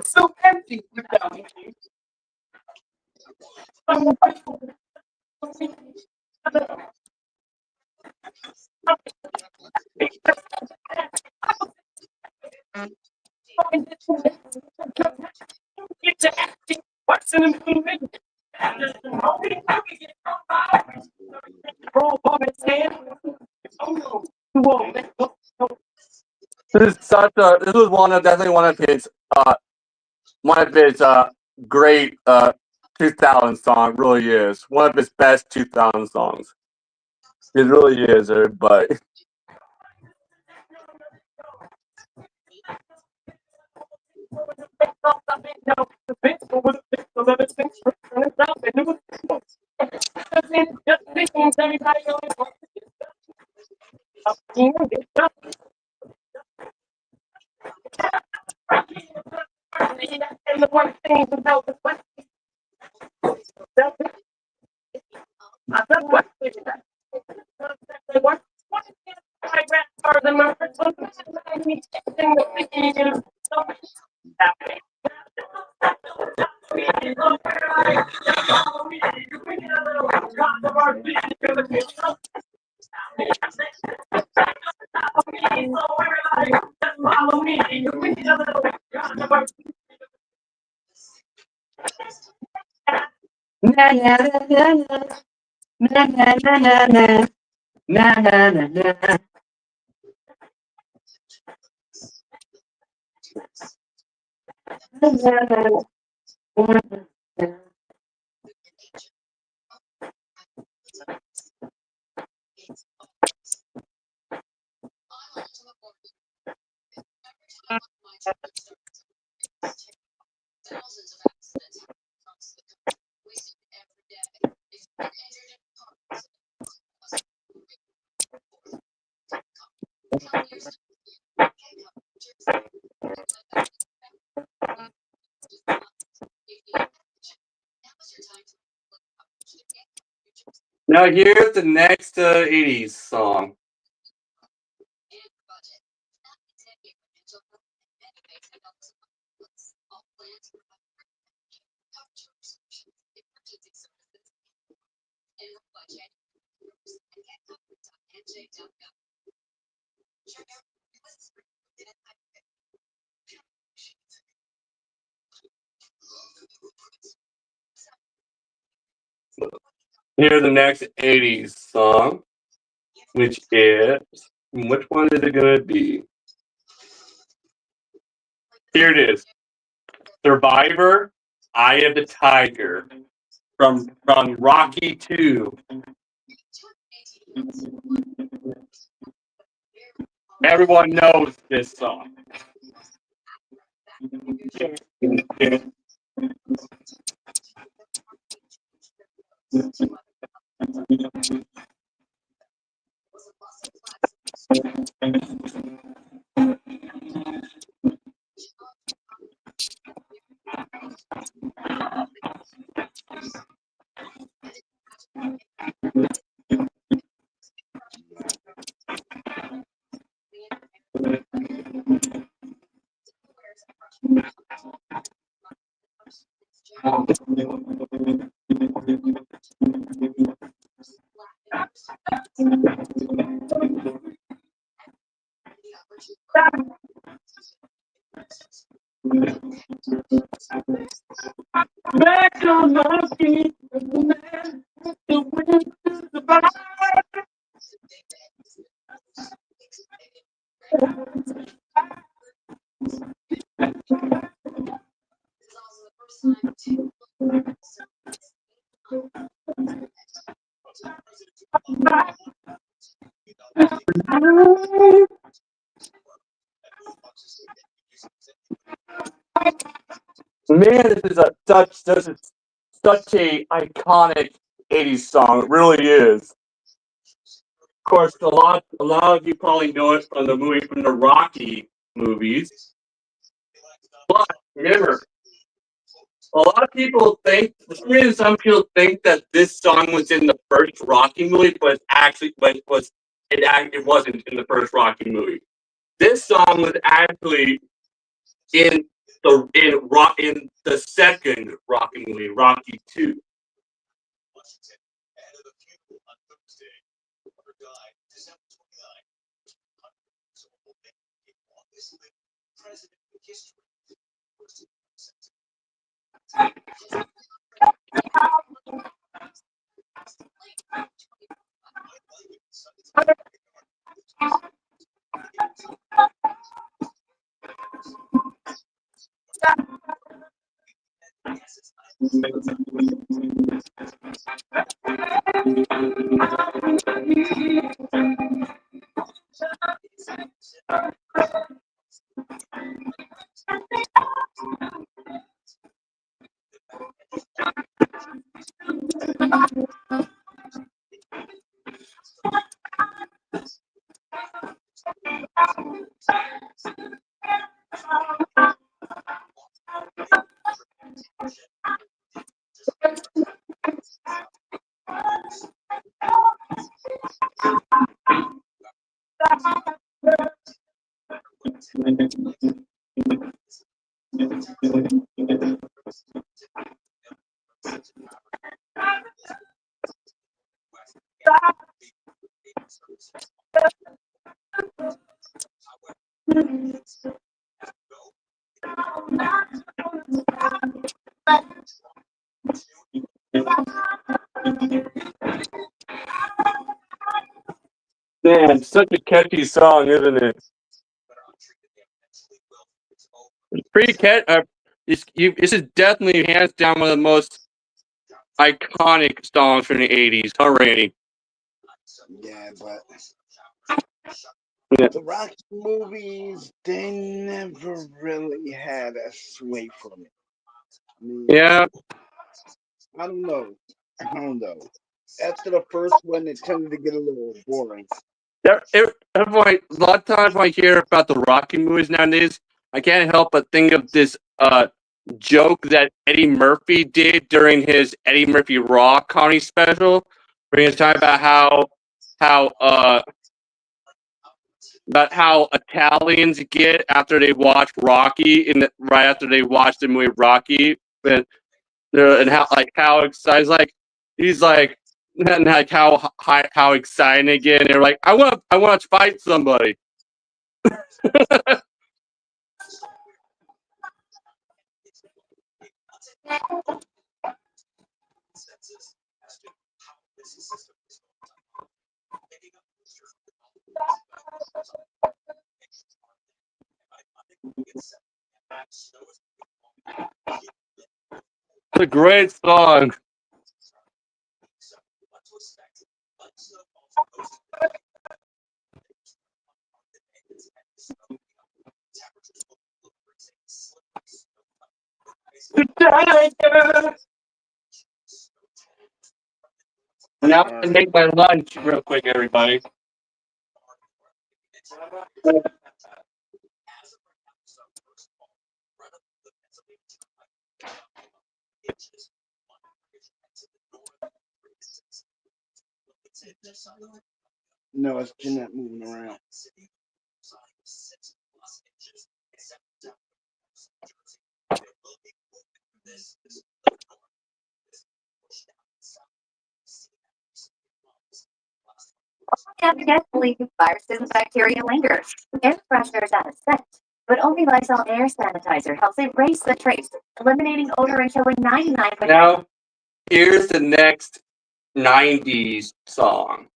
Speaker 4: So empty without me. This was definitely one of his great 2000 song. Really is one of his best 2000 songs. It really is, everybody. Now here's the next 80s song.
Speaker 2: Here's the next 80s song, which one is it going to be? Here it is. Survivor, Eye of the Tiger, from Rocky 2. Everyone knows this song. Back on my feet, Man, this is such a iconic 80s song. It really is. Of course, a lot of you probably know it from the Rocky movies. But remember, a lot of people think, for some reason, some people think that this song was in the first Rocky movie, but it wasn't in the first Rocky movie. This song was actually in the second Rocky movie, Rocky 2. Man, such a catchy song, isn't it? It's pretty catchy. This is definitely hands down one of the most iconic songs from the 80s. Huh, Randy?
Speaker 1: Yeah, but
Speaker 2: Yeah.
Speaker 1: the Rocky movies, they never really had a sway from it. I mean,
Speaker 2: Yeah.
Speaker 1: I don't know. After the first one, it tended to get a little boring.
Speaker 2: A lot of times when I hear about the Rocky movies nowadays, I can't help but think of this joke that Eddie Murphy did during his Eddie Murphy Raw comedy special, where he was talking about how Italians get after they watch Rocky right after they watch the movie Rocky, and how excited he's like and like how exciting again. They're like, I want to fight somebody. It's a great song. Now I'm gonna make my lunch real quick, everybody.
Speaker 1: No, it's Jeanette moving around.
Speaker 5: Evidently, viruses and bacteria linger. Air freshener is out of scent, but only Lysol air sanitizer helps erase the trace, eliminating odor and killing 99%.
Speaker 2: Now, here's the next 90s song.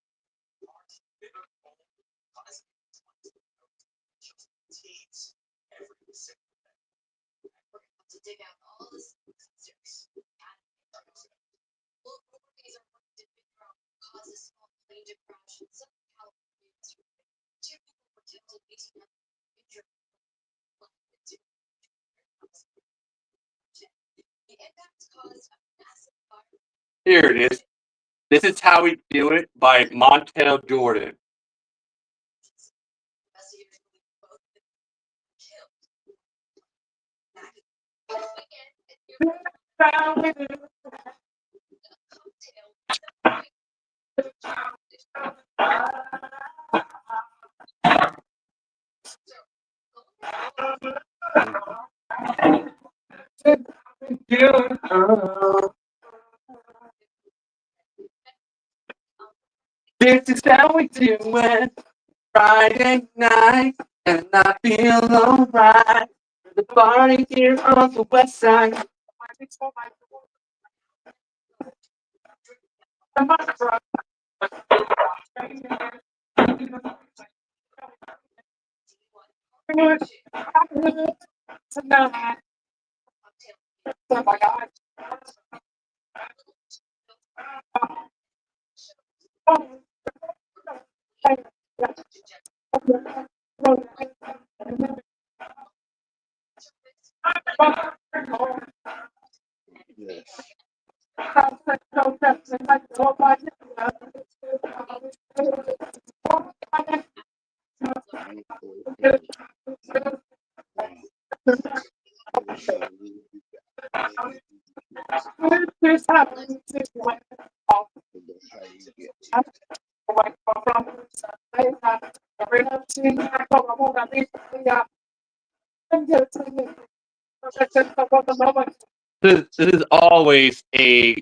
Speaker 2: Here it is. This is How We Do It by Montel Jordan. This is how we do it. Friday night, and I feel alright. The party here on the west side.
Speaker 1: Yes.
Speaker 2: This is always a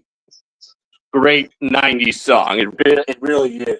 Speaker 2: great 90s song. It really is.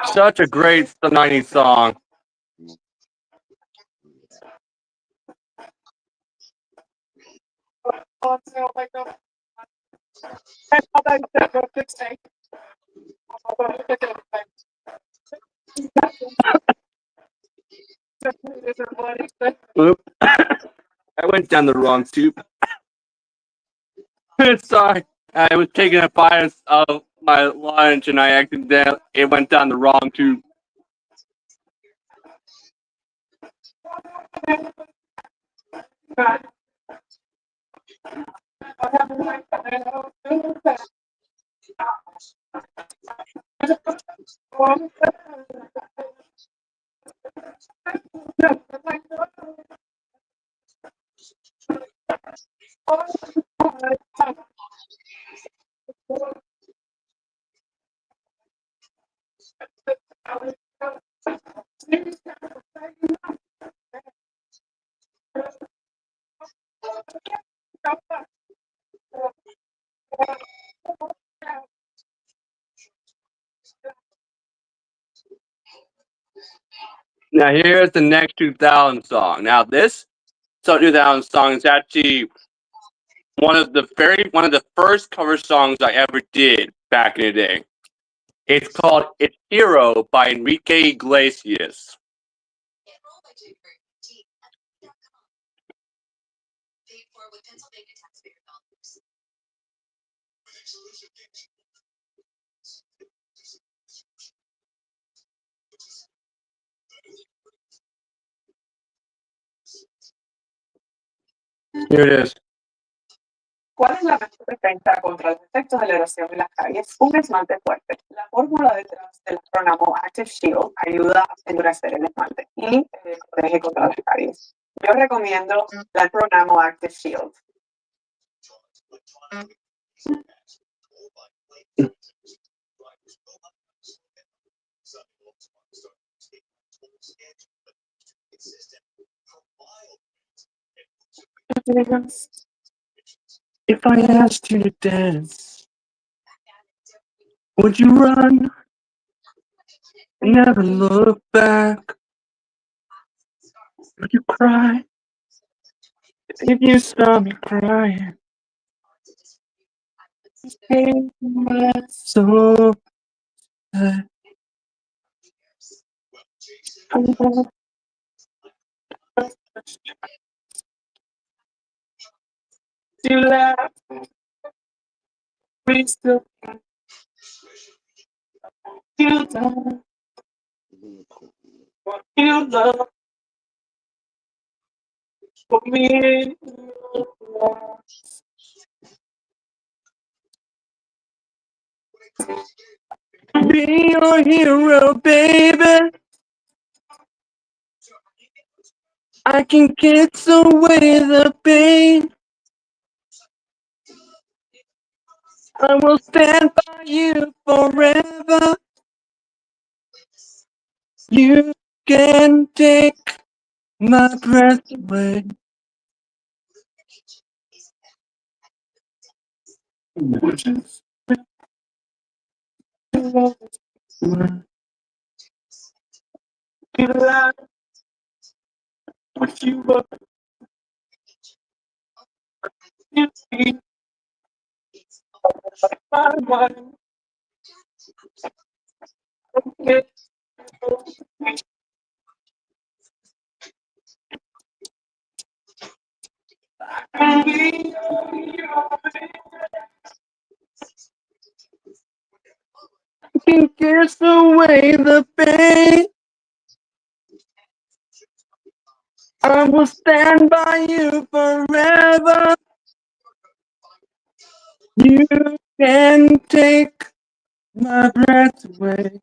Speaker 2: Such a great 90s song. Oop. I went down the wrong tube. Sorry. I was taking a bite of my lunch and I accidentally it went down the wrong tube. Now here's the next 2000 song. Now this 2000 song is actually one of the first cover songs I ever did back in the day. It's called "It's Hero" by Enrique Iglesias. Here it is.
Speaker 3: ¿Cuál es la mejor defensa contra los efectos de la erosión en las calles? Un esmalte fuerte. La fórmula detrás del Pronamo Active Shield ayuda a endurecer el esmalte y protege contra las calles. Yo recomiendo la Pronamo Active Shield.
Speaker 2: If I asked you to dance, would you run and never look back? Would you cry if you saw me crying? Take my soul. You laugh, we still you don't you love for me. Be your hero, baby. I can kiss away the pain. I will stand by you forever. You can take my breath away. You lie, what you want, you see, my mind. Okay. Can kiss away the pain. I will stand by you forever. You can take my breath away.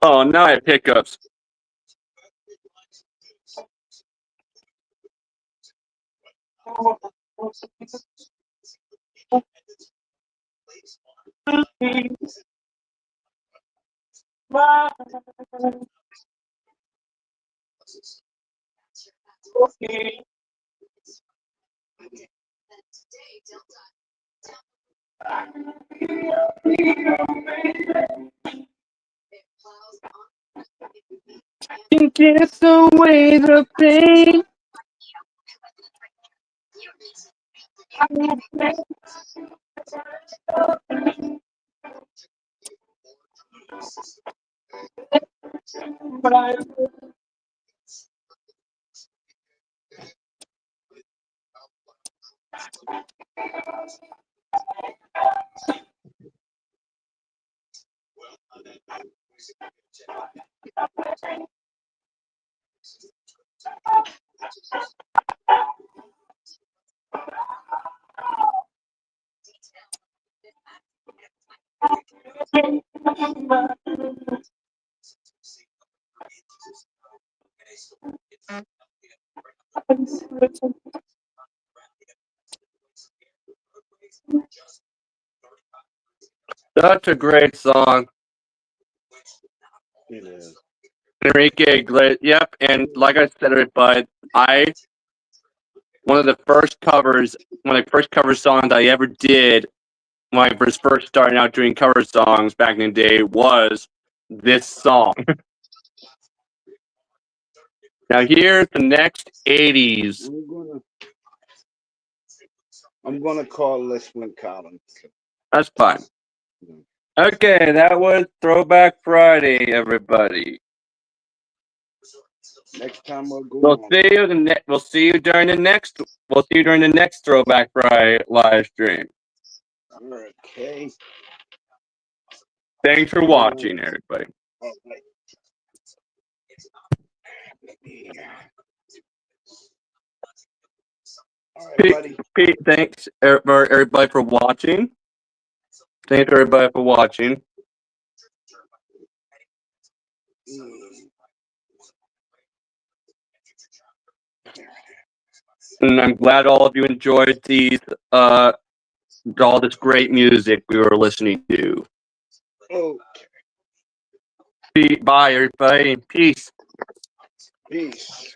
Speaker 2: Oh, now I have hiccups. Can kiss away the pain. Such a great song.
Speaker 1: It is.
Speaker 2: Enrique Iglesias. Yep, and like I said, everybody, one of the first covers, one of the first cover songs I ever did when I was first starting out doing cover songs back in the day was this song. Now here's the next 80s.
Speaker 1: I'm gonna call this one Collins.
Speaker 2: That's fine. Okay, that was Throwback Friday, everybody.
Speaker 1: Next time we'll go
Speaker 2: We'll
Speaker 1: on.
Speaker 2: see you we'll see you during the next Throwback Friday live stream.
Speaker 1: Okay.
Speaker 2: Thanks for watching, everybody.
Speaker 1: All right. All right, buddy.
Speaker 2: Pete, thanks everybody for watching. Thanks everybody for watching. And I'm glad all of you enjoyed these all this great music we were listening to.
Speaker 1: Okay.
Speaker 2: Bye everybody. Peace.
Speaker 1: Peace.